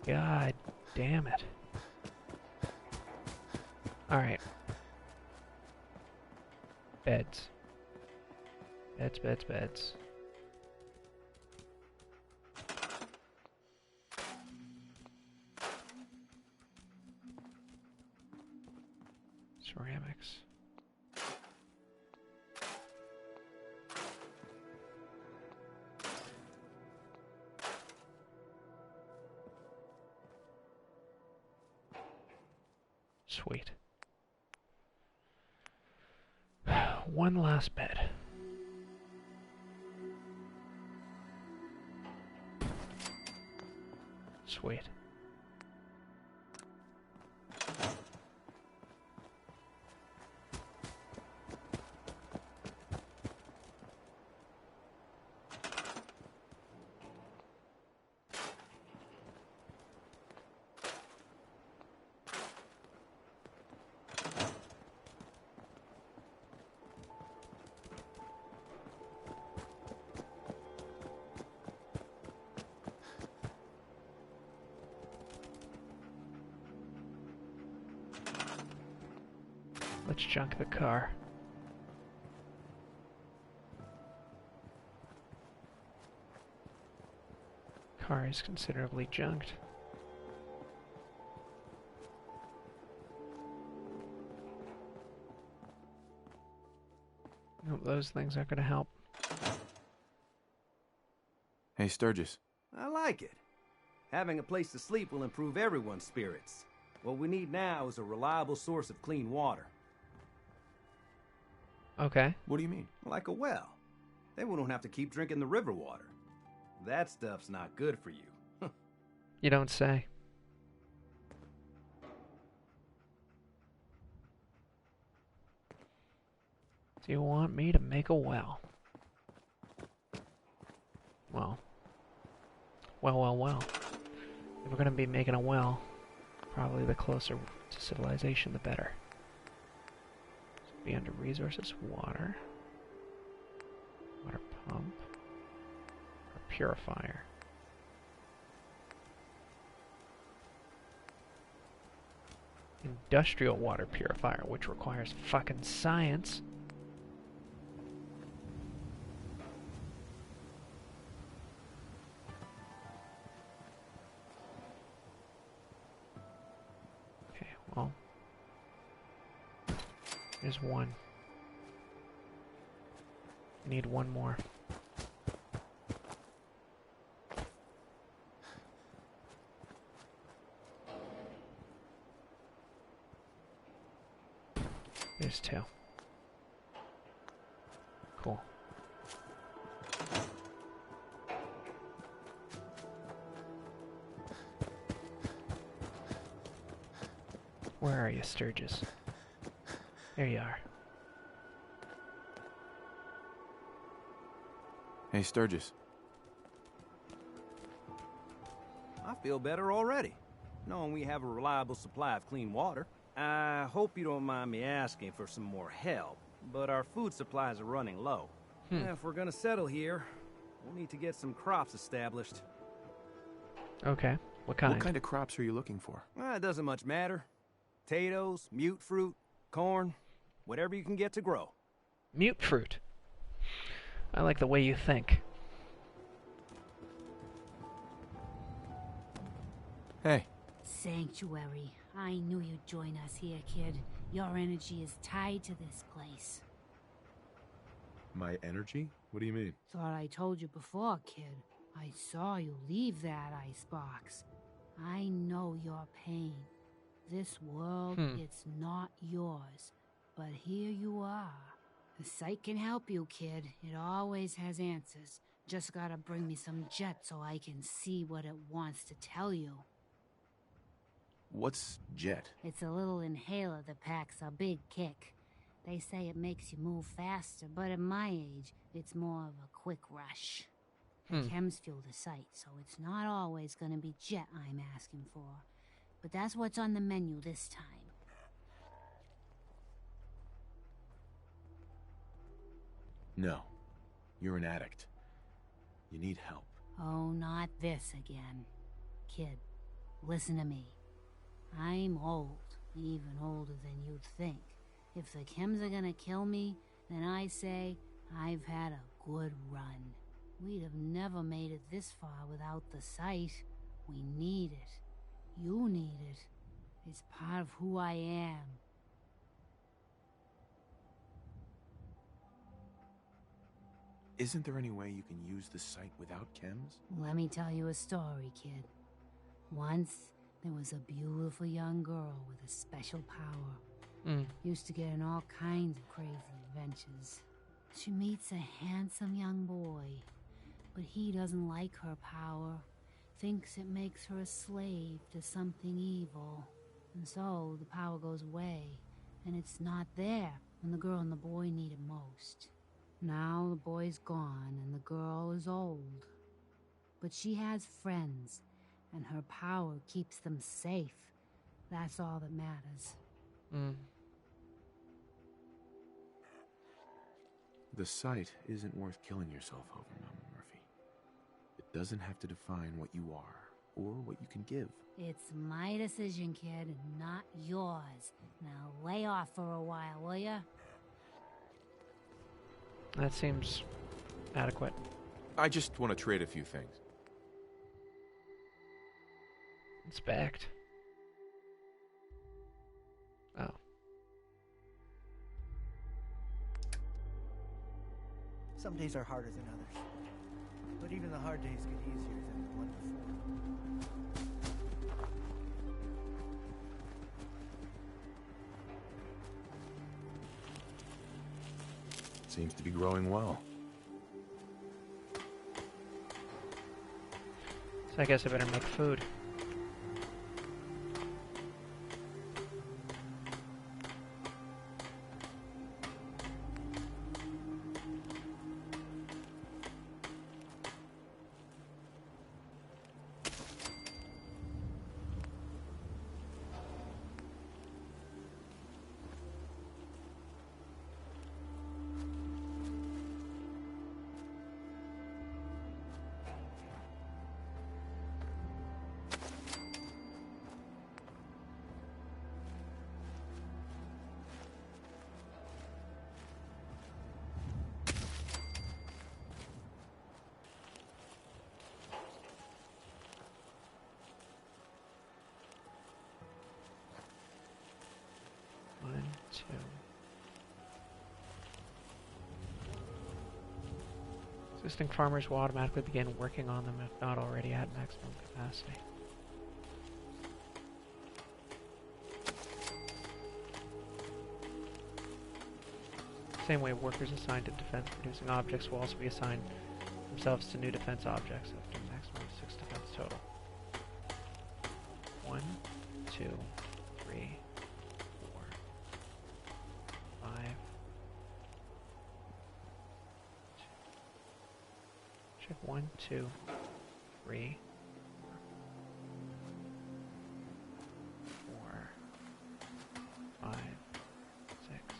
God damn it. Alright. Beds. Beds, beds, beds. Ceramics. Sweet. One last bed. Sweet. Let's junk the car. Car is considerably junked. Nope, those things aren't going to help. Hey, Sturgis. I like it. Having a place to sleep will improve everyone's spirits. What we need now is a reliable source of clean water. Okay. What do you mean? Like a well. Then we don't have to keep drinking the river water. That stuff's not good for you. You don't say. Do you want me to make a well? Well. Well. If we're going to be making a well, probably the closer to civilization, the better. So be under resources, water pump, or purifier. Industrial water purifier, which requires fucking science. Okay, well, there's one. I need one more. There's two. Cool. Where are you, Sturgis? There you are. Hey, Sturgis. I feel better already, knowing we have a reliable supply of clean water. I hope you don't mind me asking for some more help, but our food supplies are running low. If we're gonna settle here, we'll need to get some crops established. Okay, what kind? What kind of crops are you looking for? It doesn't much matter. Potatoes, mute fruit, corn, whatever you can get to grow. Mute fruit. I like the way you think. Hey. Sanctuary. I knew you'd join us here, kid. Your energy is tied to this place. My energy? What do you mean? Thought I told you before, kid. I saw you leave that icebox. I know your pain. This world, it's not yours. But here you are. The site can help you, kid. It always has answers. Just gotta bring me some jet so I can see what it wants to tell you. What's jet? It's a little inhaler that packs a big kick. They say it makes you move faster, but at my age, it's more of a quick rush. The chems fuel the site, so it's not always gonna be jet I'm asking for. But that's what's on the menu this time. No. You're an addict. You need help. Oh, not this again. Kid, listen to me. I'm old, even older than you'd think. If the chems are gonna kill me, then I say I've had a good run. We'd have never made it this far without the site. We need it. You need it. It's part of who I am. Isn't there any way you can use the site without chems? Let me tell you a story, kid. Once, there was a beautiful young girl with a special power. Used to get in all kinds of crazy adventures. She meets a handsome young boy, but he doesn't like her power. Thinks it makes her a slave to something evil. And so the power goes away, and it's not there when the girl and the boy need it most. Now the boy's gone and the girl is old. But she has friends, and her power keeps them safe. That's all that matters. The site isn't worth killing yourself over, Mama Murphy. It doesn't have to define what you are or what you can give. It's my decision, kid, not yours. Now lay off for a while, will ya? That seems adequate. I just want to trade a few things. Inspect. Oh. Some days are harder than others. But even the hard days get easier than the one before. Seems to be growing well. So I guess I better make food. Existing farmers will automatically begin working on them if not already at maximum capacity. Same way workers assigned to defense-producing objects will also be assigned themselves to new defense objects after a maximum of 6 defense total. 1, 2, 3, 4, 5. Check 1, 2, 3, 4, 5, 6.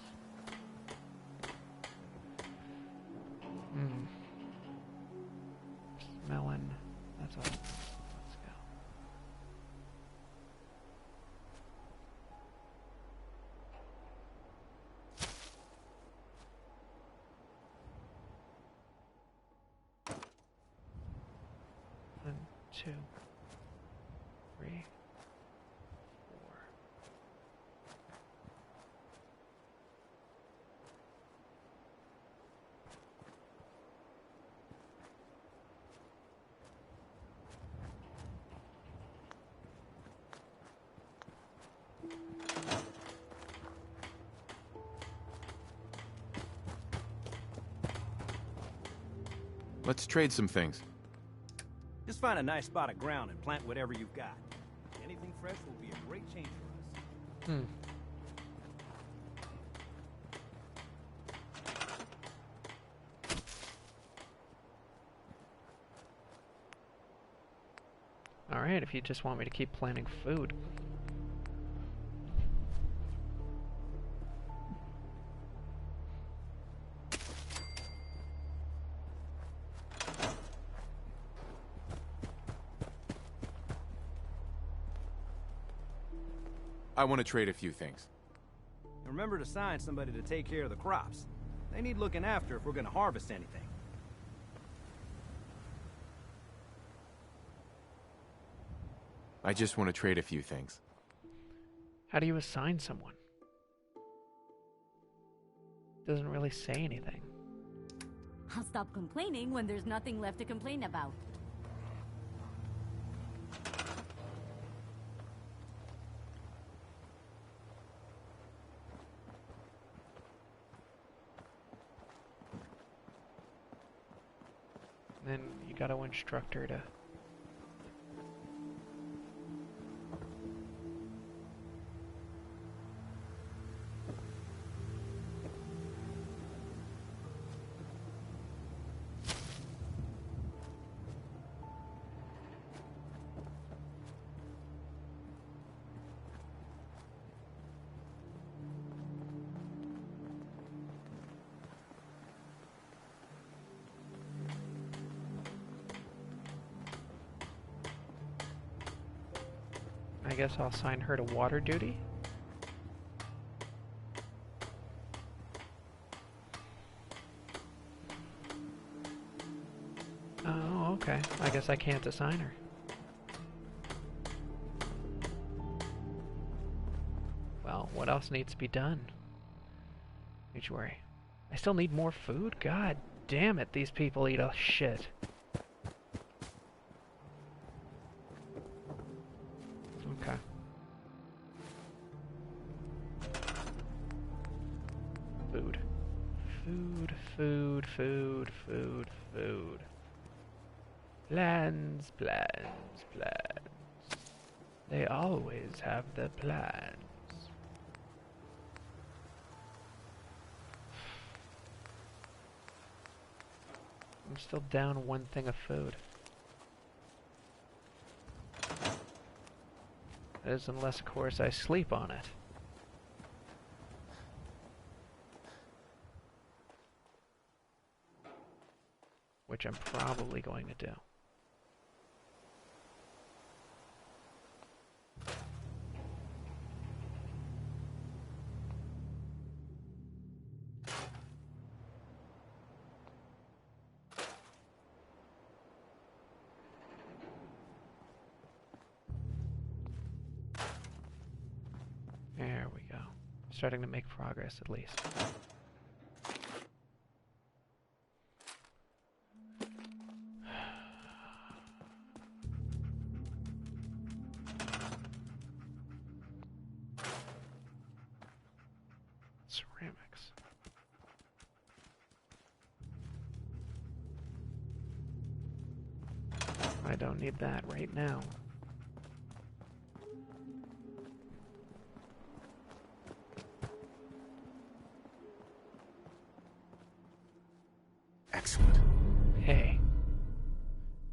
Melon. That's all. Let's go. One, 2, 3, 4. Let's trade some things. Just find a nice spot of ground and plant whatever you've got. Anything fresh will be a great change for us. Alright, if you just want me to keep planting food. I want to trade a few things. Remember to assign somebody to take care of the crops. They need looking after if we're going to harvest anything. I just want to trade a few things. How do you assign someone? Doesn't really say anything. I'll stop complaining when there's nothing left to complain about. Then you gotta instruct her to... I guess I'll assign her to water duty. Oh, okay. I guess I can't assign her. Well, what else needs to be done? Don't you worry. I still need more food? God damn it, these people eat a shit. Okay. Food. Food, food, food, food, food. Plans, plans, plans. They always have the plans. I'm still down one thing of food. That is, unless, of course, I sleep on it. Which I'm probably going to do. There we go. Starting to make progress, at least. I don't need that right now. Excellent. Hey.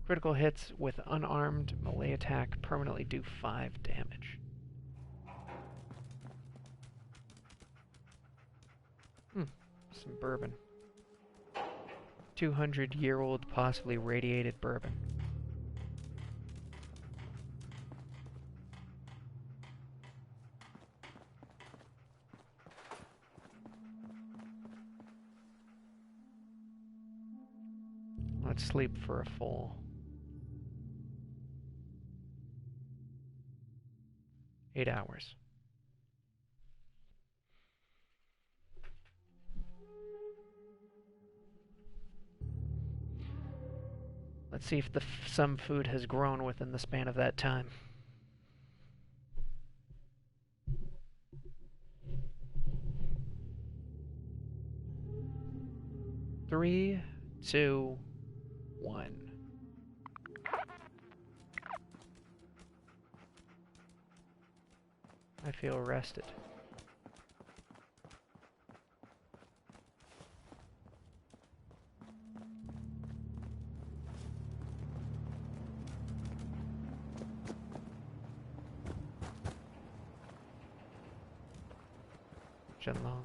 Critical hits with unarmed melee attack permanently do 5 damage. Some bourbon. 200-year-old, possibly radiated bourbon. Let's sleep for a full 8 hours. Let's see if some food has grown within the span of that time. Three, 2, 1. I feel rested. Long.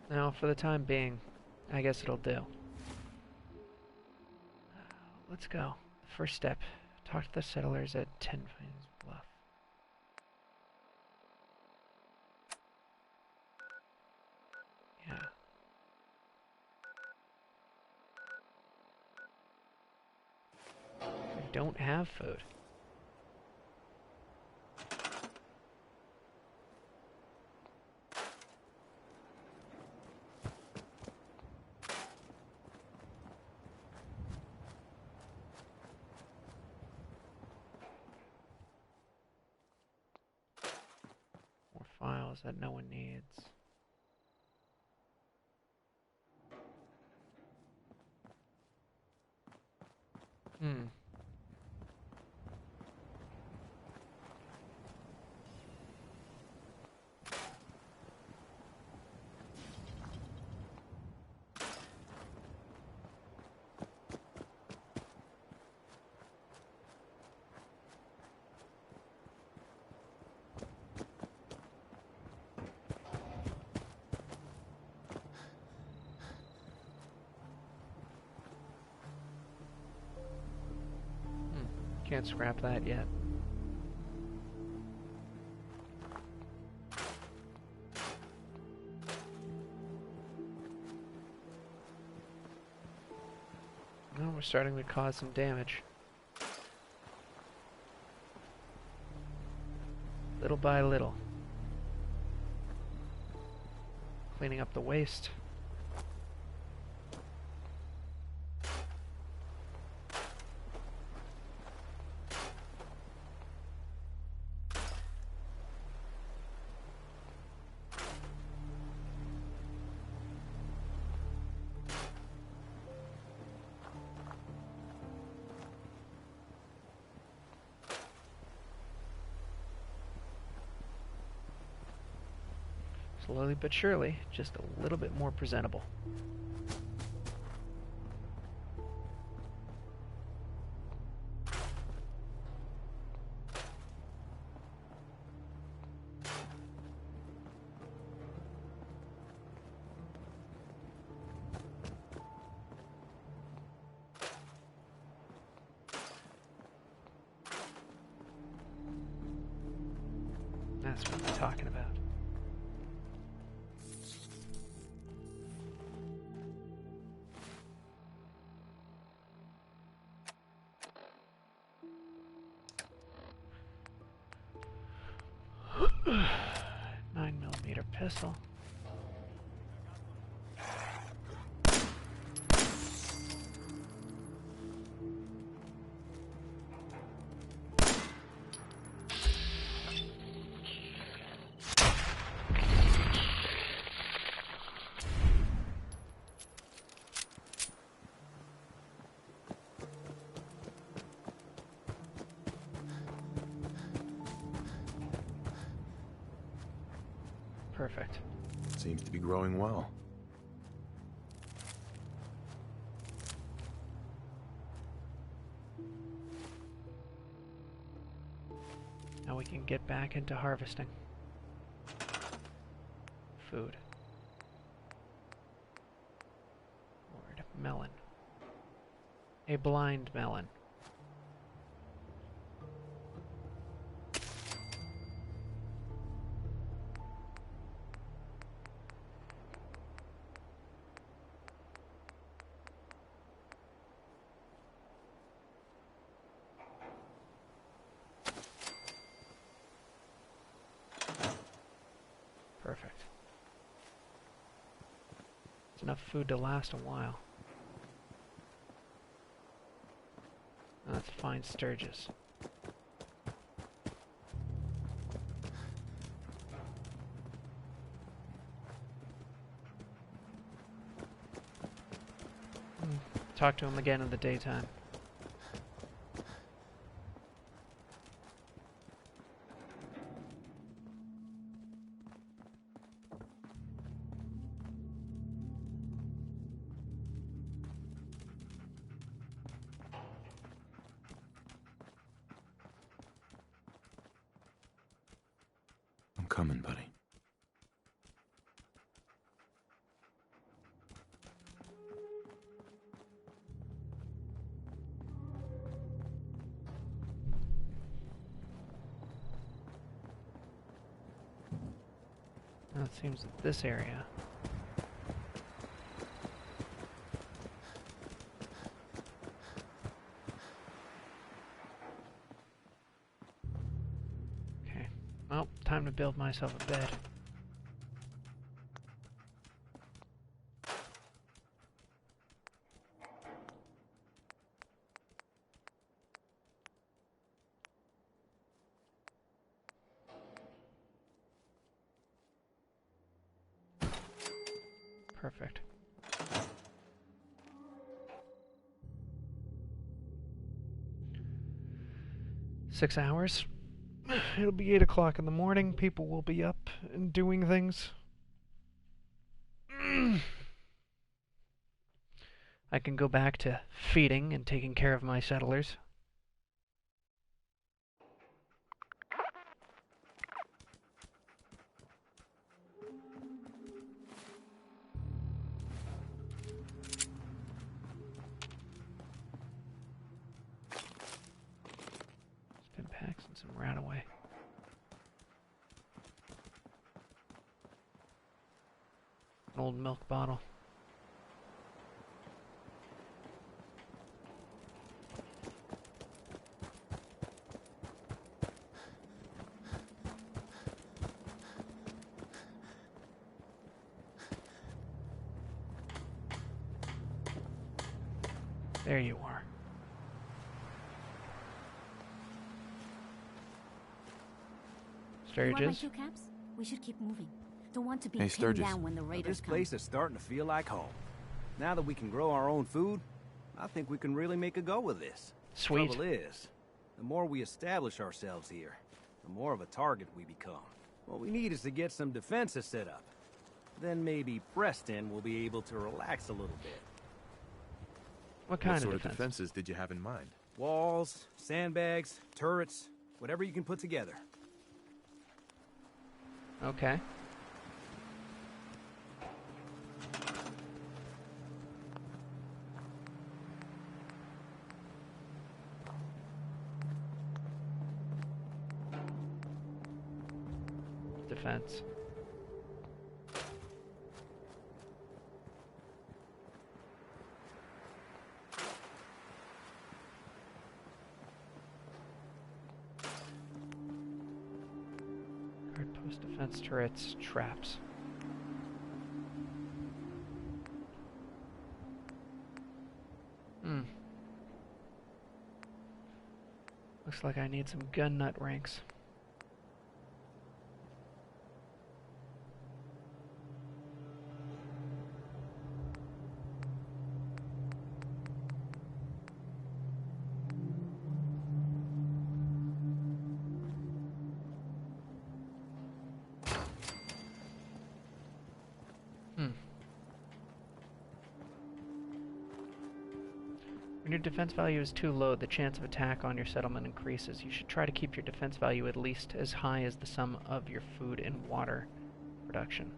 Now, for the time being, I guess it'll do. Let's go. First step, talk to the settlers at 10 Pines Bluff. Yeah. I don't have food. More files that no one needs. Can't scrap that yet. No, we're starting to cause some damage. Little by little. Cleaning up the waste. Slowly but surely, just a little bit more presentable. That's what I'm talking about. Pistol. Perfect. Seems to be growing well. Now we can get back into harvesting. Food. Lord, melon. A blind melon. Perfect. It's enough food to last a while. Let's find Sturgis. Talk to him again in the daytime. I'm coming, buddy. Now it seems that this area. Okay. Well, time to build myself a bed. Perfect. Six hours. It'll be 8 o'clock in the morning. People will be up and doing things. I can go back to feeding and taking care of my settlers. Packs and some Rataway. An old milk bottle. There you are. You want my Sturgis. 2 caps? We should keep moving. Don't want to be Hey, pinned Sturgis. down when the raiders This come. place is starting to feel like home. Now that we can grow our own food, I think we can really make a go with this. Sweet. Trouble is, the more we establish ourselves here, the more of a target we become. What we need is to get some defenses set up. Then maybe Preston will be able to relax a little bit. What kind sort of defense? defenses did you have in mind? Walls, sandbags, turrets, whatever you can put together. Okay. Defense. Guard post defense turrets, traps. Looks like I need some gun nut ranks. When your defense value is too low, the chance of attack on your settlement increases. You should try to keep your defense value at least as high as the sum of your food and water production.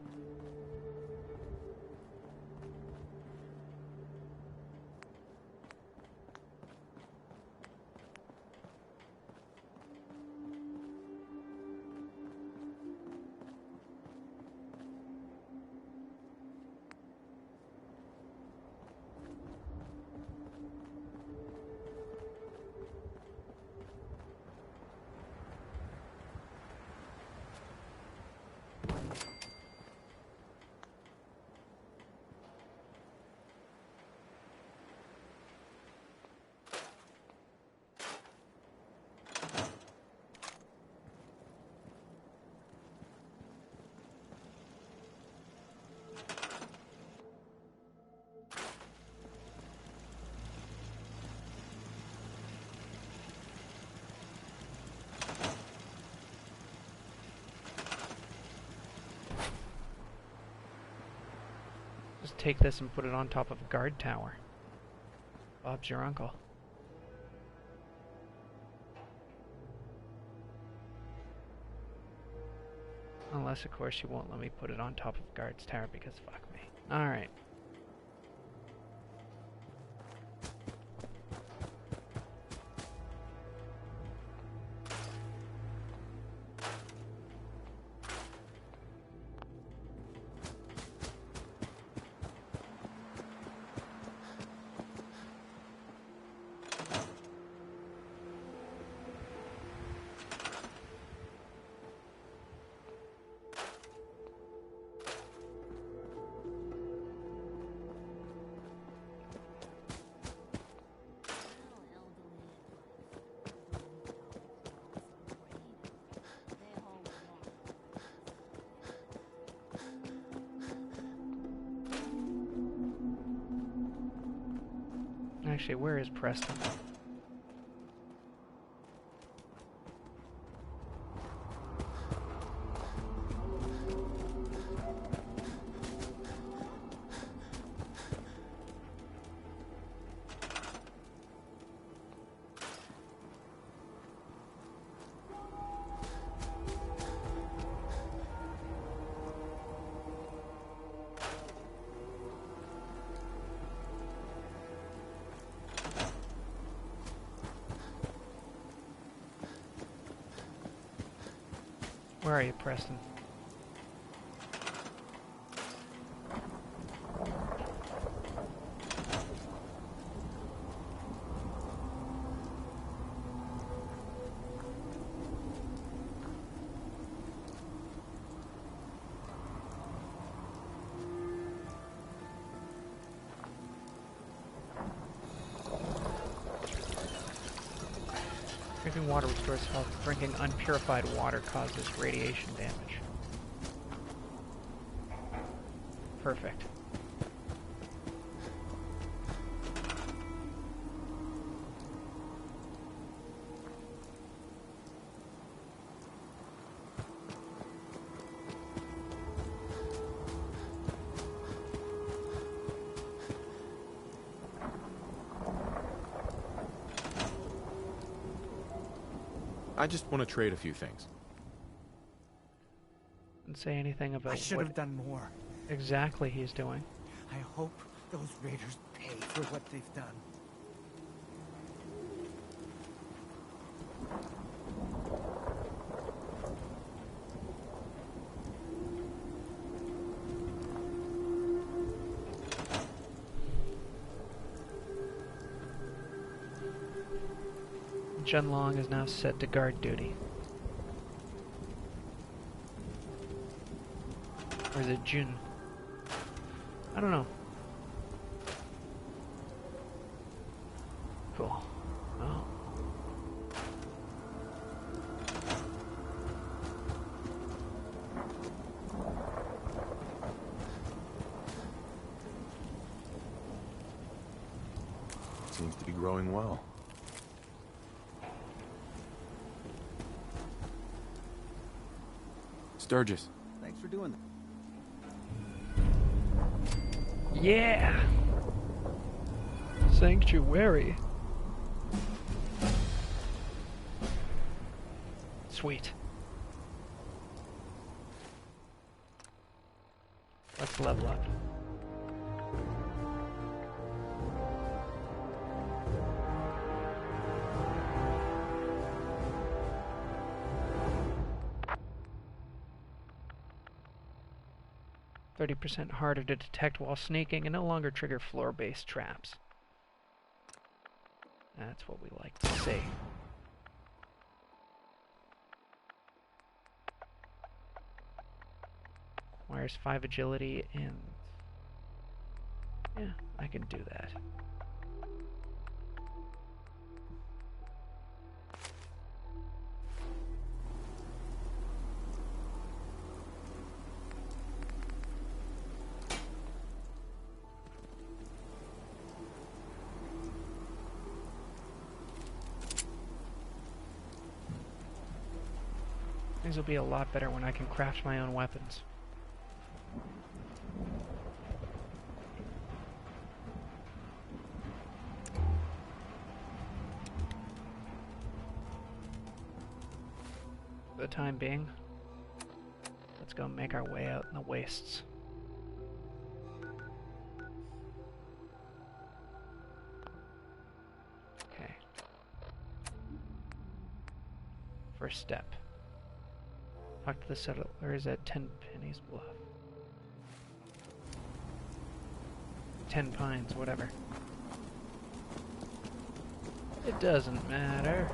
Just take this and put it on top of a guard tower. Bob's your uncle. Unless, of course, you won't let me put it on top of a guard's tower because fuck me. Alright. Actually, where is Preston? Where are you, Preston? Drinking water restores health. Drinking unpurified water causes radiation damage. Perfect. I just want to trade a few things. Didn't say anything about I should have done more. Exactly he's doing. I hope those raiders pay for what they've done. Zhenlong is now set to guard duty. Or is it Jun? I don't know. Cool. Oh. Seems to be growing well. Sturgis. Thanks for doing that. Sanctuary. Sweet. Let's level up. %30 harder to detect while sneaking and no longer trigger floor-based traps. That's what we like to see. Requires 5 agility and... yeah, I can do that. Things will be a lot better when I can craft my own weapons. For the time being, let's go make our way out in the wastes. Okay. First step. Talk to the settlers at 10 Pennies Bluff. 10 Pines, whatever. It doesn't matter.